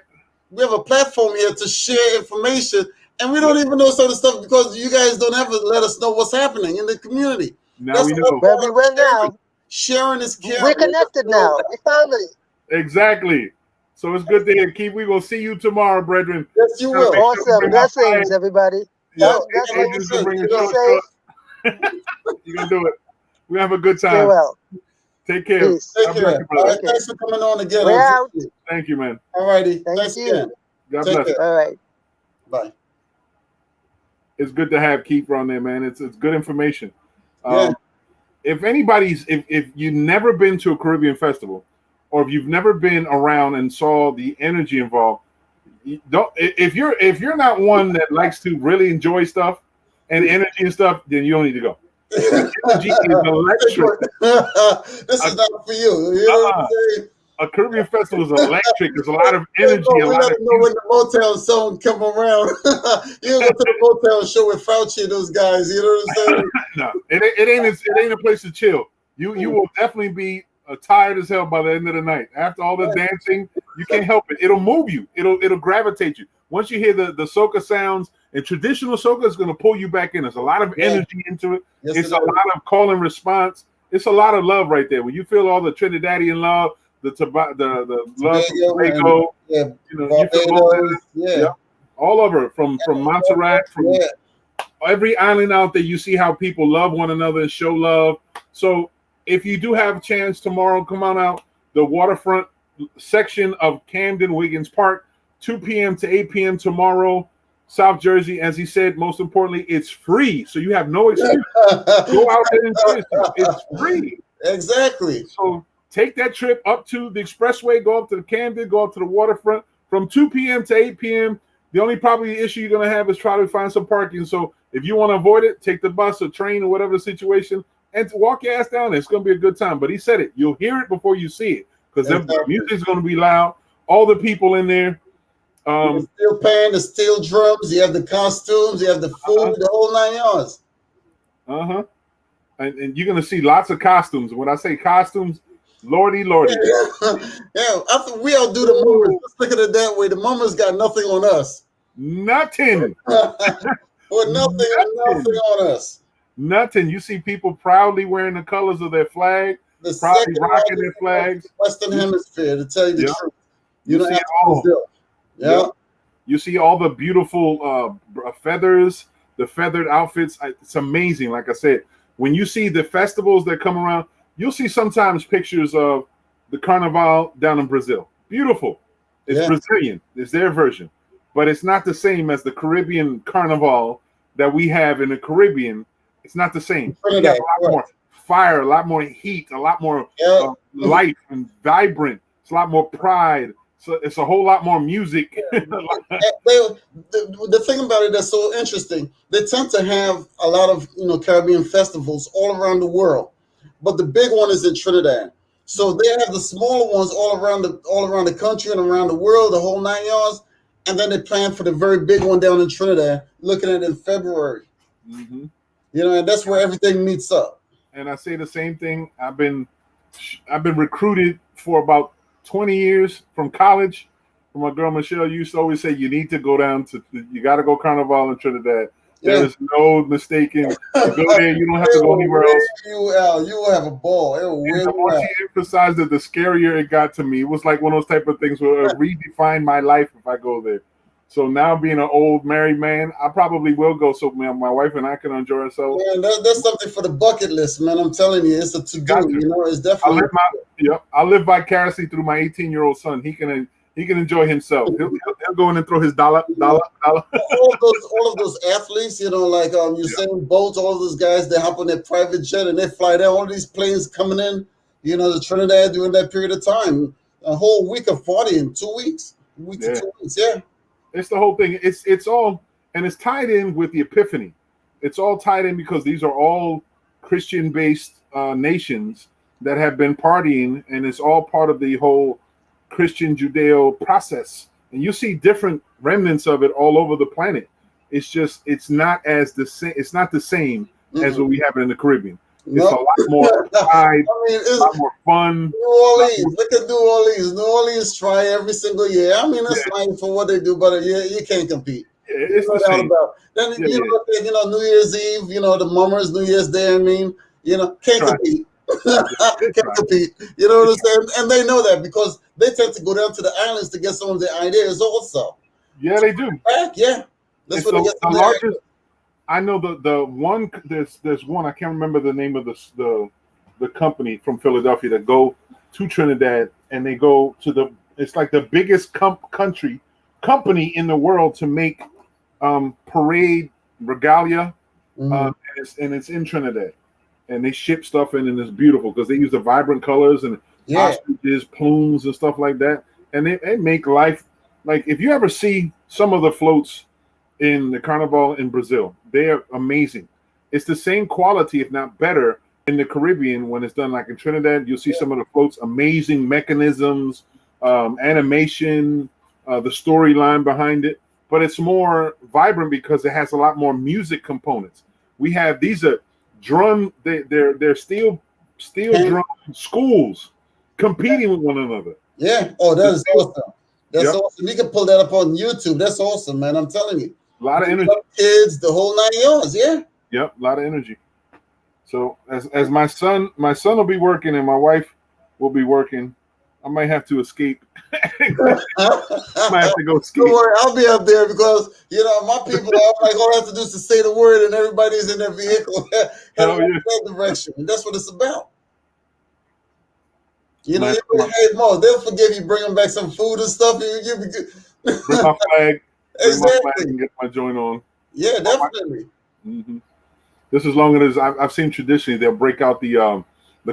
We have a platform here to share information, and we don't even know some of the stuff because you guys don't ever let us know what's happening in the community. Now we the know. whole Well, we point will of sharing. now. Sharing is caring. We're connected now. We're family. Exactly. So it's good to hear. Keith, we will see you tomorrow, brethren. Yes, you Gotta will. make sure we Awesome. bring our Blessings, flag. everybody. Yeah, Blessings. Adrian's gonna bring a Be short safe. You can do it. We have a good Stay time. well. Take care. Peace. Take God bless care. you, brother. All right, thanks for coming on again. We're out. Thank you, man. All righty. Thank Thanks you. again. God Take bless. care. All right. Bye. It's good to have Keith on there, man. It's good information. Yeah. If you've never been to a Caribbean festival, or if you've never been around and saw the energy involved, if you're not one that likes to really enjoy stuff and energy and stuff, then you don't need to go. Energy is electric. This is not for you. You know what I'm saying? A Caribbean festival is electric. There's a lot of energy. We A lot let of them know when the Motown song come around. You go to the Motown show with Fauci and those guys. You know what I'm saying? no, it ain't a place to chill. You will definitely be tired as hell by the end of the night. After all the dancing, you can't help it. It'll move you. It'll gravitate you. Once you hear the soca sounds, and traditional soca is going to pull you back in. There's a lot of energy into it. Yes, It's it a is. lot of call and response. It's a lot of love right there. When you feel all the Trinidadian love, the love from Tobago, Yeah, you know, you feel all that. Barbados, Yeah. All over from Montserrat, from every island out there. You see how people love one another and show love. So if you do have a chance tomorrow, come on out. The waterfront section of Camden Wiggins Park, 2 p.m. to 8 p.m. tomorrow. South Jersey, as he said, most importantly, it's free. So you have no excuse. Go out there and enjoy yourself. It's free. Exactly. So take that trip up to the expressway, go up to the Camden, go up to the waterfront from 2 p.m. to 8 p.m. The only probably issue you're going to have is try to find some parking. So if you want to avoid it, take the bus or train or whatever the situation and walk your ass down there. It's going to be a good time. But he said it. You'll hear it before you see it because the music's going to be loud. All the people in there. The steel pan, the steel drums, you have the costumes, you have the food, the whole 9 yards. And you're going to see lots of costumes. When I say costumes, lordy. Yeah, I think we outdo the mummers. Let's look at it that way. The mummers got nothing on us. Nothing. Or nothing on us. Nothing. You see people proudly wearing the colors of their flag, The proudly second rocking their flags. Western Hemisphere, to tell you the truth. You don't see have it to all. Brazil. Yeah. You see all the beautiful feathers, the feathered outfits. It's amazing. Like I said, when you see the festivals that come around, you'll see sometimes pictures of the Carnival down in Brazil. Beautiful. It's Brazilian. It's their version. But it's not the same as the Caribbean Carnival that we have in the Caribbean. It's not the same. You have a lot more fire, a lot more heat, a lot more life and vibrant. It's a lot more pride. So it's a whole lot more music. The thing about it that's so interesting, they tend to have a lot of Caribbean festivals all around the world, but the big one is in Trinidad. So they have the smaller ones all around the country and around the world, the whole 9 yards, and then they plan for the very big one down in Trinidad, looking at it in February. Mm-hmm. And that's where everything meets up. And I say the same thing. I've been recruited for about 20 years from college. My girl Michelle used to always say, you need to go down to, you got to go Carnival in Trinidad. There is no mistaking. You go there, you don't have to go anywhere else. You will have a ball. And the more she emphasized it, the scarier it got to me. It was like one of those type of things where it redefined my life if I go there. So now being an old married man, I probably will go so my wife and I can enjoy ourselves. Man, that's something for the bucket list, man. I'm telling you, it's a to-do. It's definitely. I live vicariously through my 18-year-old son. He can He can enjoy himself. He'll go in and throw his dollar. All of those athletes, like Usain Bolt, all of those guys, they hop on their private jet and they fly down. All these planes coming in, to Trinidad during that period of time. A whole week of partying, 2 weeks, to 2 weeks, yeah. It's the whole thing. It's all, and it's tied in with the Epiphany. It's all tied in because these are all Christian-based nations that have been partying, and it's all part of the whole Christian Judeo process. And you see different remnants of it all over the planet. It's not as the same. It's not the same as what we have in the Caribbean. It's a lot more pride, a lot more fun. New Orleans, look at New Orleans. New Orleans try every single year. I mean, that's fine for what they do, but you can't compete. Yeah, it's the same. Then New Year's Eve, the mummers, New Year's Day. I mean, can't compete. Can't compete. You know what I'm saying? And they know that because they tend to go down to the islands to get some of their ideas also. Yeah, they do. Yeah, that's what they get. The largest. I know the one. There's one. I can't remember the name of the company from Philadelphia that go to Trinidad and they go to it's like the biggest company in the world to make parade regalia, and it's in Trinidad, and they ship stuff in, and it's beautiful because they use the vibrant colors and ostriches, plumes, and stuff like that, and they make life like if you ever see some of the floats in the Carnival in Brazil, they are amazing. It's the same quality, if not better, in the Caribbean when it's done like in Trinidad. You'll see some of the floats, amazing mechanisms, animation, the storyline behind it. But it's more vibrant because it has a lot more music components. We have these are drum, they're steel drum schools competing with one another. Yeah. Oh, that is awesome. That's awesome. You can pull that up on YouTube. That's awesome, man. I'm telling you. A lot of energy. Kids, the whole 9 yards, yeah. Yep, a lot of energy. So as my son will be working and my wife will be working, I might have to escape. I might have to go escape. Don't worry, I'll be up there because my people are like all I have to do is to say the word and everybody's in their vehicle heading in that direction. And that's what it's about. Hey Mo, they'll forgive you, bring them back some food and stuff. You'll be good. Bring my flag. Exactly. My flag and get my joint on. Yeah, definitely. This is long as I've seen traditionally they'll break out the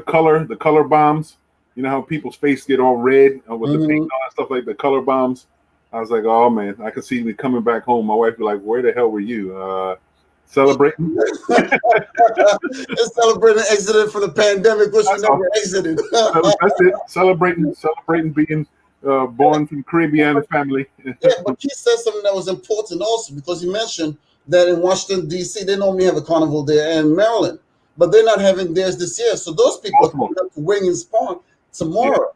color bombs. You know how people's face get all red with the paint and all that stuff, like the color bombs. I was like, oh man, I could see me coming back home. My wife would be like, where the hell were you? Celebrating? It's celebrating exiting from the pandemic, which we never exited. That's it. Celebrating being born from Caribbean family. Yeah, but he said something that was important also because he mentioned that in Washington, D.C., they normally have a carnival there, and Maryland, but they're not having theirs this year. So those people are coming up to Wiggins Park tomorrow.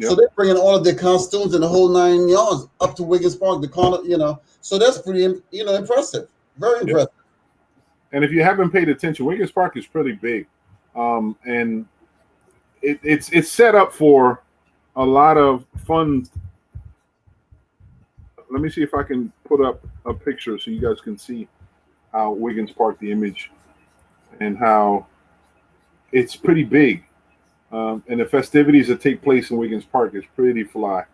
So they're bringing all of their costumes and the whole 9 yards up to Wiggins Park, the carnival, So that's pretty, impressive. Very impressive. And if you haven't paid attention, Wiggins Park is pretty big, and it's set up for a lot of fun. Let me see if I can put up a picture so you guys can see how Wiggins Park, the image, and how it's pretty big. And the festivities that take place in Wiggins Park is pretty fly.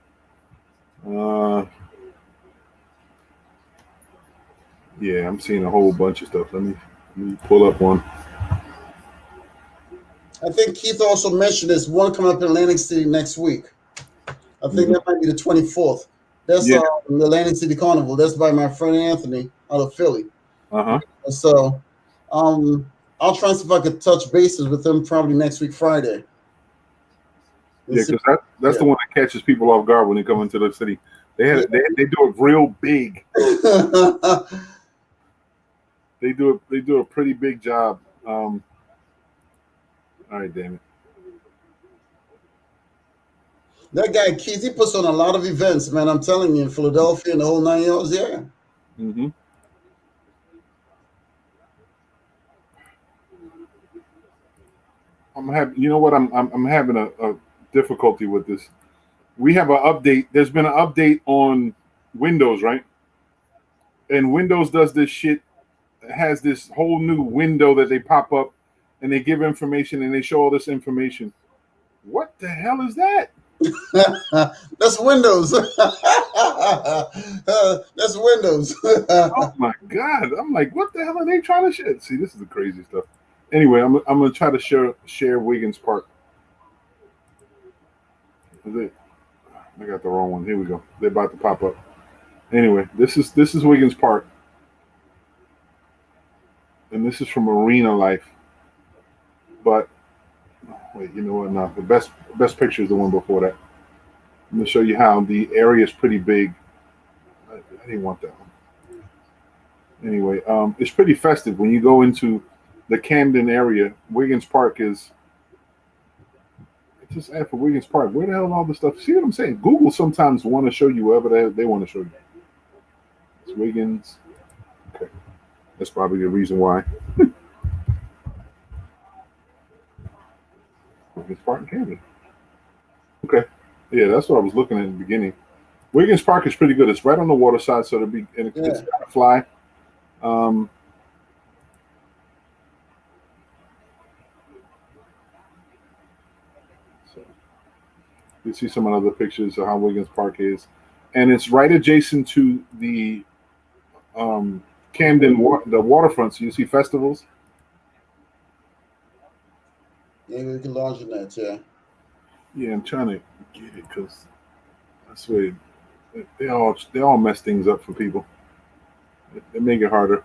Yeah, I'm seeing a whole bunch of stuff. Let me pull up one. I think Keith also mentioned there's one coming up in Atlantic City next week. I think that might be the 24th. That's the Atlantic City Carnival. That's by my friend Anthony out of Philly. So I'll try and see if I could touch bases with them probably next week, Friday. Yeah, because that's the one that catches people off guard when they come into the city. They do it real big. They do a pretty big job. All right, damn it. That guy Keith, he puts on a lot of events, man. I'm telling you, in Philadelphia and the whole 9 yards. Yeah. I'm having a difficulty with this. We have an update. There's been an update on Windows, right? And Windows does this shit. It has this whole new window that they pop up and they give information and they show all this information. What the hell is that? That's Windows. That's Windows. Oh my God! I'm like, what the hell are they trying to share? See, this is the crazy stuff. Anyway, I'm gonna try to share Wiggins Park. Is it? I got the wrong one. Here we go. They're about to pop up. Anyway, this is Wiggins Park, and this is from Arena Life. But wait, you know what? No, the best picture is the one before that. I'm gonna show you how the area is pretty big. I didn't want that one. Anyway, it's pretty festive when you go into the Camden area. Wiggins Park is. Just add for Wiggins Park. Where the hell is all this stuff? See what I'm saying? Google sometimes want to show you whatever they want to show you. It's Wiggins. Okay, that's probably the reason why. Wiggins Park and Camden. Okay, yeah, that's what I was looking at in the beginning. Wiggins Park is pretty good. It's right on the water side, so it's got to fly. So you see some other pictures of how Wiggins Park is, and it's right adjacent to the Camden, the waterfront. So you see festivals. Maybe we can launch in that, yeah. Yeah, I'm trying to get it because I swear they all mess things up for people. They make it harder.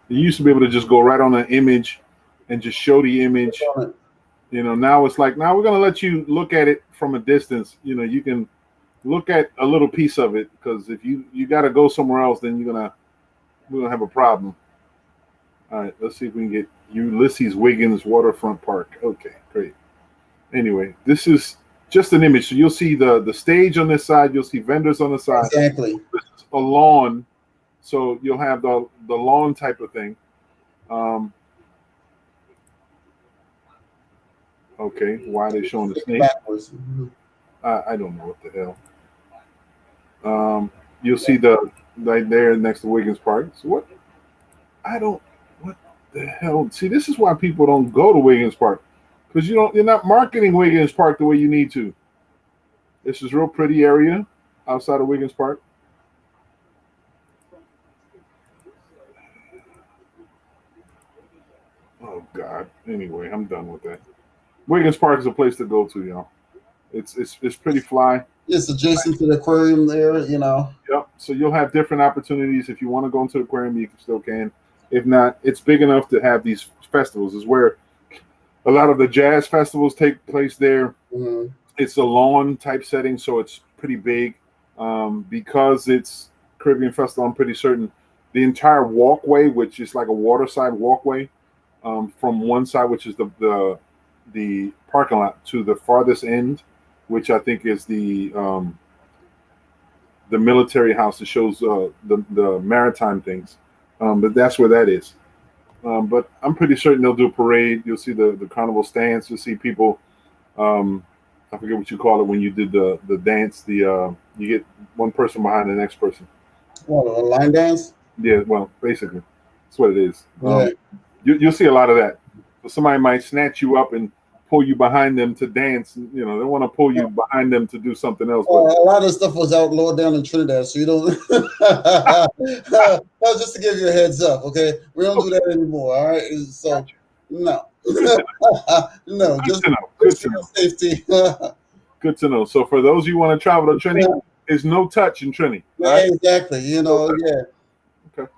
You used to be able to just go right on an image and just show the image. You know, now it's like, now we're going to let you look at it from a distance. You know, you can look at a little piece of it, because if you got to go somewhere else, then we're going to have a problem. All right, let's see if we can get Ulysses Wiggins Waterfront Park. Okay, great. Anyway, this is just an image. So you'll see the stage on this side. You'll see vendors on the side. Exactly. This is a lawn. So you'll have the lawn type of thing. Okay, why are they showing the snake? I don't know what the hell. You'll see right there next to Wiggins Park. So what the hell? See, this is why people don't go to Wiggins Park, because you're not marketing Wiggins Park the way you need to. This is a real pretty area outside of Wiggins Park. Oh God. Anyway, I'm done with that. Wiggins Park is a place to go to, y'all. It's pretty fly. It's adjacent to the aquarium there, you know. Yep. So you'll have different opportunities. If you want to go into the aquarium, you still can. If not, it's big enough to have these festivals. Is where a lot of the jazz festivals take place there. Mm-hmm. It's a lawn type setting, so it's pretty big. Because it's Caribbean Festival, I'm pretty certain the entire walkway, which is like a waterside walkway, from one side, which is the parking lot, to the farthest end, which I think is the military house that shows the maritime things. But that's where that is. But I'm pretty certain they'll do a parade. You'll see the carnival stands. You'll see people. I forget what you call it when you did the dance. You get one person behind the next person. What, a line dance? Yeah, well, basically, that's what it is. Yeah. You'll see a lot of that. So somebody might snatch you up and pull you behind them to dance. You know, they want to pull you behind them to do something else. A lot of stuff was outlawed down in Trinidad, so you don't. Just to give you a heads up, okay? We don't do that anymore. All right. So no, no, just for your safety. Good to know. So for those of you who want to travel to Trinity, there's no touch in Trinity. Yeah, right? Exactly. You know, yeah. Okay.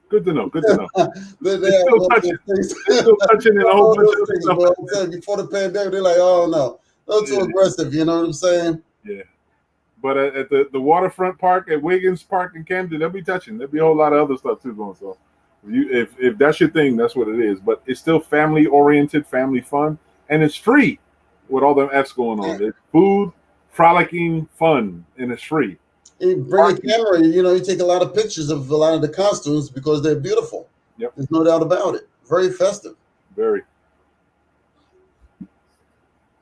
Good to know. Good to know. They're still touching. They're still touching in a whole bunch of stuff. But before the pandemic, they're like, oh no, that's too aggressive. You know what I'm saying? Yeah. But at the waterfront park at Wiggins Park in Camden, they'll be touching. There'll be a whole lot of other stuff too going. So if that's your thing, that's what it is. But it's still family oriented, family fun, and it's free with all them F's going on. It's food, frolicking, fun, and it's free. You bring a camera, you know, you take a lot of pictures of a lot of the costumes because they're beautiful. Yep. There's no doubt about it. Very festive. Very.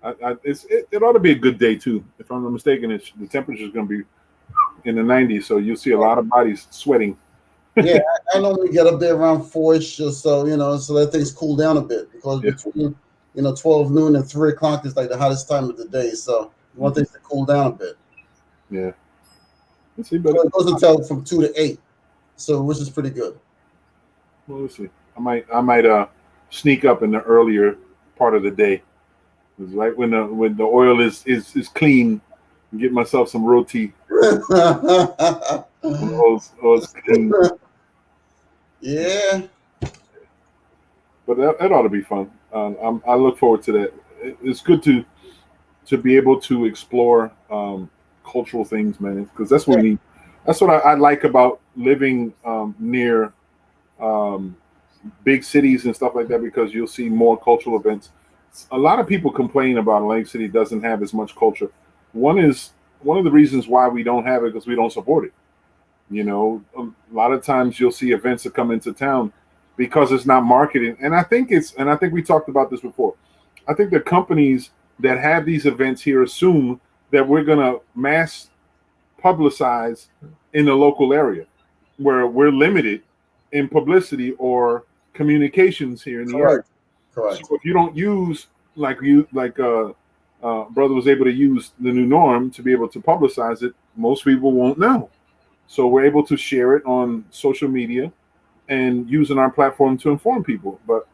It ought to be a good day too. If I'm not mistaken, the temperature is going to be in the 90s, so you'll see a lot of bodies sweating. Yeah, I normally get up there around 4-ish or so, you know, so that things cool down a bit, because between 12 noon and 3 o'clock is like the hottest time of the day. So you want things to cool down a bit. Yeah. Let's see, but So it goes until from 2 to 8, so which is pretty good. well, let's see. I might sneak up in the earlier part of the day. It's right when the oil is clean, and get myself some roti. Oil's clean. Yeah. But that ought to be fun. I look forward to that. It's good to be able to explore cultural things, man, because that's what we need. That's what I like about living near big cities and stuff like that, because you'll see more cultural events. A lot of people complain about Atlantic City doesn't have as much culture. One of the reasons why we don't have it because we don't support it. A lot of times you'll see events that come into town because it's not marketed. And I think we talked about this before. I think the companies that have these events here assume that we're going to mass publicize in the local area where we're limited in publicity or communications here in the area. Correct. So if you don't use brother was able to use the new norm to be able to publicize it, most people won't know. So we're able to share it on social media and using our platform to inform people. But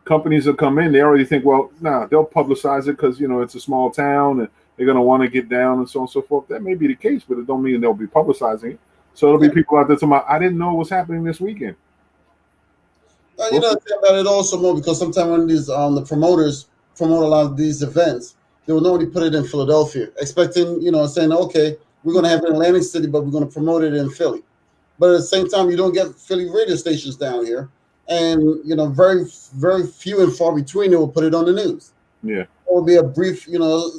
companies that come in, they already think, well, they'll publicize it because it's a small town and they're going to want to get down and so on and so forth. That may be the case, but it don't mean they'll be publicizing it. So there'll be people out there talking about, I didn't know what's happening this weekend. You know about it also more because sometimes when these the promoters promote a lot of these events, they will normally put it in Philadelphia, expecting saying, okay, we're going to have it in Atlantic City, but we're going to promote it in Philly. But at the same time, you don't get Philly radio stations down here, and very very few and far between they will put it on the news. Yeah, it will be a brief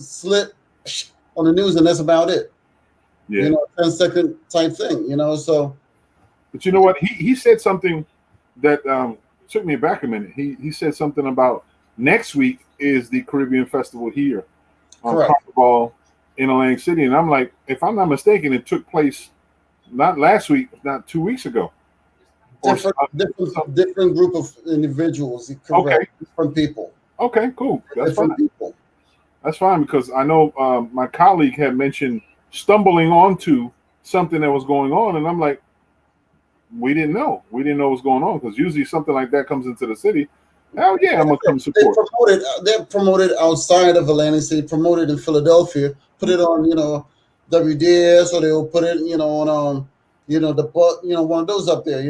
slip on the news, and that's about it. Yeah, 10-second type thing. So. But you know what? He said something that took me back a minute. He said something about next week is the Caribbean Festival here on Carnival in Atlantic City, and I'm like, if I'm not mistaken, it took place not last week, not 2 weeks ago. Different group of individuals. Okay. Different people. Okay, cool. That's fine. People. That's fine because I know my colleague had mentioned stumbling onto something that was going on, and I'm like, we didn't know. We didn't know what was going on because usually something like that comes into the city. Hell yeah, I'm gonna come support. They promoted outside of Atlantic City, promoted in Philadelphia, put it on, WDS, or they'll put it, on one of those up there,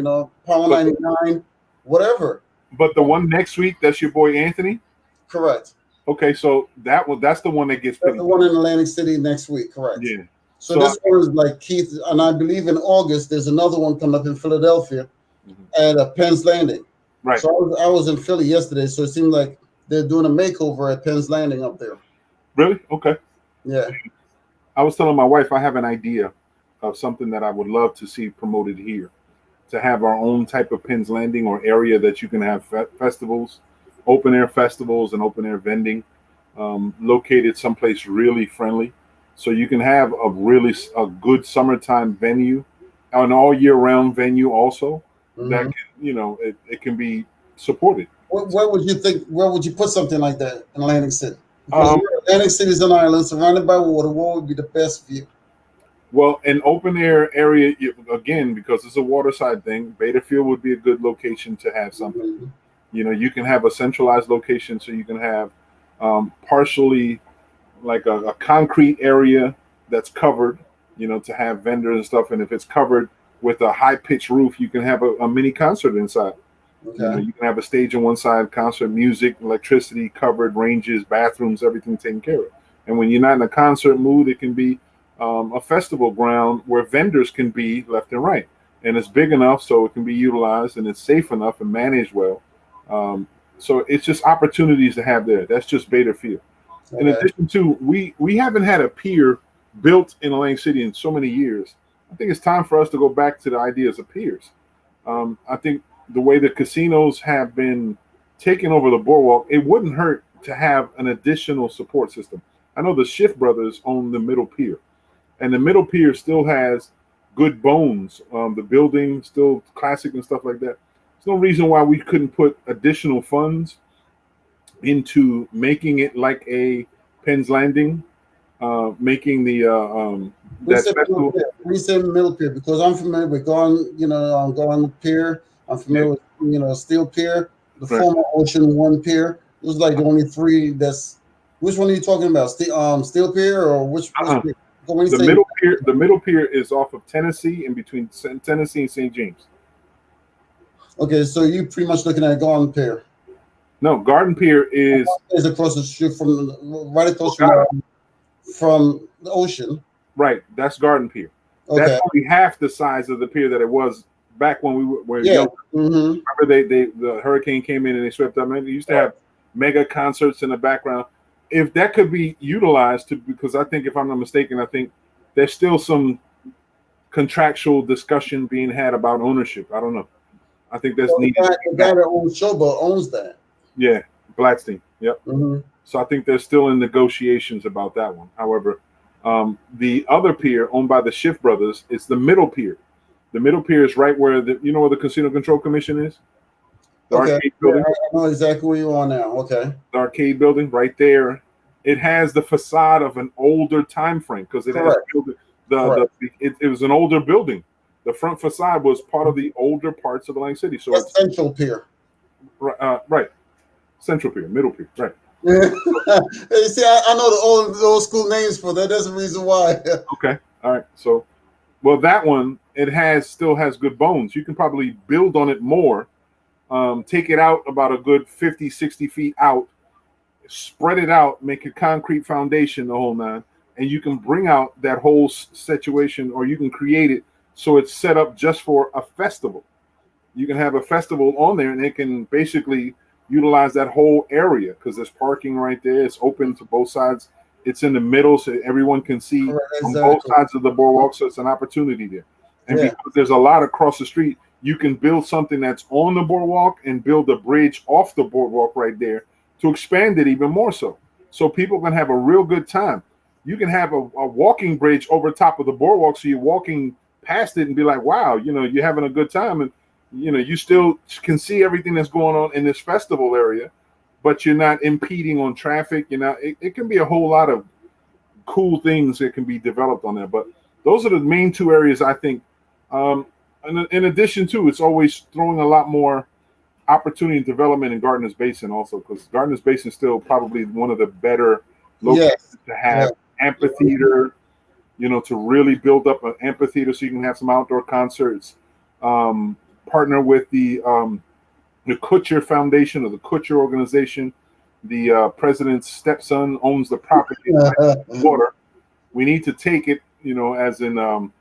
Power 99, whatever. But the one next week, that's your boy Anthony? Correct. Okay, so that's the one that gets picked. The one in Atlantic City next week, correct. Yeah. So this one is like Keith, and I believe in August there's another one coming up in Philadelphia at Penn's Landing. Right. So I was in Philly yesterday, so it seemed like they're doing a makeover at Penn's Landing up there. Really? Okay. Yeah. I was telling my wife I have an idea of something that I would love to see promoted here, to have our own type of Penn's Landing or area that you can have festivals, open air festivals and open air vending, located someplace really friendly. So you can have a good summertime venue, an all year round venue also that can, it can be supported. Where would you think? Where would you put something like that in Atlantic City? Atlantic City is an island surrounded by water. What would be the best view? Well, an open air area again, because it's a waterside thing. Beta Field would be a good location to have something. You can have a centralized location, so you can have partially like a concrete area that's covered, to have vendors and stuff. And if it's covered with a high pitched roof, you can have a mini concert inside. Okay. You can have a stage on one side, concert, music, electricity, covered ranges, bathrooms, everything taken care of. And when you're not in a concert mood, it can be a festival ground where vendors can be left and right. And it's big enough so it can be utilized, and it's safe enough and managed well. So it's just opportunities to have there. That's just Beta Field. In addition to, we haven't had a pier built in Atlantic City in so many years. I think it's time for us to go back to the ideas of piers. I think the way the casinos have been taking over the boardwalk, it wouldn't hurt to have an additional support system. I know the Schiff brothers own the middle pier, and the middle pier still has good bones. The building still classic and stuff like that. There's no reason why we couldn't put additional funds into making it like a Penn's Landing, making the We that said middle festival. pier. We said middle pier because I'm familiar with going pier. I'm familiar with steel pier, the Right. former Ocean One pier. Those like the only three. That's which one are you talking about? Steel pier or which Uh-uh. pier? When you The say middle pier, the middle pier is off of Tennessee, in between Tennessee and St. James. okay, so you pretty much looking at Garden Pier. No, Garden Pier is Is across the street right across got it. from the ocean. Right. That's Garden Pier. That's Okay. only half the size of the pier that it was back when we were Yeah. young. Mm-hmm. Remember, the hurricane came in and they swept up. Man, they used to have mega concerts in the background. If that could be utilized because I think, if I'm not mistaken, I think there's still some contractual discussion being had about ownership. I don't know. I think that's So needed. the guy that owns Showboat owns that. Yeah, Gladstein. Yep. Mm-hmm. So I think they're still in negotiations about that one. However, the other pier owned by the Schiff brothers is the middle pier. The middle pier is right where where the Casino Control Commission is? The Okay. arcade building. Yeah, I know exactly where you are now. Okay. The arcade building right there. It has the facade of an older time frame because it has it was an older building. The front facade was part of the older parts of Atlantic City. So That's it's Central Pier. right. Central Pier, middle pier, right. Hey, see, I know the old school names for that. That's the reason why. Okay. All right. So, well, that one, still has good bones. You can probably build on it more, take it out about a good 50, 60 feet out, spread it out, make a concrete foundation, the whole nine, and you can bring out that whole situation, or you can create it so it's set up just for a festival. You can have a festival on there, and it can basically utilize that whole area because there's parking right there. It's open to both sides. It's in the middle, so everyone can see on both sides of the boardwalk. So it's an opportunity there. And because there's a lot across the street, you can build something that's on the boardwalk and build a bridge off the boardwalk right there to expand it even more so people can have a real good time. You can have a walking bridge over top of the boardwalk, so you're walking past it and be like, wow, you're having a good time, and you still can see everything that's going on in this festival area, but you're not impeding on traffic. It can be a whole lot of cool things that can be developed on there. But those are the main two areas, I think. And in addition to, it's always throwing a lot more opportunity and development in Gardner's Basin also, because Gardner's Basin is still probably one of the better locations to have amphitheater, to really build up an amphitheater so you can have some outdoor concerts. Partner with the Kutcher Foundation or the Kutcher organization. The president's stepson owns the property water. We need to take it, as an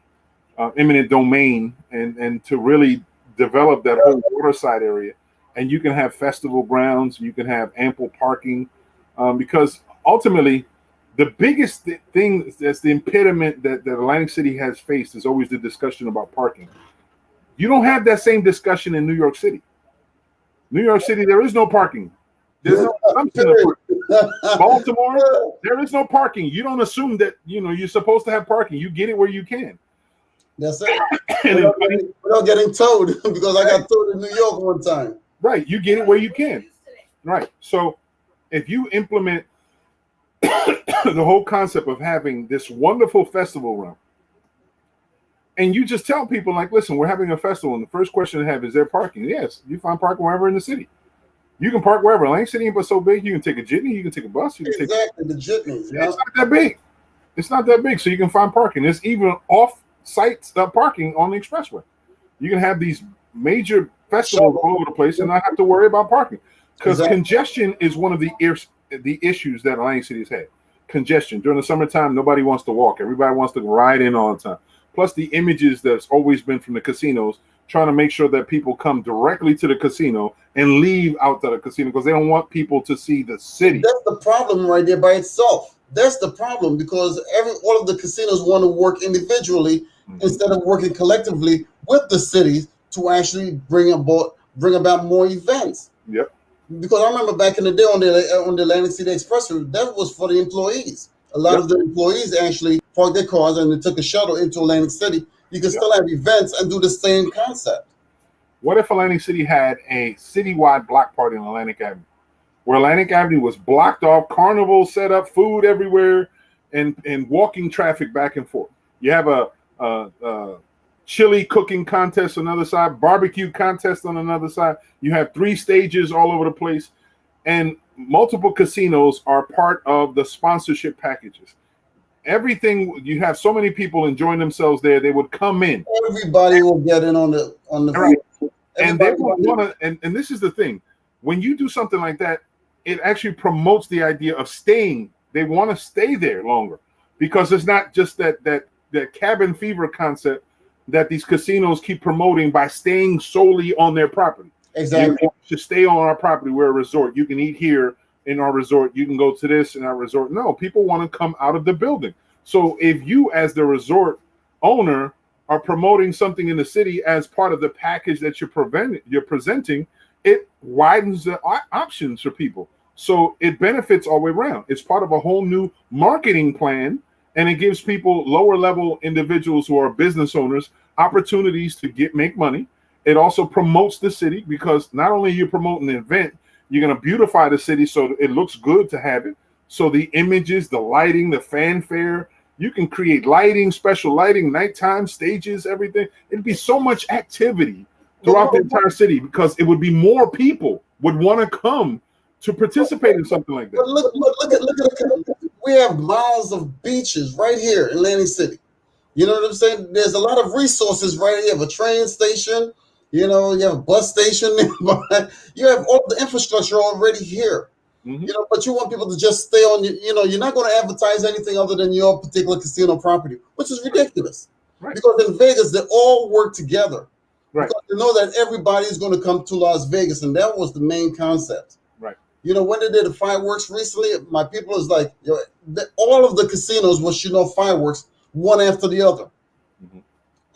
eminent domain, and to really develop that whole waterside area. And you can have festival grounds, you can have ample parking, because ultimately, the biggest thing that's the impediment that Atlantic City has faced is always the discussion about parking. You don't have that same discussion in New York City. New York City, there is no parking. There's no assumption of parking. Baltimore, there is no parking. You don't assume that you're supposed to have parking. You get it where you can. That's it. Without getting towed, because I got towed in New York one time. Right, you get it where you can. Right. So if you implement the whole concept of having this wonderful festival run, and you just tell people, like, listen, we're having a festival, and the first question they have is there parking? Yes, you find parking wherever in the city. You can park wherever. Atlantic City ain't but so big. You can take a jitney, you can take a bus, you can the jitneys. Yeah. It's not that big. It's not that big, so you can find parking. There's even off-site parking on the expressway. You can have these major festivals all over the place and not have to worry about parking, because congestion is one of the issues that Atlantic City has had. Congestion during the summertime, nobody wants to walk. Everybody wants to ride in all the time. Plus the images that's always been from the casinos, trying to make sure that people come directly to the casino and leave out to the casino because they don't want people to see the city. That's the problem right there by itself. That's the problem, because all of the casinos want to work individually instead of working collectively with the cities to actually bring about more events. Yep. Because I remember back in the day on the Atlantic City Expressway, that was for the employees. A lot of the employees actually parked their cars and they took a shuttle into Atlantic City. You can still have events and do the same concept. What if Atlantic City had a citywide block party on Atlantic Avenue? where Atlantic Avenue was blocked off, carnival set up, food everywhere, and walking traffic back and forth. You have a chili cooking contest on another side, barbecue contest on another side. You have 3 stages all over the place, and multiple casinos are part of the sponsorship packages. Everything, you have so many people enjoying themselves there, they would come in. Everybody will get in on the right. And they want to, and this is the thing, when you do something like that, it actually promotes the idea of staying. They want to stay there longer, because it's not just that cabin fever concept that these casinos keep promoting by staying solely on their property. Exactly. You should stay on our property. We're a resort. You can eat here in our resort. You can go to this in our resort. No, people want to come out of the building. So if you, as the resort owner, are promoting something in the city as part of the package that you're presenting, it widens the options for people. So it benefits all the way around. It's part of a whole new marketing plan, and it gives people, lower level individuals who are business owners, opportunities to make money. It also promotes the city, because not only are you promoting the event, you're going to beautify the city so it looks good to have it. So the images, the lighting, the fanfare, you can create lighting, special lighting, nighttime stages, everything. It'd be so much activity throughout the entire city, because it would be more people would want to come to participate in something like that. But look at we have miles of beaches right here in Atlantic City. You know what I'm saying? There's a lot of resources right here. You have a train station, you have a bus station nearby. You have all the infrastructure already here. Mm-hmm. But you want people to just stay on, you're not going to advertise anything other than your particular casino property, which is ridiculous. Right. Because in Vegas, they all work together. Right. Because they know that everybody's going to come to Las Vegas, and that was the main concept. Right. When they did the fireworks recently, my people is like, all of the casinos was, fireworks one after the other. Mm-hmm.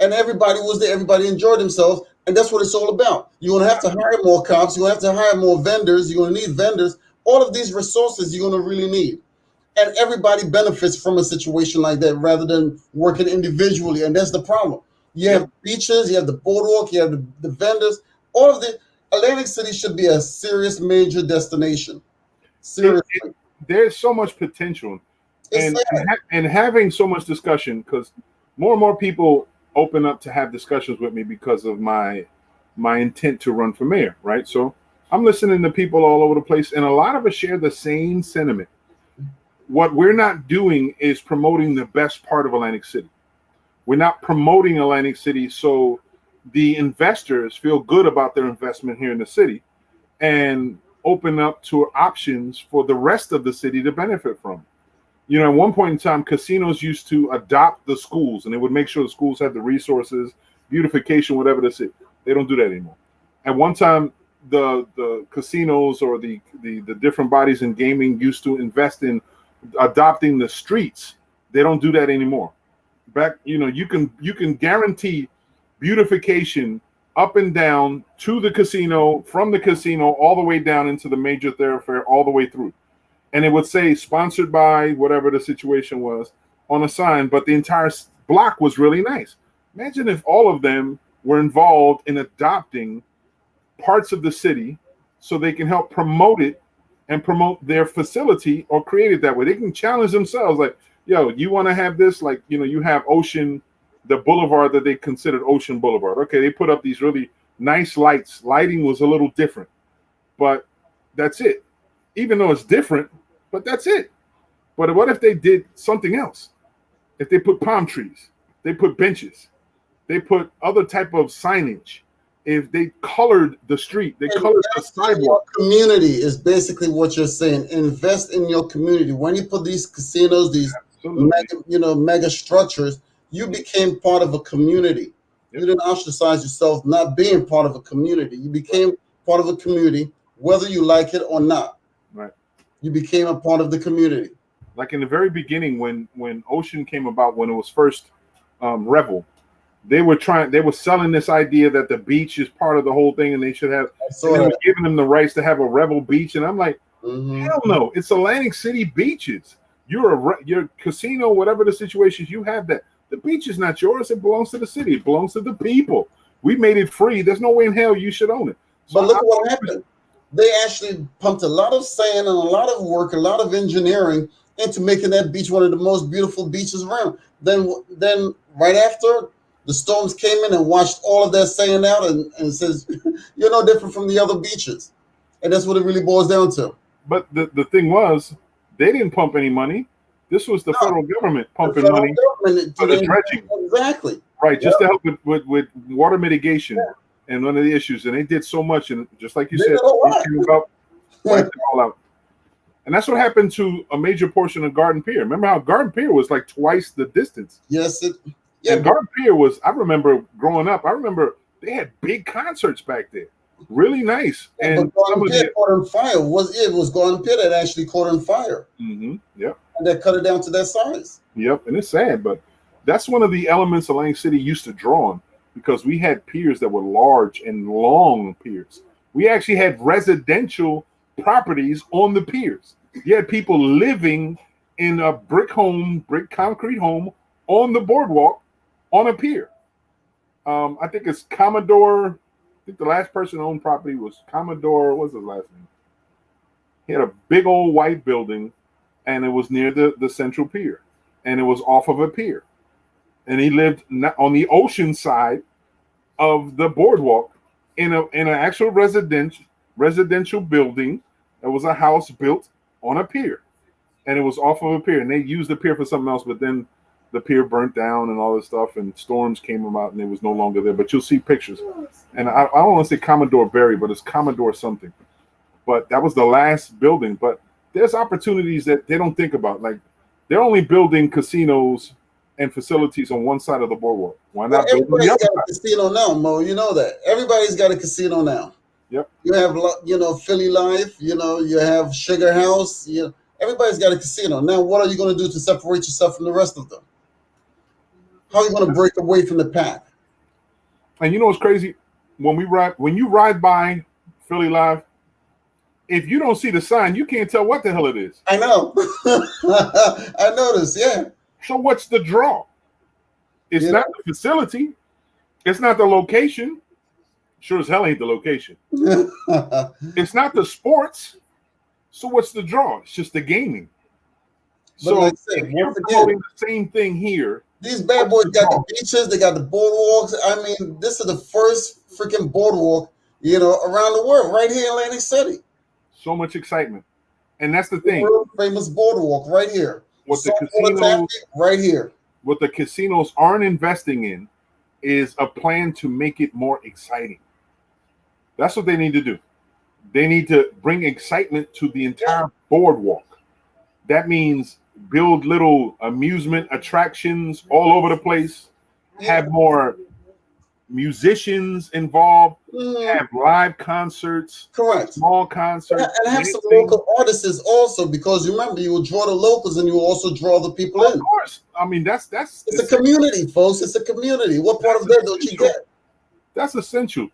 And everybody was there. Everybody enjoyed themselves. And that's what it's all about. You're going to have to hire more cops. You're going to have to hire more vendors. You're going to need vendors. All of these resources you're going to really need. And everybody benefits from a situation like that rather than working individually. And that's the problem. You have beaches, you have the boardwalk, you have the vendors. All of the Atlantic City should be a serious major destination. Seriously. There's so much potential. And having so much discussion, because more and more people open up to have discussions with me because of my intent to run for mayor, right? So I'm listening to people all over the place, and a lot of us share the same sentiment. What we're not doing is promoting the best part of Atlantic City. We're not promoting Atlantic City so the investors feel good about their investment here in the city and open up to options for the rest of the city to benefit from. At one point in time, casinos used to adopt the schools, and they would make sure the schools had the resources, beautification, whatever the city. They don't do that anymore. At one time, the casinos or the different bodies in gaming used to invest in adopting the streets. They don't do that anymore. You can guarantee beautification up and down to the casino, from the casino all the way down into the major thoroughfare, all the way through. And it would say sponsored by whatever the situation was on a sign, but the entire block was really nice. Imagine if all of them were involved in adopting parts of the city so they can help promote it and promote their facility or create it that way. They can challenge themselves, like, you want to have this, like, you have Ocean, the boulevard that they considered Ocean Boulevard. Okay, they put up these really nice lights. Lighting was a little different, but that's it. Even though it's different, but that's it. But what if they did something else? If they put palm trees, they put benches, they put other type of signage. If they colored the street, they colored the sidewalk. Community is basically what you're saying. Invest in your community. When you put these casinos, these mega structures, you became part of a community. Yep. You didn't ostracize yourself not being part of a community. You became part of a community, whether you like it or not. Right. You became a part of the community. Like in the very beginning, when Ocean came about, when it was first Revel, they were selling this idea that the beach is part of the whole thing, and they should have. They were giving them the rights to have a Revel beach, and I'm like, hell no! It's Atlantic City beaches. Your casino, whatever the situations, you have that. The beach is not yours. It belongs to the city. It belongs to the people. We made it free. There's no way in hell you should own it. So but look what happened. they actually pumped a lot of sand and a lot of work, a lot of engineering into making that beach one of the most beautiful beaches around. Then right after, the storms came in and washed all of that sand out and says, you're no different from the other beaches. And that's what it really boils down to. But the thing was, they didn't pump any money. This was the federal government pumping money for the dredging. Exactly. Right, just to help with water mitigation and one of the issues. And they did so much. And just like you said, wiped it all out. And that's what happened to a major portion of Garden Pier. Remember how Garden Pier was like twice the distance? Yes. And Garden Pier was, I remember growing up, they had big concerts back there. Really nice. And Garden Pier caught on fire. It was Garden Pier that actually caught on fire. Yep. And that cut it down to that size. Yep. And it's sad, but that's one of the elements Atlantic City used to draw on, because we had piers that were large and long piers. We actually had residential properties on the piers. You had people living in a brick concrete home on the boardwalk on a pier. I think it's Commodore. I think the last person who owned property was Commodore. What's his last name? He had a big old white building, and it was near the central pier, and it was off of a pier. And he lived on the ocean side of the boardwalk in an actual residential building. There was a house built on a pier, and it was off of a pier. And they used the pier for something else, but then the pier burnt down and all this stuff, and storms came about, and it was no longer there. But you'll see pictures. And I don't want to say Commodore Barry, but it's Commodore something. But that was the last building. But there's opportunities that they don't think about. Like, they're only building casinos and facilities on one side of the boardwalk. Why not? Everybody's got a casino now, Mo. You know that. Everybody's got a casino now. Yep. You have, Philly Life. You have Sugar House. Everybody's got a casino now. What are you going to do to separate yourself from the rest of them? How are you going to break away from the pack? And you know what's crazy? When you ride by Philly Live, if you don't see the sign, you can't tell what the hell it is. I know. I noticed. Yeah. So what's the draw? It's not the facility. It's not the location. Sure as hell ain't the location. It's not the sports. So what's the draw? It's just the gaming. But so like I said, if you're promoting the same thing here. These bad boys got the beaches. They got the boardwalks. I mean, this is the first freaking boardwalk, around the world, right here in Atlantic City. So much excitement. And that's the thing. World famous boardwalk right here. What the casinos right here. What the casinos aren't investing in is a plan to make it more exciting. That's what they need to do. They need to bring excitement to the entire boardwalk. That means build little amusement attractions all over the place, have more musicians involved, have live concerts, correct, small concerts, and have some local artists also, because remember, you will draw the locals and you will also draw the people in. Of course, I mean that's it's a community, folks. It's a community. What part of that don't you get? That's essential.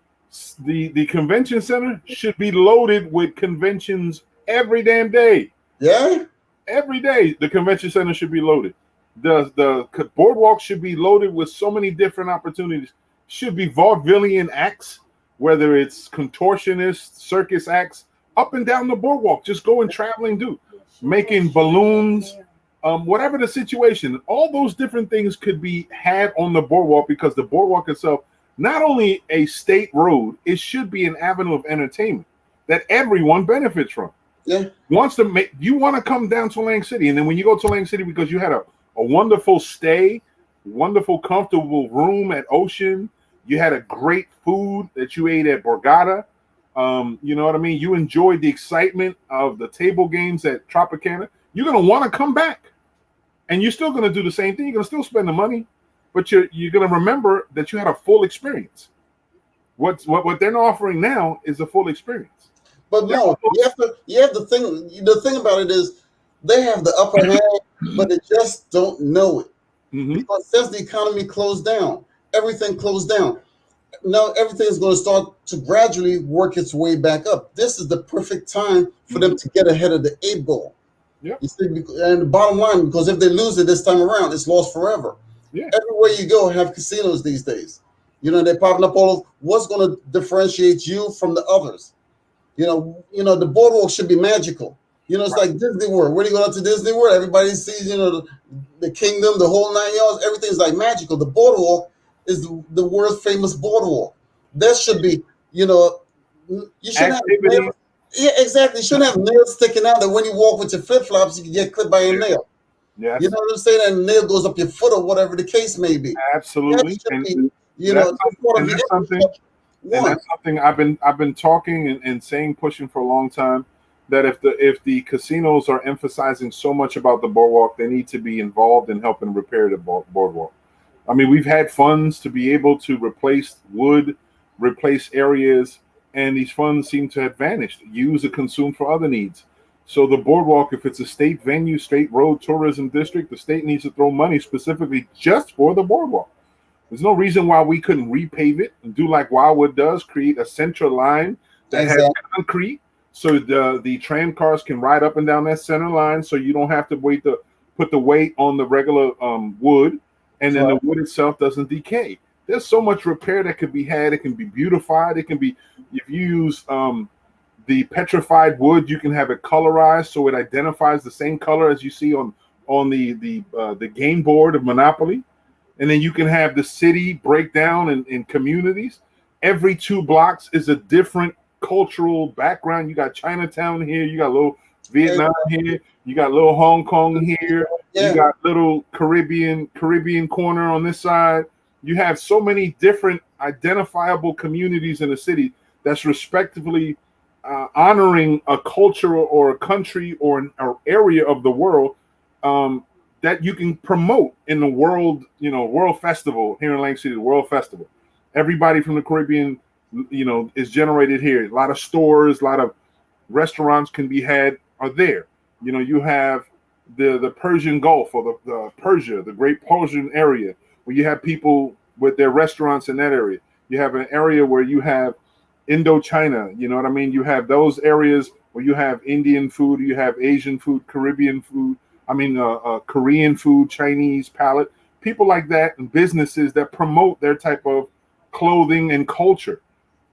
The convention center should be loaded with conventions every damn day. Yeah, every day the convention center should be loaded. The boardwalk should be loaded with so many different opportunities. Should be vaudevillian acts, whether it's contortionists, circus acts, up and down the boardwalk. Just go and traveling, making balloons, whatever the situation. All those different things could be had on the boardwalk, because the boardwalk itself, not only a state road, it should be an avenue of entertainment that everyone benefits from. Yeah, you want to come down to Atlantic City, and then when you go to Atlantic City because you had a wonderful stay, wonderful comfortable room at Ocean, you had a great food that you ate at Borgata, you know what I mean? You enjoyed the excitement of the table games at Tropicana. You're gonna want to come back, and you're still gonna do the same thing. You're gonna still spend the money, but you're gonna remember that you had a full experience. What they're offering now is a full experience. But no, you have the thing. The thing about it is they have the upper hand, but they just don't know it. Because since the economy closed down, everything closed down. Now everything is going to start to gradually work its way back up. This is the perfect time for them to get ahead of the 8 ball. Yeah. You see, and the bottom line, because if they lose it this time around, it's lost forever. Yeah. Everywhere you go, have casinos these days. They're popping up all of what's going to differentiate you from the others. The boardwalk should be magical. It's like Disney World. When you go out to Disney World, everybody sees, the kingdom, the whole 9 yards. Everything's like magical. The boardwalk is the world famous boardwalk. That should be, you shouldn't have Activities. nails. Yeah, exactly. You shouldn't have nails sticking out that when you walk with your flip flops, you can get clipped by a nail. Yes. You know what I'm saying? And the nail goes up your foot or whatever the case may be. Absolutely. That should And be, that's that's part of and the that's something infrastructure. and One. that's something I've been talking and saying, pushing for a long time, that if the casinos are emphasizing so much about the boardwalk, they need to be involved in helping repair the boardwalk. I mean, we've had funds to be able to replace wood, replace areas, and these funds seem to have vanished, used or consumed for other needs. So the boardwalk, if it's a state venue, state road tourism district, the state needs to throw money specifically just for the boardwalk. There's no reason why we couldn't repave it and do like Wildwood does, create a central line that has Exactly. concrete, so the tram cars can ride up and down that center line, so you don't have to put the weight on the regular wood, and then Right. the wood itself doesn't decay. There's so much repair that could be had. It can be beautified. It can be, if you use the petrified wood, you can have it colorized so it identifies the same color as you see on the game board of Monopoly. And then you can have the city break down in communities. Every 2 blocks is a different cultural background. You got Chinatown here, you got little Vietnam here, you got little Hong Kong here, you Yeah. got little Caribbean corner on this side. You have so many different identifiable communities in the city that's respectively honoring a culture or a country or an or area of the world, that you can promote in the world festival here in Lake City, the World Festival. Everybody from the Caribbean, is generated here. A lot of stores, a lot of restaurants can be had are there. You have the Persian Gulf, or the Persia, the Great Persian area, where you have people with their restaurants in that area. You have an area where you have Indochina, you know what I mean? You have those areas where you have Indian food, you have Asian food, Caribbean food, Korean food, Chinese palate, people like that, and businesses that promote their type of clothing and culture.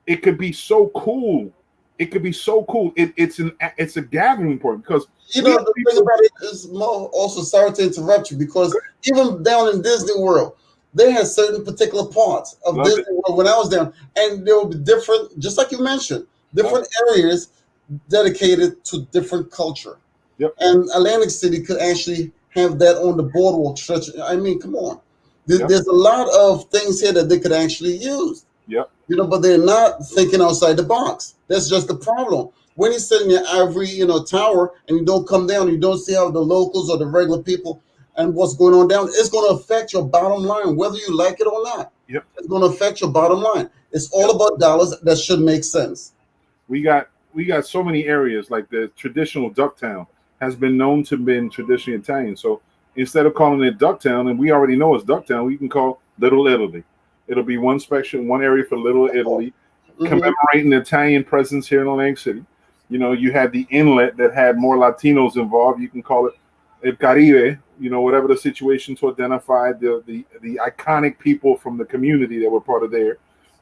It could be so cool. It could be so cool. It's a gathering point, because we have The thing people. about it is, Mo, also sorry to interrupt you, because even down in Disney World, they had certain particular parts of Love it. Disney World when I was down, and there would be different, just like you mentioned, Love different areas dedicated to different culture. Yep. And Atlantic City could actually have that on the boardwalk stretch. I mean, come on. Yep. There's a lot of things here that they could actually use. Yep. But they're not thinking outside the box. That's just the problem. When you sit in your ivory, tower, and you don't come down, you don't see how the locals or the regular people and what's going on down, it's going to affect your bottom line, whether you like it or not. Yep. It's going to affect your bottom line. It's all about dollars. That should make sense. We got so many areas, like the traditional Ducktown has been known to be traditionally Italian. So instead of calling it Ducktown, and we already know it's Ducktown, we can call Little Italy. It'll be one section, one area for Little Italy, commemorating the Italian presence here in Atlantic City. You had the inlet that had more Latinos involved. You can call it El Caribe, whatever the situation, to identify the iconic people from the community that were part of there.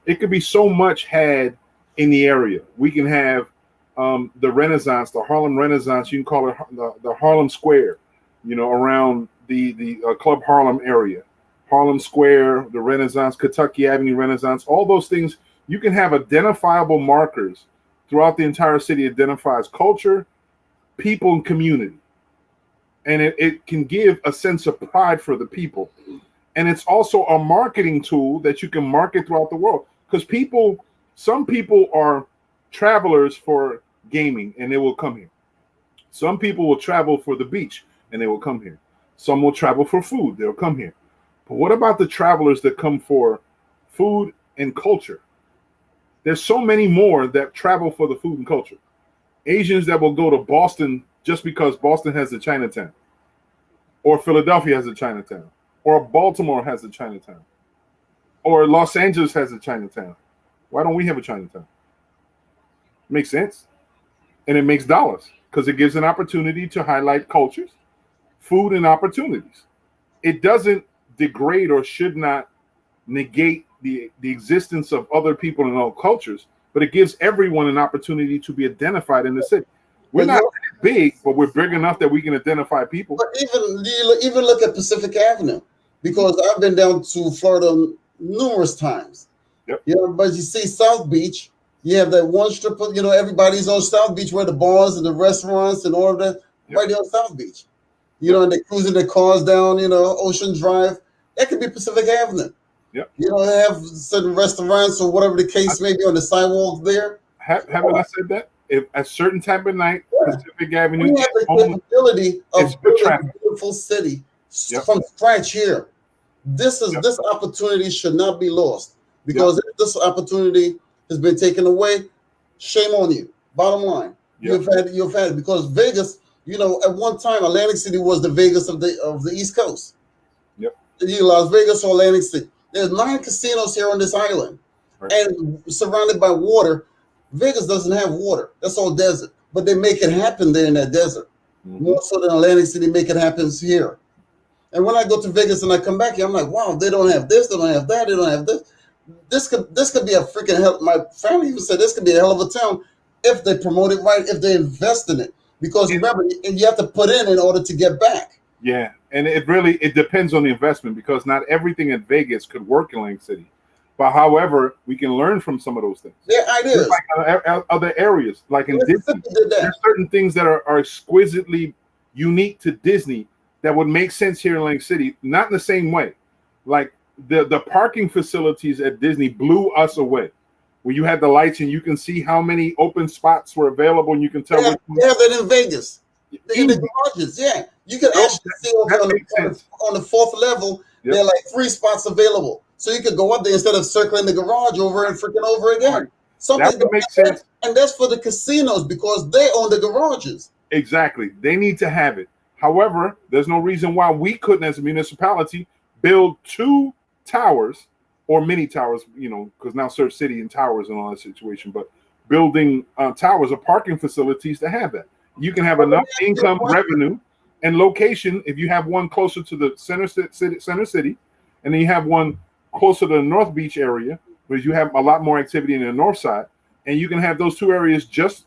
It could be so much had in the area. We can have the Renaissance, the Harlem Renaissance. You can call it the Harlem Square, around the Club Harlem area. Harlem Square, the Renaissance, Kentucky Avenue Renaissance, all those things. You can have identifiable markers throughout the entire city, identifies culture, people, and community. And it can give a sense of pride for the people. And it's also a marketing tool that you can market throughout the world. Because some people are travelers for gaming, and they will come here. Some people will travel for the beach, and they will come here. Some will travel for food, they'll come here. But what about the travelers that come for food and culture? There's so many more that travel for the food and culture. Asians that will go to Boston just because Boston has a Chinatown, or Philadelphia has a Chinatown, or Baltimore has a Chinatown, or Los Angeles has a Chinatown. Why don't we have a Chinatown? Makes sense. And it makes dollars, because it gives an opportunity to highlight cultures, food, and opportunities. It doesn't degrade or should not negate the existence of other people in all cultures, but it gives everyone an opportunity to be identified in the city. We're But not big, but we're big enough that we can identify people. But even look at Pacific Avenue, because I've been down to Florida numerous times. Yep. You know, but you see South Beach, you have that one strip of, everybody's on South Beach where the bars and the restaurants and all of that, Yep. right there on South Beach. And they're cruising their cars down, Ocean Drive. That could be Pacific Avenue. Yep. They have certain restaurants or whatever the case may be on the sidewalk there. Haven't I said that? If a certain time of night, Pacific Avenue, We have the capability of building a beautiful city from scratch here. This opportunity should not be lost, because if this opportunity has been taken away, shame on you. Bottom line, you've had it, because Vegas, at one time Atlantic City was the Vegas of the East Coast. Yep. Las Vegas or Atlantic City. There's 9 casinos here on this island, and surrounded by water. Vegas doesn't have water. That's all desert. But they make it happen there in that desert. More so than Atlantic City make it happen here. And when I go to Vegas and I come back here, I'm like, wow, they don't have this, they don't have that, they don't have this. This could be a freaking hell. My family even said this could be a hell of a town if they promote it right, if they invest in it. Because remember, you have to put in order to get back. Yeah, and it depends on the investment, because not everything in Vegas could work in Atlantic City. But however, we can learn from some of those things. Yeah, ideas. Like other areas, like in Disney, there's certain things that are exquisitely unique to Disney that would make sense here in Atlantic City, not in the same way. Like the parking facilities at Disney blew us away. Where you had the lights and you can see how many open spots were available, and you can tell. They have that in Vegas. In the garages, you can actually see on the 4th level. There are like 3 spots available. So you could go up there instead of circling the garage over and freaking over again. Right. Something that makes sense. And that's for the casinos, because they own the garages. Exactly. They need to have it. However, there's no reason why we couldn't, as a municipality, build 2 towers or mini towers, because now Surf City and towers and all that situation, but building towers or parking facilities to have that. You can have enough income, revenue, and location. If you have one closer to the center city, and then you have one closer to the North Beach area, where you have a lot more activity in the north side, and you can have those 2 areas just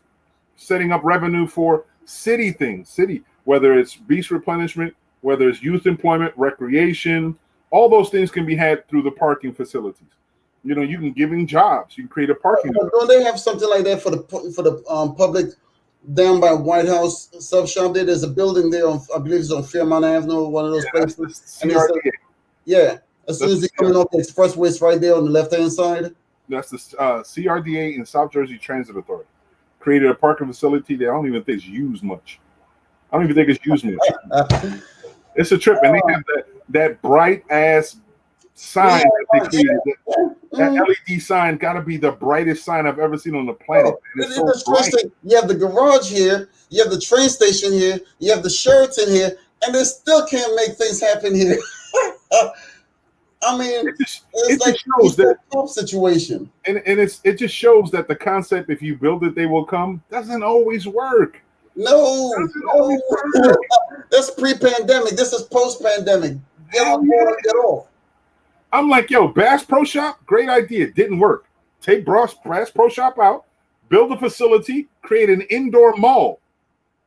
setting up revenue for city things, whether it's beach replenishment, whether it's youth employment, recreation, all those things can be had through the parking facilities. You can give them jobs. You can create a parking. Don't they have something like that for the public down by White House sub shop? There's a building there I believe it's on Fairmount Avenue, one of those places. And as soon as you're coming off the expressway, it's right there on the left-hand side. That's the CRDA and South Jersey Transit Authority created a parking facility that I don't even think is used much. It's a trip, and they have that bright ass sign that they created. That LED sign got to be the brightest sign I've ever seen on the planet. You have the garage here, you have the train station here, you have the Sheraton here, and they still can't make things happen here. I mean, it's like shows that situation, and it just shows that the concept, if you build it, they will come, doesn't always work. No. That's pre-pandemic. This is post-pandemic. Get on board and get off. I'm like, Bass Pro Shop, great idea. Didn't work. Take Bass Pro Shop out, build a facility, create an indoor mall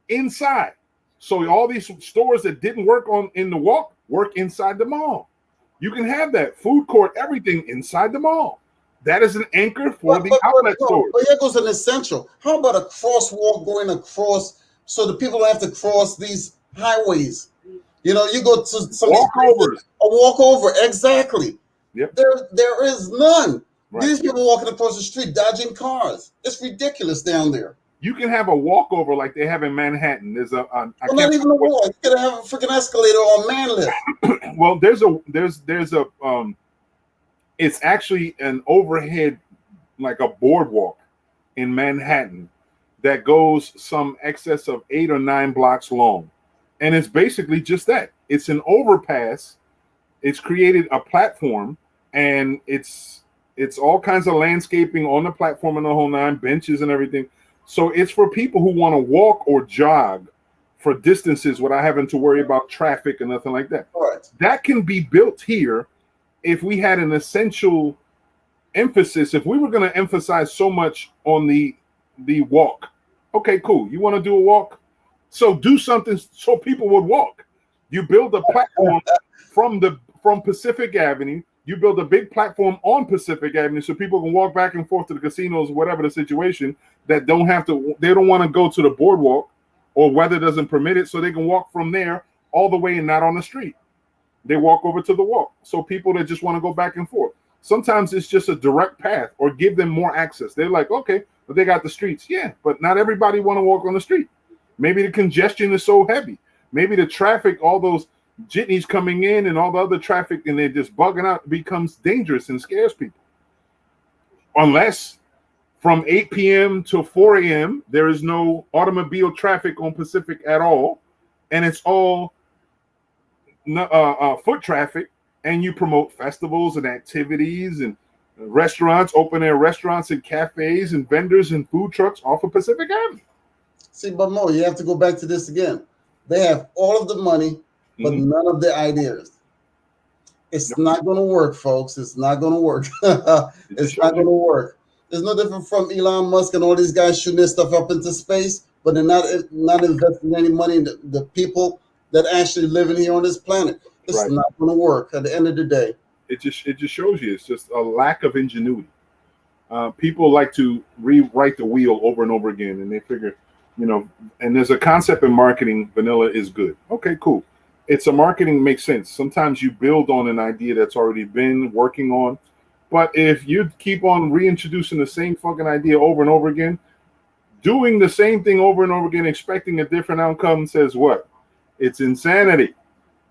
inside. So all these stores that didn't work in the walk work inside the mall. You can have that food court, everything inside the mall. That is an anchor for the outlet stores. But here goes an essential. How about a crosswalk going across so the people don't have to cross these highways? You go to some walkovers. A walkover, exactly. Yep. There is none. Right. These people walking across the street, dodging cars. It's ridiculous down there. You can have a walkover like they have in Manhattan. There's not even a walk. You can have a freaking escalator or a man lift. Well, there's a it's actually an overhead, like a boardwalk in Manhattan that goes some excess of 8 or 9 blocks long. And it's basically just that. It's an overpass. It's created a platform, and it's all kinds of landscaping on the platform and the whole 9, benches and everything. So it's for people who want to walk or jog for distances without having to worry about traffic and nothing like that. Right. That can be built here if we had an essential emphasis, if we were going to emphasize so much on the walk, okay, cool. You want to do a walk? So do something so people would walk. You build a platform from Pacific Avenue. You build a big platform on Pacific Avenue so people can walk back and forth to the casinos, whatever the situation, they don't want to go to the boardwalk or weather doesn't permit it, so they can walk from there all the way and not on the street. They walk over to the walk. So people that just want to go back and forth. Sometimes it's just a direct path or give them more access. They're like, okay, but they got the streets. Yeah, but not everybody want to walk on the street. Maybe the congestion is so heavy. Maybe the traffic, all those jitneys coming in and all the other traffic, and they're just bugging out, becomes dangerous and scares people. Unless from 8 p.m. to 4 a.m., there is no automobile traffic on Pacific at all, and it's all foot traffic, and you promote festivals and activities and restaurants, open air restaurants and cafes and vendors and food trucks off of Pacific Avenue. See, but Mo, you have to go back to this again. They have all of the money, but none of the ideas. It's not going to work, folks. It's not going to work. It's not going to work. It's no different from Elon Musk and all these guys shooting their stuff up into space, but they're not investing any money in the people that actually living here on this planet. It's not going to work at the end of the day. It just shows you it's just a lack of ingenuity. People like to rewrite the wheel over and over again, and they figure, and there's a concept in marketing, vanilla is good. Okay, cool. It's a marketing makes sense. Sometimes you build on an idea that's already been working on, but if you keep on reintroducing the same fucking idea over and over again, doing the same thing over and over again, expecting a different outcome says what? It's insanity.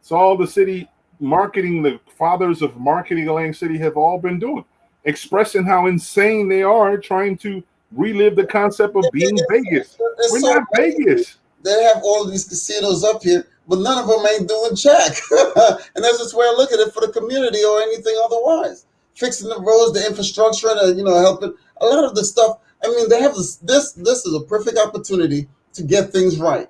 It's all the city marketing, the fathers of marketing Atlantic City have all been doing, expressing how insane they are trying to relive the concept of being Vegas. We're not Vegas. They have all of these casinos up here, but none of them ain't doing jack. And that's just where I look at it for the community or anything otherwise. Fixing the roads, the infrastructure, and helping a lot of the stuff. I mean, they have this. This is a perfect opportunity to get things right.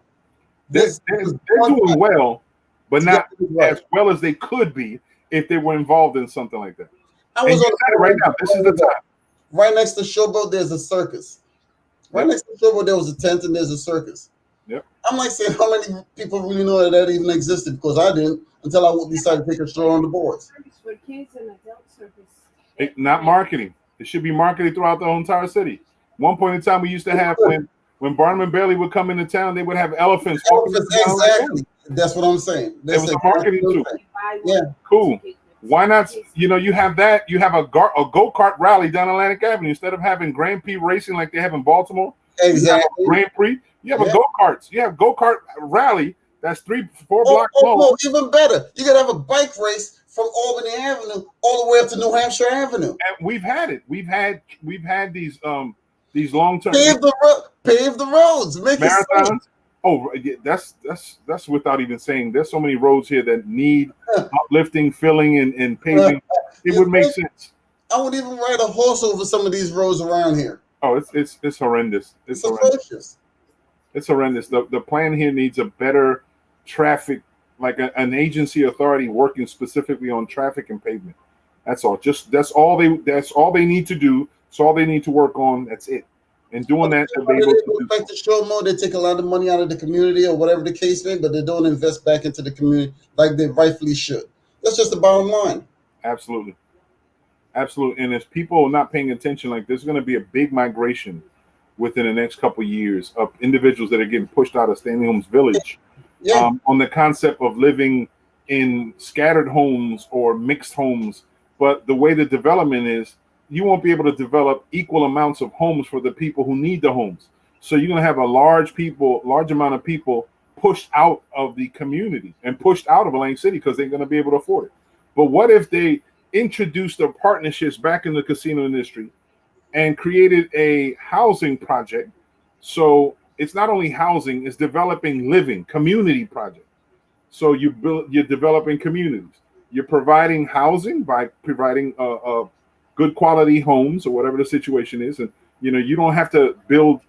They're doing well, but not as well as they could be if they were involved in something like that. I was on right now. This is the time. Right next to Showboat, there's a circus. Right next to Showboat, there was a tent and there's a circus. Yep. I'm like saying, how many people really know that even existed? Because I didn't until I decided to take a stroll on the boards. For kids and adult circus. Not marketing. It should be marketed throughout the whole entire city. One point in time, we used to have when Barnum and Bailey would come into town, they would have elephants. Exactly. That's what I'm saying. It was a marketing tool. Yeah. Cool. Why not? You have that. You have a go-kart rally down Atlantic Avenue instead of having Grand Prix racing like they have in Baltimore. Exactly. Grand Prix. You have a go-karts. You have go-kart rally that's 3-4 blocks long. No, even better. You could have a bike race from Albany Avenue all the way up to New Hampshire Avenue. And we've had it. We've had these long-term pave the roads, make marathons. Oh, yeah, that's without even saying. There's so many roads here that need uplifting, filling, and paving. It would make sense. I would even ride a horse over some of these roads around here. Oh, it's horrendous. It's horrendous. It's horrendous. The plan here needs a better traffic, like an agency authority working specifically on traffic and pavement. That's all. That's all they need to do. It's all they need to work on. That's it. And doing that, like the show more, they take a lot of money out of the community or whatever the case may, but they don't invest back into the community like they rightfully should. That's just the bottom line. Absolutely. And if people are not paying attention, like there's going to be a big migration within the next couple of years of individuals that are getting pushed out of Stanley Holmes Village on the concept of living in scattered homes or mixed homes. But the way the development is, you won't be able to develop equal amounts of homes for the people who need the homes. So you're going to have a large amount of people pushed out of the community and pushed out of Atlantic City because they're going to be able to afford it. But what if they introduced the partnerships back in the casino industry and created a housing project? So it's not only housing, it's developing living community project. So you're developing communities. You're providing housing by providing good quality homes or whatever the situation is. And, you don't have to build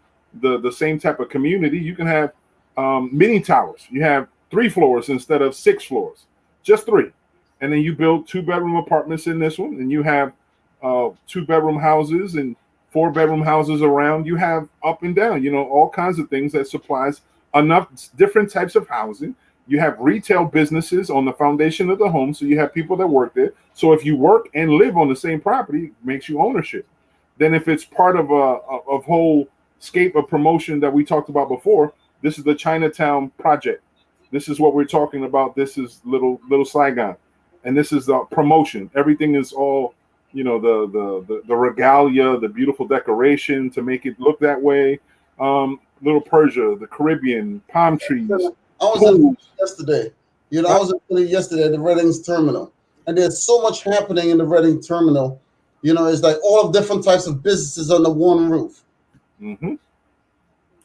the same type of community. You can have mini towers. You have 3 floors instead of 6 floors, just 3. And then you build 2-bedroom apartments in this one. And you have 2-bedroom houses and 4-bedroom houses around. You have up and down, all kinds of things that supplies enough different types of housing. You have retail businesses on the foundation of the home, so you have people that work there. So if you work and live on the same property, it makes you ownership. Then if it's part of a whole scape of promotion that we talked about before, this is the Chinatown project. This is what we're talking about. This is little Saigon, and this is the promotion. Everything is all, the regalia, the beautiful decoration to make it look that way. Little Persia, the Caribbean, palm trees. I was in Philly yesterday. I was in Philly yesterday at the Redding's terminal, and there's so much happening in the Reading terminal. It's like all different types of businesses under one roof. Mm-hmm.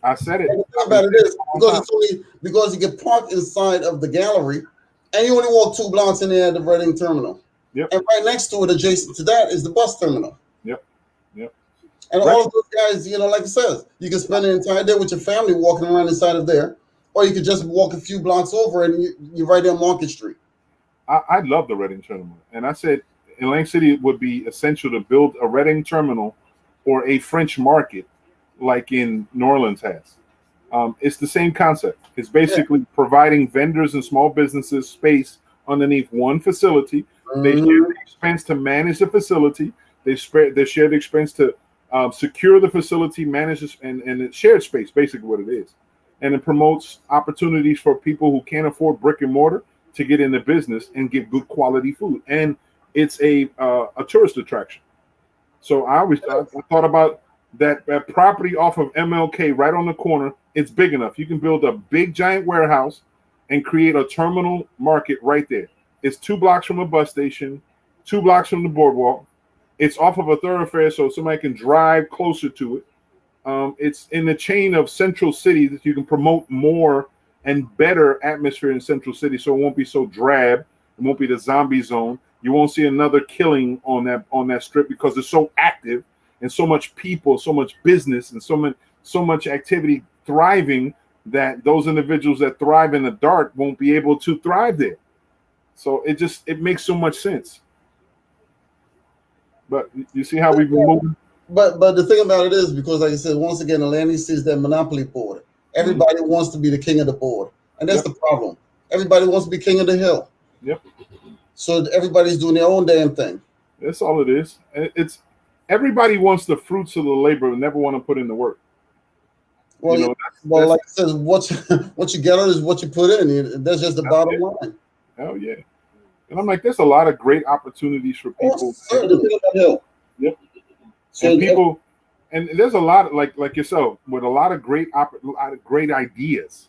I said it. And the thing about it is because you get parked inside of the gallery, and you only walk 2 blocks in there at the Reading terminal. Yep. And right next to it, adjacent to that, is the bus terminal. Yep. And all of those guys, like it says, you can spend an entire day with your family walking around inside of there, or you could just walk a few blocks over and you're right there on Market Street. I love the Reading terminal, and I said Atlantic City would be essential to build a Reading terminal or a French market like in New Orleans has. It's the same concept. It's basically providing vendors and small businesses space underneath one facility. Mm-hmm. They share the expense to manage the facility. They share the expense to secure the facility, manage this, and it's shared space, basically what it is. And it promotes opportunities for people who can't afford brick and mortar to get into business and get good quality food. And it's a tourist attraction. So I thought about that property off of MLK right on the corner. It's big enough. You can build a big giant warehouse and create a terminal market right there. It's 2 blocks from a bus station, 2 blocks from the boardwalk. It's off of a thoroughfare, so somebody can drive closer to it. It's in the chain of Central City that you can promote more and better atmosphere in Central City, so it won't be so drab. It won't be the zombie zone. You won't see another killing on that strip because it's so active and so much people, so much business, and so much activity thriving that those individuals that thrive in the dark won't be able to thrive there. So it makes so much sense. But you see how we've been moving. But the thing about it is, because like I said, once again, Atlantic City is that monopoly board. Everybody wants to be the king of the board, and that's the problem. Everybody wants to be king of the hill. Yep. So everybody's doing their own damn thing. That's all it is. It's everybody wants the fruits of the labor and never want to put in the work. Well, like I said, what you get is what you put in. That's just the bottom line. Hell yeah. And I'm like, there's a lot of great opportunities for people. Yep. So and people, and there's a lot of, like yourself with a lot of great ideas.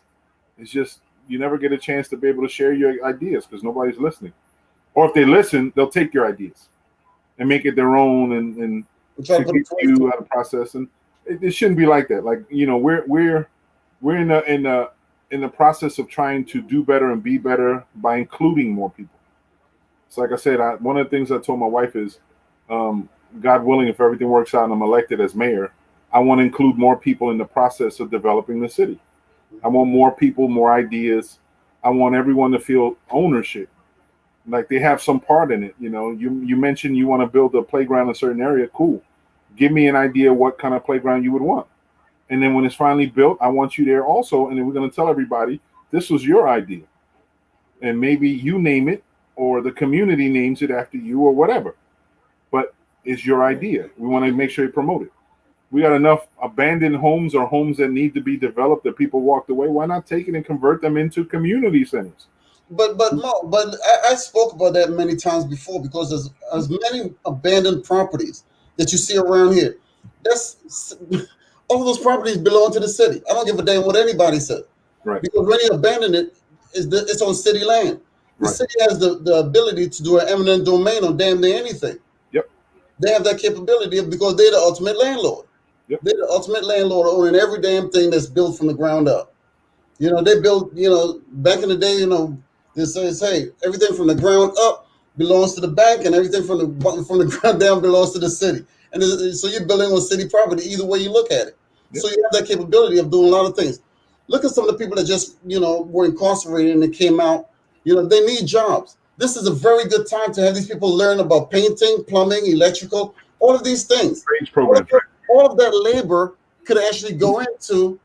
It's just you never get a chance to be able to share your ideas because nobody's listening. Or if they listen, they'll take your ideas and make it their own and teach you how to process. And it shouldn't be like that. Like we're in the process of trying to do better and be better by including more people. So like I said, one of the things I told my wife is, God willing, if everything works out and I'm elected as mayor, I want to include more people in the process of developing the city. I want more people, more ideas. I want everyone to feel ownership, like they have some part in it. You mentioned you want to build a playground in a certain area. Cool. Give me an idea what kind of playground you would want. And then when it's finally built, I want you there also. And then we're going to tell everybody, this was your idea. And maybe you name it or the community names it after you or whatever. But it's your idea. We want to make sure you promote it. We got enough abandoned homes or homes that need to be developed that people walked away. Why not take it and convert them into community centers? But I spoke about that many times before because there's as many abandoned properties that you see around here. All of those properties belong to the city. I don't give a damn what anybody said. Right. Because when you abandon it, it's on city land. The city has the ability to do an eminent domain on damn near anything. Yep. They have that capability because they're the ultimate landlord. Yep. They're the ultimate landlord owning every damn thing that's built from the ground up. They built, back in the day, they says, hey, everything from the ground up belongs to the bank and everything from the ground down belongs to the city. And so you're building on city property either way you look at it. Yep. So you have that capability of doing a lot of things. Look at some of the people that just, were incarcerated and they came out. They need jobs. This is a very good time to have these people learn about painting, plumbing, electrical, all of these things. Trades program. All of that labor could actually go into,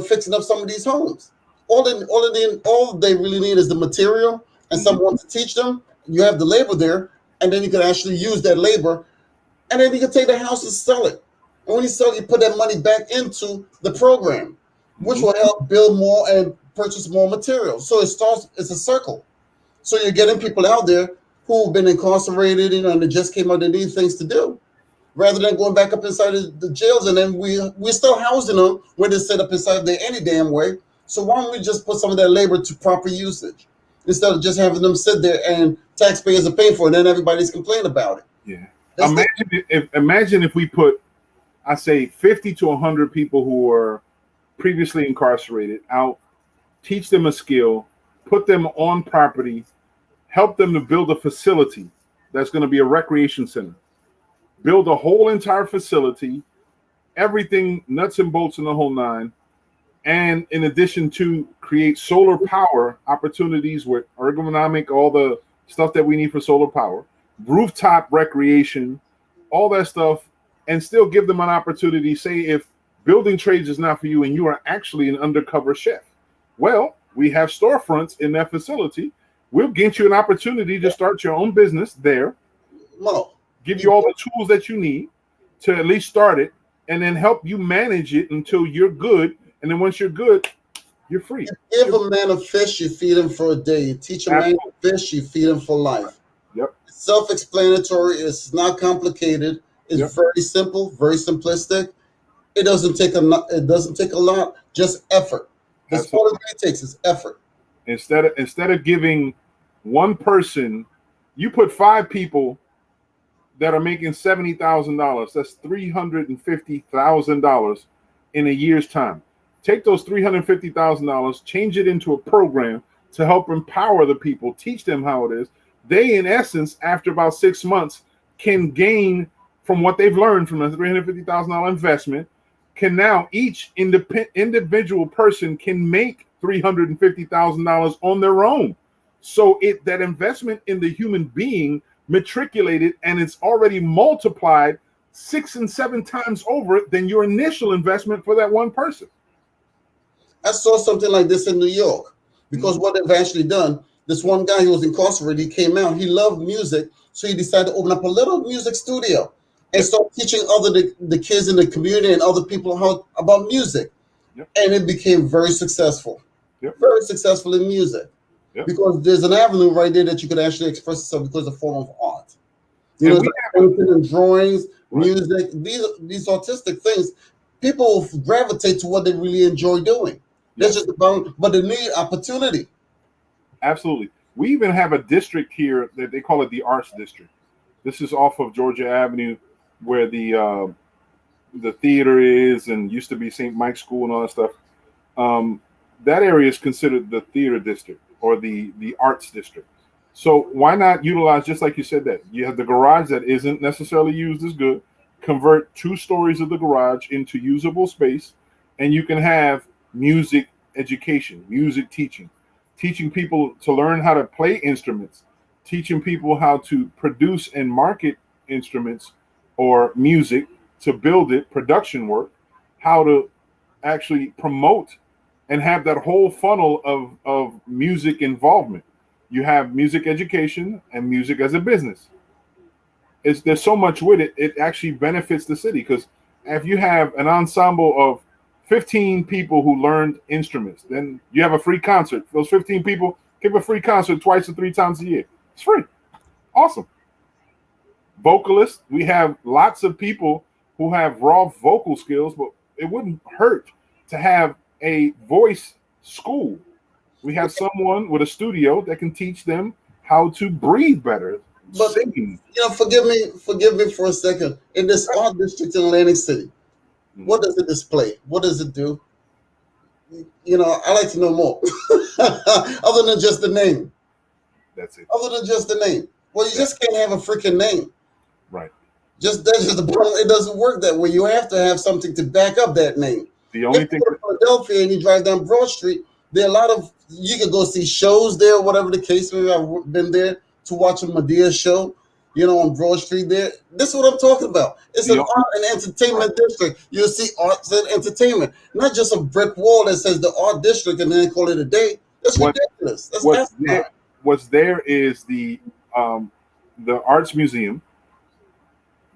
fixing up some of these homes. All they really need is the material and someone to teach them. You have the labor there, and then you can actually use that labor, and then you can take the house and sell it. And when you sell it, you put that money back into the program, which will help build more and purchase more material. So it's a circle. So you're getting people out there who've been incarcerated, and they just came out, they need things to do, rather than going back up inside the jails, and then we're still housing them where they're set up inside there any damn way. So why don't we just put some of that labor to proper usage instead of just having them sit there and taxpayers are paying for it, and then everybody's complaining about it? Yeah. Imagine if we put, I say, 50 to 100 people who were previously incarcerated out, teach them a skill, put them on property, help them to build a facility that's going to be a recreation center. Build a whole entire facility, everything nuts and bolts in the whole nine. And in addition to create solar power opportunities with ergonomic, all the stuff that we need for solar power, rooftop recreation, all that stuff, and still give them an opportunity. Say if building trades is not for you and you are actually an undercover chef. Well, we have storefronts in that facility. We'll get you an opportunity to start your own business there. Mo, give you all the tools that you need to at least start it, and then help you manage it until you're good. And then once you're good, you're free. You give a man a fish, you feed him for a day. You teach a man a fish, you feed him for life. Yep. It's self-explanatory. It's not complicated. It's very simple, very simplistic. It doesn't take a lot. Just effort. That's all it really takes is effort. Instead of giving one person, you put 5 people that are making $70,000. That's $350,000 in a year's time. Take those $350,000, change it into a program to help empower the people, teach them how it is. They, in essence, after about 6 months, can gain from what they've learned from a $350,000 investment. Can now each individual person can make $350,000 on their own. So that investment in the human being matriculated, and it's already multiplied 6 and 7 times over than your initial investment for that one person. I saw something like this in New York, because what they've actually done, this one guy who was incarcerated, he came out, he loved music, so he decided to open up a little music studio and start teaching the kids in the community and other people about music. And it became very successful. Very successful in music. Because there's an avenue right there that you could actually express yourself, because it's a form of art. You know, painting and drawings, music, these artistic things, people gravitate to what they really enjoy doing. That's just about, but they need opportunity. Absolutely. We even have a district here that they call it the Arts District. This is off of Georgia Avenue, where the theater is, and used to be St. Mike's School and all that stuff. That area is considered the theater district, or the arts district. So why not utilize, just like you said, that you have the garage that isn't necessarily used as good, convert 2 stories of the garage into usable space, and you can have music education, music teaching people to learn how to play instruments, teaching people how to produce and market instruments or music, to build it, production work, how to actually promote and have that whole funnel of music involvement. You have music education and music as a business. There's so much with it. It actually benefits the city, because if you have an ensemble of 15 people who learned instruments, then you have a free concert. Those 15 people give a free concert 2 to 3 times a year. It's free. Awesome. Vocalists, we have lots of people who have raw vocal skills, but it wouldn't hurt to have a voice school. We have someone with a studio that can teach them how to breathe better. But singing. Forgive me for a second. In this art district in Atlantic City, what does it display? What does it do? I like to know more. Other than just the name. That's it. Other than just the name. Well, you just can't have a freaking name. Right. That's just the problem. It doesn't work that way. You have to have something to back up that name. The only thing in Philadelphia, and you drive down Broad Street, there are a lot of You could go see shows there, whatever the case may be. I've been there to watch a Medea show, on Broad Street there. This is what I'm talking about. It's an The- art and entertainment district. You'll see arts and entertainment, not just a brick wall that says the art district and then call it a day. That's What- ridiculous. That's what's asinine. there, what's there is the arts museum,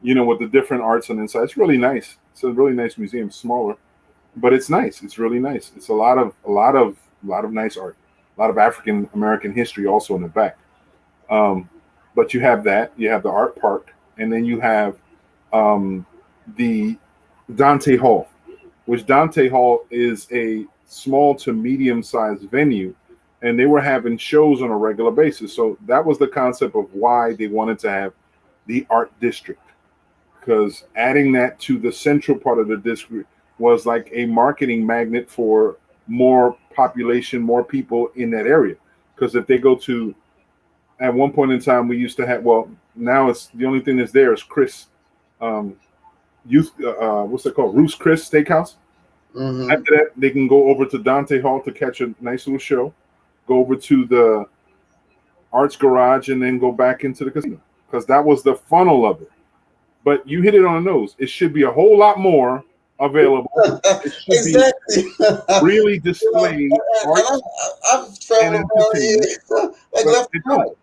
with the different arts on the inside. It's really nice. It's a really nice museum, smaller, but it's nice. It's really nice. It's a lot of nice art, a lot of African American history also in the back. But you have that. You have the art park, and then you have the Dante Hall, which Dante Hall is a small to medium sized venue, and they were having shows on a regular basis. So that was the concept of why they wanted to have the art district, because adding that to the central part of the district was like a marketing magnet for more population, more people in that area. Because if they go to, at one point in time, we used to have, well, now it's the only thing that's there is Chris, what's it called? Ruth's Chris Steakhouse. Mhm. After that, they can go over to Dante Hall to catch a nice little show, go over to the Arts Garage, and then go back into the casino, because that was the funnel of it. But you hit it on the nose. It should be a whole lot more available. It should Exactly. be really displayed art And I've and traveled around here entertainment. like But left they and right. don't.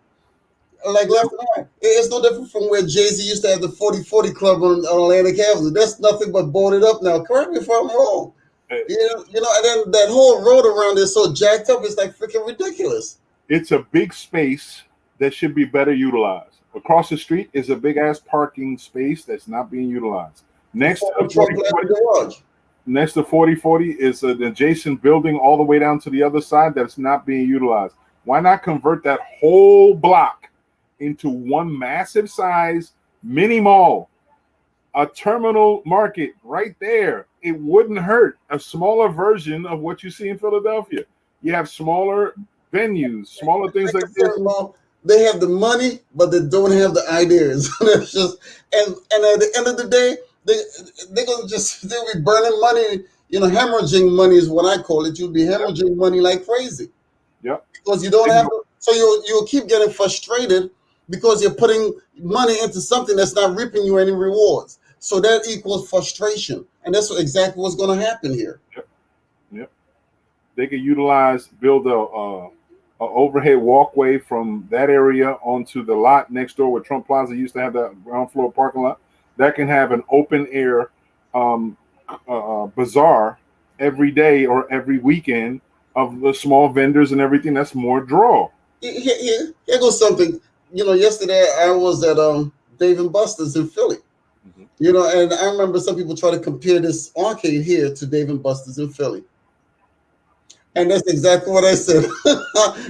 Like left and right. It's no different from where Jay-Z used to have the 40/40 club on Atlantic Avenue. That's nothing but boarded up now. Correct me if I'm wrong. And then that whole road around is so jacked up, it's like freaking ridiculous. It's a big space that should be better utilized. Across the street is a big ass parking space that's not being utilized. Next to Truck left garage. Next to 4040 is an adjacent building all the way down to the other side that's not being utilized. Why not convert that whole block into one massive size mini mall, a terminal market right there? It wouldn't hurt. A smaller version of what you see in Philadelphia. You have smaller venues, smaller things like this. They have the money, but they don't have the ideas. It's just and at the end of the day, they're gonna they'll be burning money. Hemorrhaging money is what I call it. You'll be hemorrhaging money like crazy. Yep. Because you don't have to, so you'll keep getting frustrated because you're putting money into something that's not reaping you any rewards. So that equals frustration, and that's exactly what's going to happen here. Yep. They could build a overhead walkway from that area onto the lot next door where Trump Plaza used to have that ground floor parking lot. That can have an open air bazaar every day or every weekend of the small vendors and everything. That's more draw. Here goes something. Yesterday I was at Dave and Buster's in Philly. Mm-hmm. And I remember some people try to compare this arcade here to Dave and Buster's in Philly. And that's exactly what I said.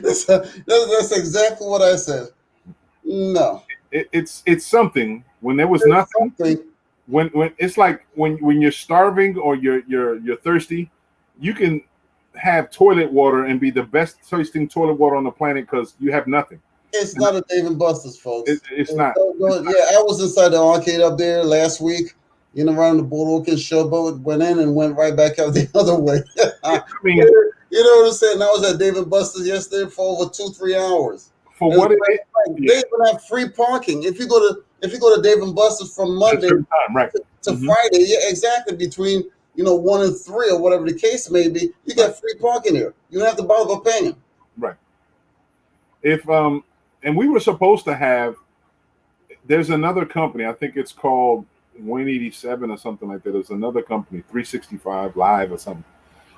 That's exactly what I said. No. It's something when there was nothing. When it's like when you're starving or you're thirsty, you can have toilet water and be the best tasting toilet water on the planet because you have nothing. It's not a Dave and Buster's, folks. It's not. Yeah, I was inside the arcade up there last week, around the boardwalk and showboat, went in and went right back out the other way. I mean, you know what I'm saying? I was at Dave and Buster's yesterday for over 2-3 hours. For what it is, they even have free parking. If you go to Dave and Buster's from Monday to mm-hmm. Friday, yeah, exactly, between 1 and 3 or whatever the case may be, you got free parking there. You don't have to bother paying. Right. If and we were supposed to have. There's another company. I think it's called 187 or something like that. There's another company, 365 Live or something.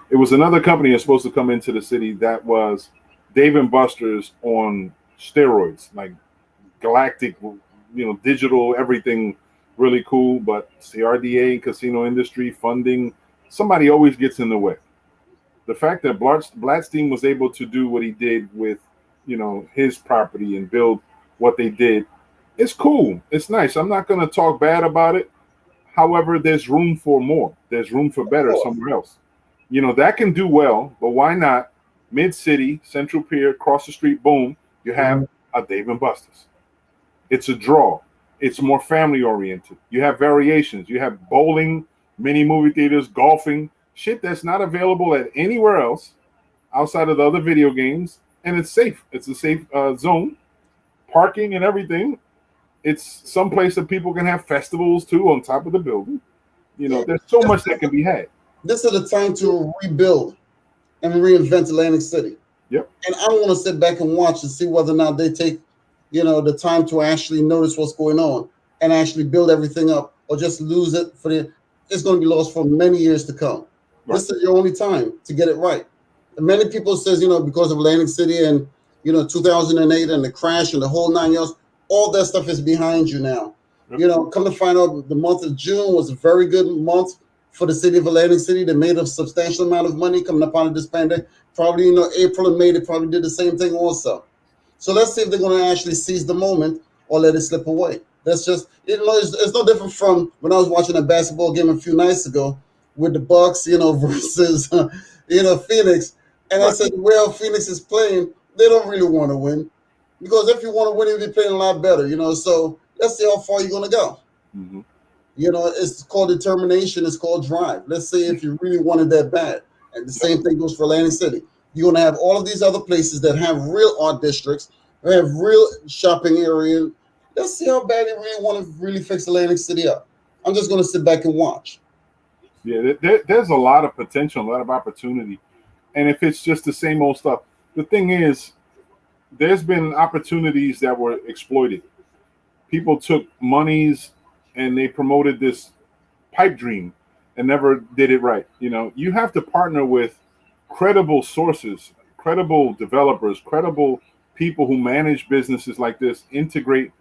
It was another company that's supposed to come into the city that was Dave and Buster's on steroids, like galactic, digital, everything really cool. But CRDA, casino industry, funding, somebody always gets in the way. The fact that Blatstein was able to do what he did with, his property and build what they did, it's cool. It's nice. I'm not going to talk bad about it. However, there's room for more. There's room for better somewhere else. That can do well, but why not? Mid-City, Central Pier, across the street, boom, you have a Dave & Buster's. It's a draw. It's more family-oriented. You have variations. You have bowling, mini movie theaters, golfing, shit that's not available at anywhere else. outside of the other video games, and it's safe. It's a safe zone, parking and everything. It's some place that people can have festivals too on top of the building. You know, there's so much that can be had. This is the time to rebuild and reinvent Atlantic City. Yep. And I want to sit back and watch and see whether or not they take, the time to actually notice what's going on and actually build everything up, or just lose it it's going to be lost for many years to come. Right. This is your only time to get it right. And many people says, because of Atlantic City and, 2008 and the crash and the whole 9 years, all that stuff is behind you now. Yep. Come to find out, the month of June was a very good month for the city of Atlantic City. They made a substantial amount of money coming up out of this pandemic. Probably, April and May, they probably did the same thing also. So let's see if they're going to actually seize the moment or let it slip away. That's just, it's no different from when I was watching a basketball game a few nights ago with the Bucks, versus, Phoenix. And I said, well, Phoenix is playing. They don't really want to win, because if you want to win, you'll be playing a lot better, So let's see how far you're going to go. Mm-hmm. It's called determination. It's called drive. Let's see if you really wanted that bad. And the same thing goes for Atlantic City. You're going to have all of these other places that have real art districts, that have real shopping areas. Let's see how bad they really want to really fix Atlantic City up. I'm just going to sit back and watch. Yeah, there's a lot of potential, a lot of opportunity. And if it's just the same old stuff, the thing is, there's been opportunities that were exploited. People took monies and they promoted this pipe dream and never did it right. You have to partner with credible sources, credible developers, credible people who manage businesses like this, integrate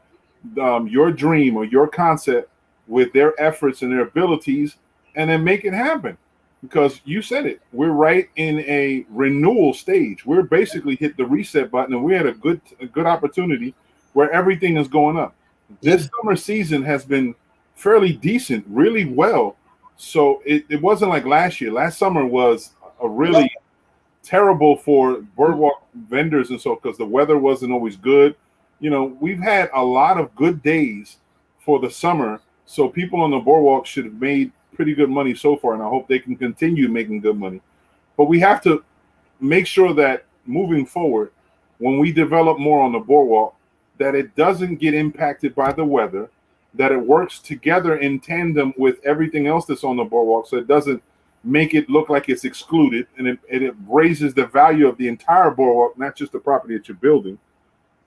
your dream or your concept with their efforts and their abilities, and then make it happen. Because you said it, we're right in a renewal stage. We're basically hit the reset button, and we had a good opportunity where everything is going up. This summer season has been fairly decent, really well. So it wasn't like last year. Last summer was a really terrible for boardwalk vendors and so, because the weather wasn't always good. We've had a lot of good days for the summer, so people on the boardwalk should have made pretty good money so far, and I hope they can continue making good money. But we have to make sure that moving forward, when we develop more on the boardwalk, that it doesn't get impacted by the weather, that it works together in tandem with everything else that's on the boardwalk, so it doesn't make it look like it's excluded, and it raises the value of the entire boardwalk, not just the property that you're building.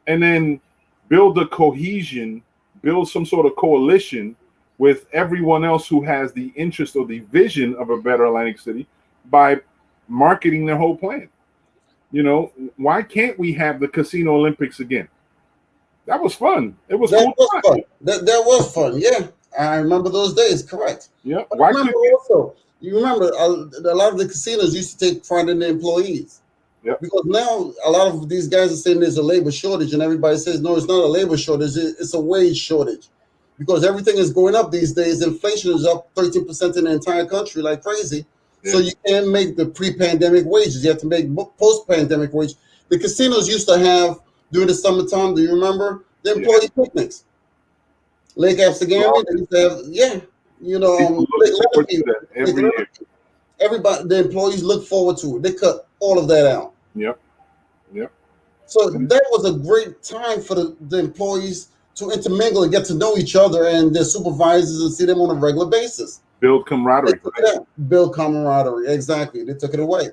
And then build the cohesion, build some sort of coalition with everyone else who has the interest or the vision of a better Atlantic City by marketing their whole plan. Why can't we have the Casino Olympics again? That was fun. It was fun. That was fun. Yeah, I remember those days. Correct. Yeah. Why you remember a lot of the casinos used to take pride in their employees. Yep. Because now a lot of these guys are saying there's a labor shortage, and everybody says, no, it's not a labor shortage. It's a wage shortage. Because everything is going up these days. Inflation is up 13% in the entire country like crazy. Yeah. So you can't make the pre-pandemic wages. You have to make post-pandemic wages. The casinos used to have, during the summertime, do you remember? The employee picnics. Lake Absegami, they used to have, every year. Everybody, the employees look forward to it. They cut all of that out. Yep. So that was a great time for the employees to intermingle and get to know each other and their supervisors and see them on a regular basis. Build camaraderie. Build camaraderie, exactly. They took it away.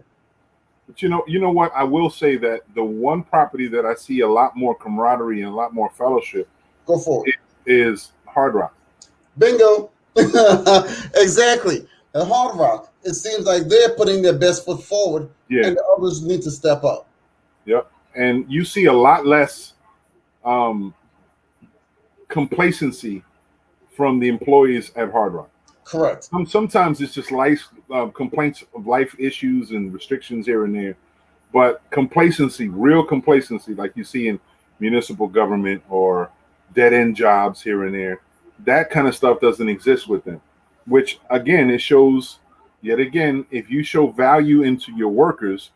But you know what? I will say that the one property that I see a lot more camaraderie and a lot more fellowship is Hard Rock. Bingo. Exactly. At Hard Rock, it seems like they're putting their best foot forward, and the others need to step up. Yep. And you see a lot less complacency from the employees at Hard Rock. Correct. Sometimes it's just life complaints of life issues and restrictions here and there, but complacency, real complacency, like you see in municipal government or dead end jobs here and there, that kind of stuff doesn't exist with them. Which again, it shows yet again, if you show value into your workers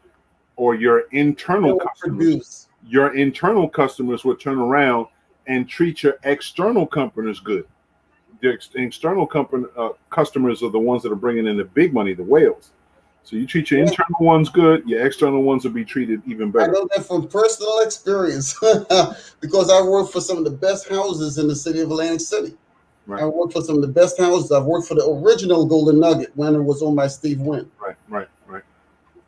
or your internal customers, your internal customers will turn around and treat your external customers good. The external customers are the ones that are bringing in the big money, the whales. So you treat your internal ones good, your external ones will be treated even I better. know that from personal experience because I worked for some of the best houses in the city of Atlantic City. Right. I worked for some of the best houses. I've worked for the original Golden Nugget when it was owned by Steve Wynn. Right.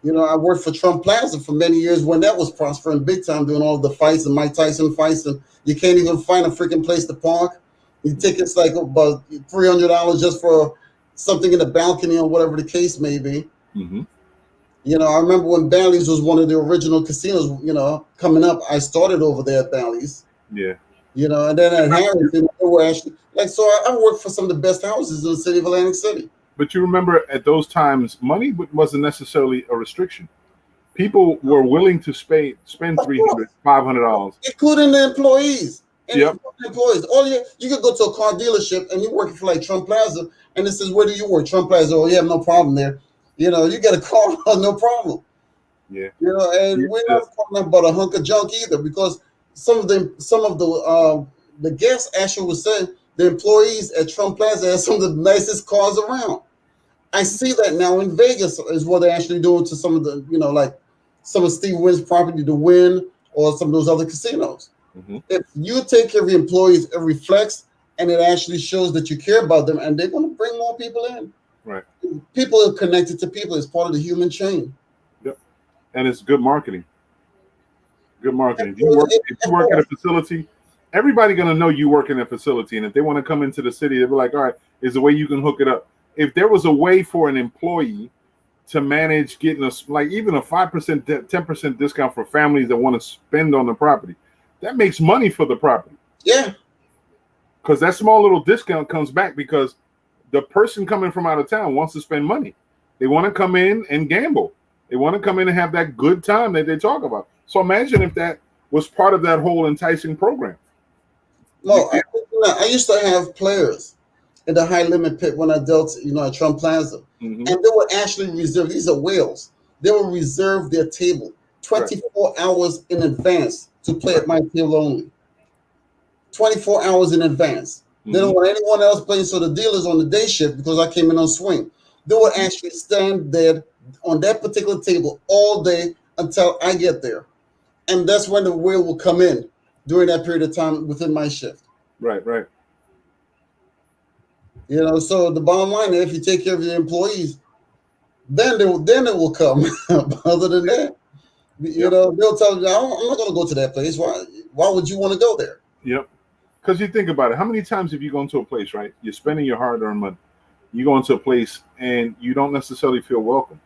You know, I worked for Trump Plaza for many years when that was prospering big time, doing all the fights and Mike Tyson fights, and you can't even find a freaking place to park. Your tickets like about $300 just for something in the balcony or whatever the case may be. Mm-hmm. You know, I remember when Bally's was one of the original casinos, you know, coming up. I started over there at Bally's. Yeah. You know, and then at Harrington, they were actually like, so I worked for some of the best houses in the city of Atlantic City. But you remember at those times, money wasn't necessarily a restriction. People were willing to spend $300, $500, including the employees. And Yep. the employees. All you could go to a car dealership and you're working for like Trump Plaza, and it says, where do you work? Trump Plaza. Oh, yeah, no problem there. You know, you get a car, no problem. Yeah. You know, and we're not talking about a hunk of junk either, because some of the guests actually was saying the employees at Trump Plaza had some of the nicest cars around. I see that now in Vegas is what they're actually doing to some of the, you know, like some of Steve Wynn's property, to Wynn or some of those other casinos. Mm-hmm. If you take care of your employees, it reflects and it actually shows that you care about them, and they're going to bring more people in. Right. People are connected to people. It's part of the human chain. Yep. And it's good marketing. Good marketing. If you work at a facility, everybody going to know you work in a facility. And if they want to come into the city, they'll be like, all right, is there a way you can hook it up? If there was a way for an employee to manage getting even a 5%, 10% discount for families that want to spend on the property, that makes money for the property. Yeah. Because that small little discount comes back because the person coming from out of town wants to spend money. They want to come in and gamble. They want to come in and have that good time that they talk about. So imagine if that was part of that whole enticing program. No, I used to have players in the high limit pit when I dealt, you know, at Trump Plaza. Mm-hmm. And they would actually reserve, these are whales, they would reserve their table 24 hours in advance to play at my table only. 24 hours in advance. Mm-hmm. They don't want anyone else playing. So the dealers on the day shift, because I came in on swing, they would actually stand there on that particular table all day until I get there. And that's when the whale will come in during that period of time within my shift. Right. You know, so the bottom line is, if you take care of your employees, then it will come. Other than that, you know, they'll tell you, I'm not going to go to that place. Why would you want to go there? Yep. Because you think about it, how many times have you gone to a place, right? You're spending your hard-earned money. You go into a place and you don't necessarily feel welcome.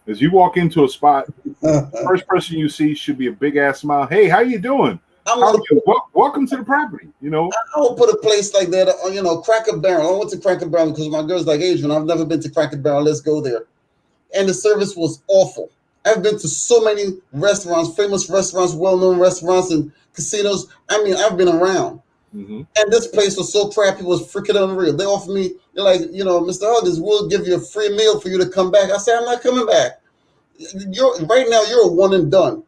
As you walk into a spot, the first person you see should be a big-ass smile. Hey, how you doing? Welcome to the property. You know, I would put a place like that, you know, Cracker Barrel. I went to Cracker Barrel because my girl's like, Adrian, I've never been to Cracker Barrel. Let's go there. And the service was awful. I've been to so many restaurants, famous restaurants, well-known restaurants and casinos. I mean, I've been around. Mm-hmm. And this place was so crappy, it was freaking unreal. They offered me, they're like, you know, Mr. Huggins, we'll give you a free meal for you to come back. I said, I'm not coming back. Right now, you're a one and done.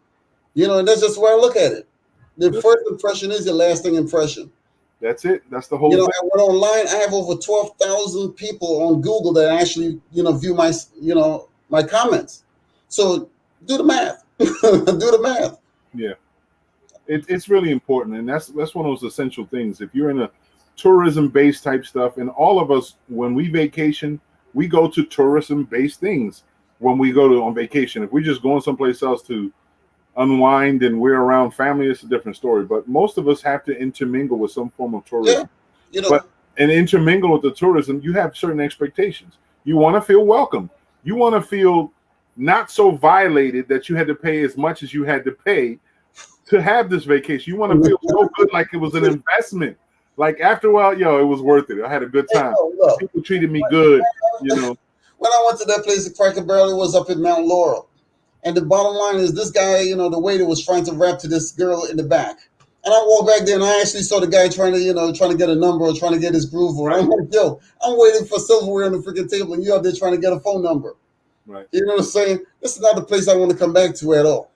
You know, and that's just where I look at it. The first impression is your lasting impression. That's it. That's the whole thing. I went online. I have over 12,000 people on Google that actually, you know, view my, you know, my comments. So do the math. Do the math. Yeah. It's really important. And that's one of those essential things. If you're in a tourism-based type stuff, and all of us, when we vacation, we go to tourism-based things when we go on vacation. If we're just going someplace else to unwind and we're around family, it's a different story. But most of us have to intermingle with some form of tourism. Yeah, you know, and intermingle with the tourism, you have certain expectations. You want to feel welcome. You want to feel not so violated that you had to pay as much as you had to pay to have this vacation. You want to feel so good, like it was an investment. Like after a while, it was worth it. I had a good time. People treated me good, you know. When I went to that place at Cracker Barrel, it was up in Mount Laurel. And the bottom line is, this guy, you know, the waiter was trying to rap to this girl in the back. And I walked back there and I actually saw the guy trying to get a number or trying to get his groove on. I'm like, yo, I'm waiting for silverware on the freaking table and you out there trying to get a phone number. Right. You know what I'm saying? This is not the place I want to come back to at all.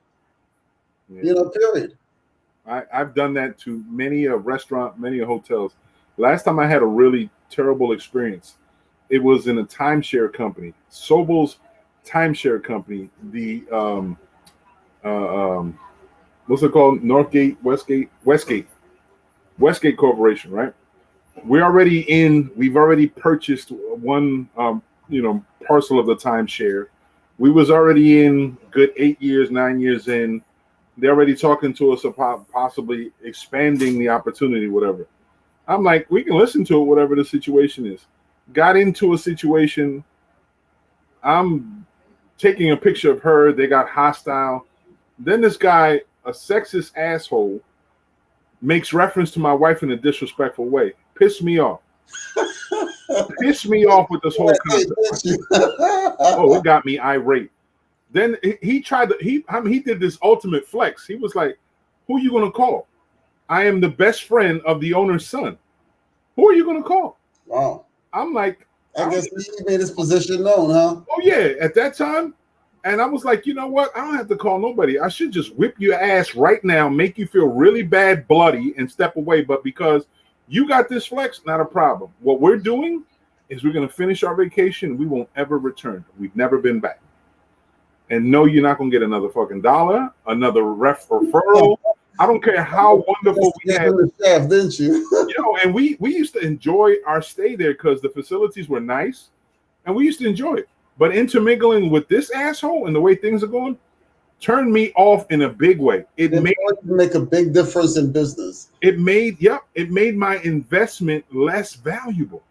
Yeah. You know, period. I've done that to many a restaurant, many a hotels. Last time I had a really terrible experience, it was in a timeshare company. Sobel's timeshare company, the what's it called? Westgate Corporation, right? We've already purchased one, parcel of the timeshare. We was already in good 8 years, 9 years in. They're already talking to us about possibly expanding the opportunity, whatever. I'm like, we can listen to it, whatever the situation is. Got into a situation. I'm taking a picture of her. They got hostile. Then this guy, a sexist asshole, makes reference to my wife in a disrespectful way. Pissed me off. Pissed me off with this whole concept. Oh, it got me irate. Then he did this ultimate flex. He was like, who are you going to call? I am the best friend of the owner's son. Who are you going to call? Wow. I'm like, I guess he made his position known, huh? Oh, yeah, at that time. And I was like, you know what? I don't have to call nobody. I should just whip your ass right now, make you feel really bad, bloody, and step away. But because you got this flex, not a problem. What we're doing is we're going to finish our vacation. We won't ever return. We've never been back. And no, you're not going to get another fucking dollar, another referral. I don't care how wonderful we had. Chef, didn't you? And we used to enjoy our stay there because the facilities were nice, and we used to enjoy it. But intermingling with this asshole and the way things are going turned me off in a big way. It made make a big difference in business. It made my investment less valuable.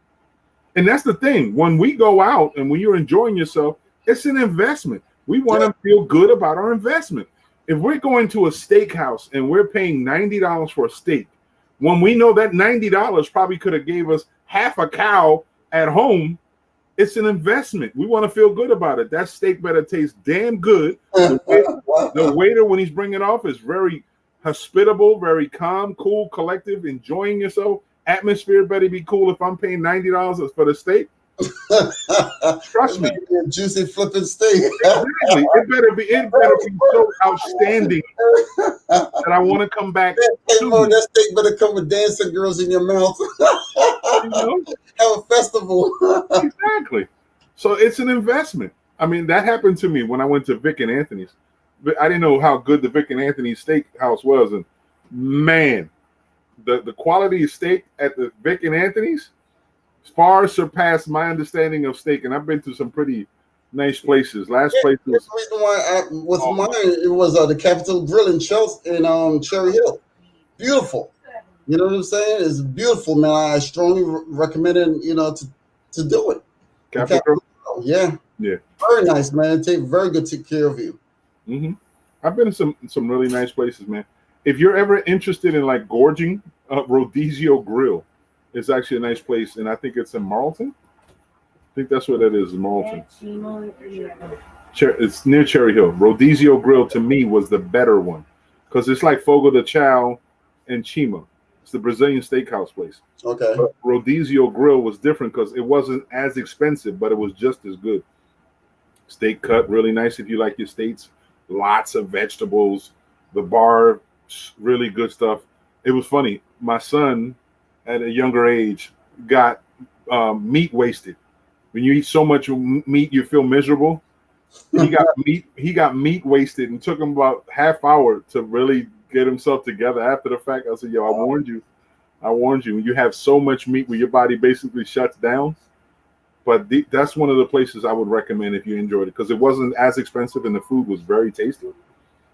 And that's the thing. When we go out and when you're enjoying yourself, it's an investment. We want to feel good about our investment. If we're going to a steakhouse and we're paying $90 for a steak, when we know that $90 probably could have gave us half a cow at home, it's an investment. We want to feel good about it. That steak better taste damn good. The waiter, when he's bringing it off, is very hospitable, very calm, cool, collective, enjoying yourself. Atmosphere better be cool if I'm paying $90 for the steak. Trust me. Juicy flipping steak. Exactly. It better be so outstanding that I want to come back. That steak better come with dancing girls in your mouth. Have a festival. Exactly. So it's an investment. I mean, that happened to me when I went to Vic and Anthony's. I didn't know how good the Vic and Anthony's steakhouse was, and man, the quality of steak at the Vic and Anthony's far surpassed my understanding of steak, and I've been to some pretty nice places. Last place was the reason why mine it was the Capitol Grill in Chelsea in Cherry Hill. Beautiful. You know what I'm saying? It's beautiful, man. I strongly recommend it, to do it. Capitol Grill? Yeah. Very nice, man. Take care of you. Mm-hmm. I've been to some really nice places, man. If you're ever interested in like gorging, Rodizio Grill is actually a nice place, and I think it's in Marlton. I think that's what it is, Marlton. It's near Cherry Hill. Rodizio Grill to me was the better one because it's like Fogo de Chao and Chima. It's the Brazilian steakhouse place. Okay. But Rodizio Grill was different because it wasn't as expensive, but it was just as good. Steak cut, really nice if you like your steaks. Lots of vegetables. The bar, really good stuff. It was funny. My son, at a younger age, got meat wasted. When you eat so much meat, you feel miserable. He got meat wasted, and took him about half hour to really get himself together. After the fact, I said, "Yo, I warned you. When you have so much meat where your body basically shuts down." But that's one of the places I would recommend if you enjoyed it because it wasn't as expensive and the food was very tasty.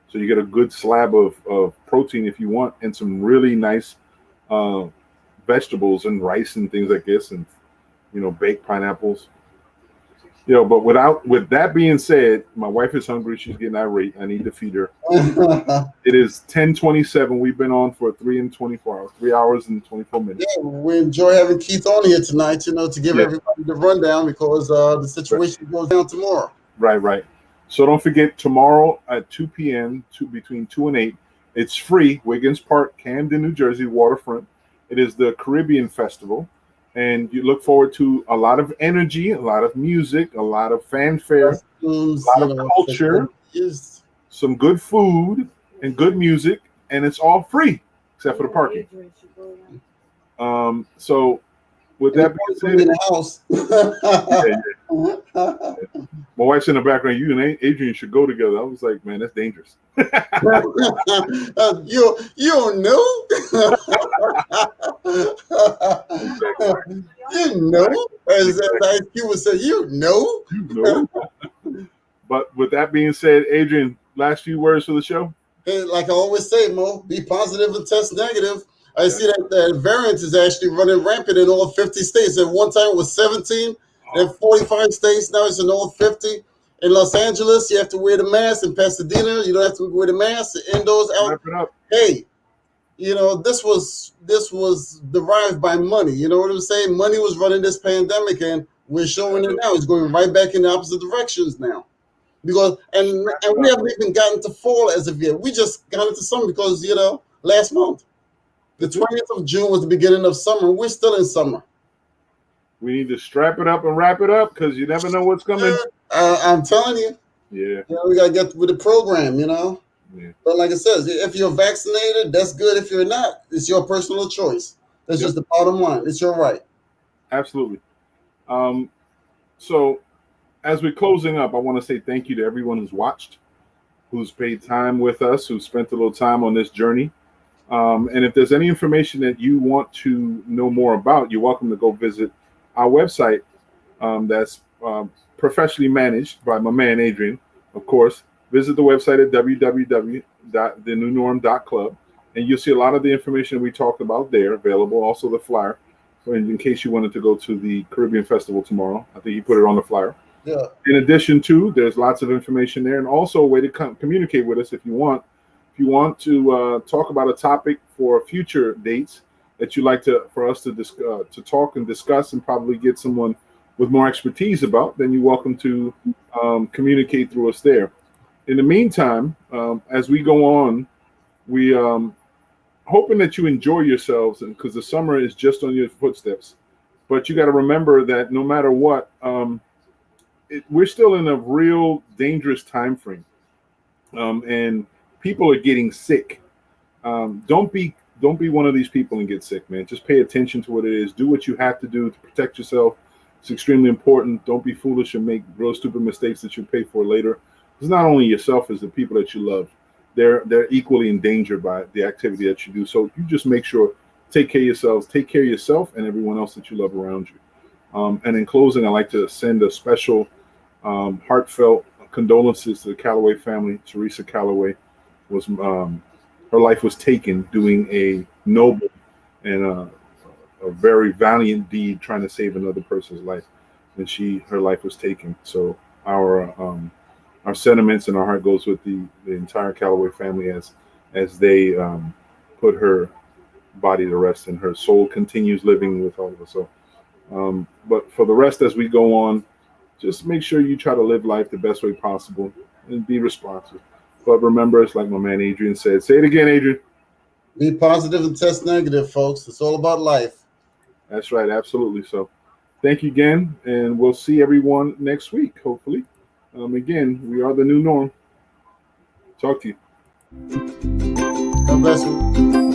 So you get a good slab of protein if you want, and some really nice vegetables and rice and things like this, and baked pineapples. But with that being said, my wife is hungry. She's getting irate. I need to feed her. It is 10:27. We've been on for 3 hours and 24 minutes. Yeah, we enjoy having Keith on here tonight, to give everybody the rundown because the situation goes down tomorrow. Right. So don't forget, tomorrow at 2 p.m., between 2 and 8, it's free, Wiggins Park, Camden, New Jersey, waterfront. It is the Caribbean Festival. And you look forward to a lot of energy, a lot of music, a lot of fanfare, a lot of culture, some good food and good music, and it's all free except for the parking. So with that being said, in the house. My wife's in the background. You and Adrian should go together. I was like, man, that's dangerous. You don't know. You know, as IQ would say, you know. But with that being said, Adrian, last few words for the show. Hey, like I always say, Mo, be positive and test negative. I see that the variant is actually running rampant in all 50 states. At one time it was 17, then 45 states. Now it's in all 50. In Los Angeles, you have to wear the mask. In Pasadena, you don't have to wear the mask. Indoors, out. Wrap it up. Hey, this was derived by money. You know what I'm saying? Money was running this pandemic, and we're showing it now. It's going right back in the opposite directions now. Because and we haven't even gotten to fall as of yet. We just got into summer because last month. The 20th of June was the beginning of summer. We're still in summer. We need to strap it up and wrap it up because you never know what's coming. I'm telling you. Yeah. We got to get with the program, Yeah. But like I said, if you're vaccinated, that's good. If you're not, it's your personal choice. That's just the bottom line. It's your right. Absolutely. So as we're closing up, I want to say thank you to everyone who's watched, who's paid time with us, who spent a little time on this journey. And if there's any information that you want to know more about, you're welcome to go visit our website. That's professionally managed by my man, Adrian, of course. Visit the website at www.thenewnorm.club, and you'll see a lot of the information we talked about there available. Also the flyer, in case you wanted to go to the Caribbean Festival tomorrow. I think you put it on the flyer. Yeah. In addition to, there's lots of information there, and also a way to communicate with us if you want. If you want to talk about a topic for future dates that you'd like for us to talk and discuss and probably get someone with more expertise about, then you're welcome to communicate through us there. In the meantime, as we go on, we hoping that you enjoy yourselves, and because the summer is just on your footsteps. But you got to remember that no matter what, we're still in a real dangerous time frame, and people are getting sick. Don't be one of these people and get sick, man. Just pay attention to what it is. Do what you have to do to protect yourself. It's extremely important. Don't be foolish and make real stupid mistakes that you'll pay for later. It's not only yourself, it's the people that you love. They're equally in danger by the activity that you do. So you just make sure, take care of yourselves, take care of yourself and everyone else that you love around you. And in closing, I'd like to send a special heartfelt condolences to the Calloway family. Teresa Calloway was her life was taken doing a noble and a very valiant deed trying to save another person's life, and her life was taken. So our sentiments and our heart goes with the entire Calloway family as they put her body to rest, and her soul continues living with all of us. So, but for the rest, as we go on, just make sure you try to live life the best way possible and be responsive. But remember, it's like my man Adrian said. Say it again, Adrian. Be positive and test negative, folks. It's all about life. That's right. Absolutely. So thank you again. And we'll see everyone next week, hopefully. Again, we are the new norm. Talk to you. God bless you.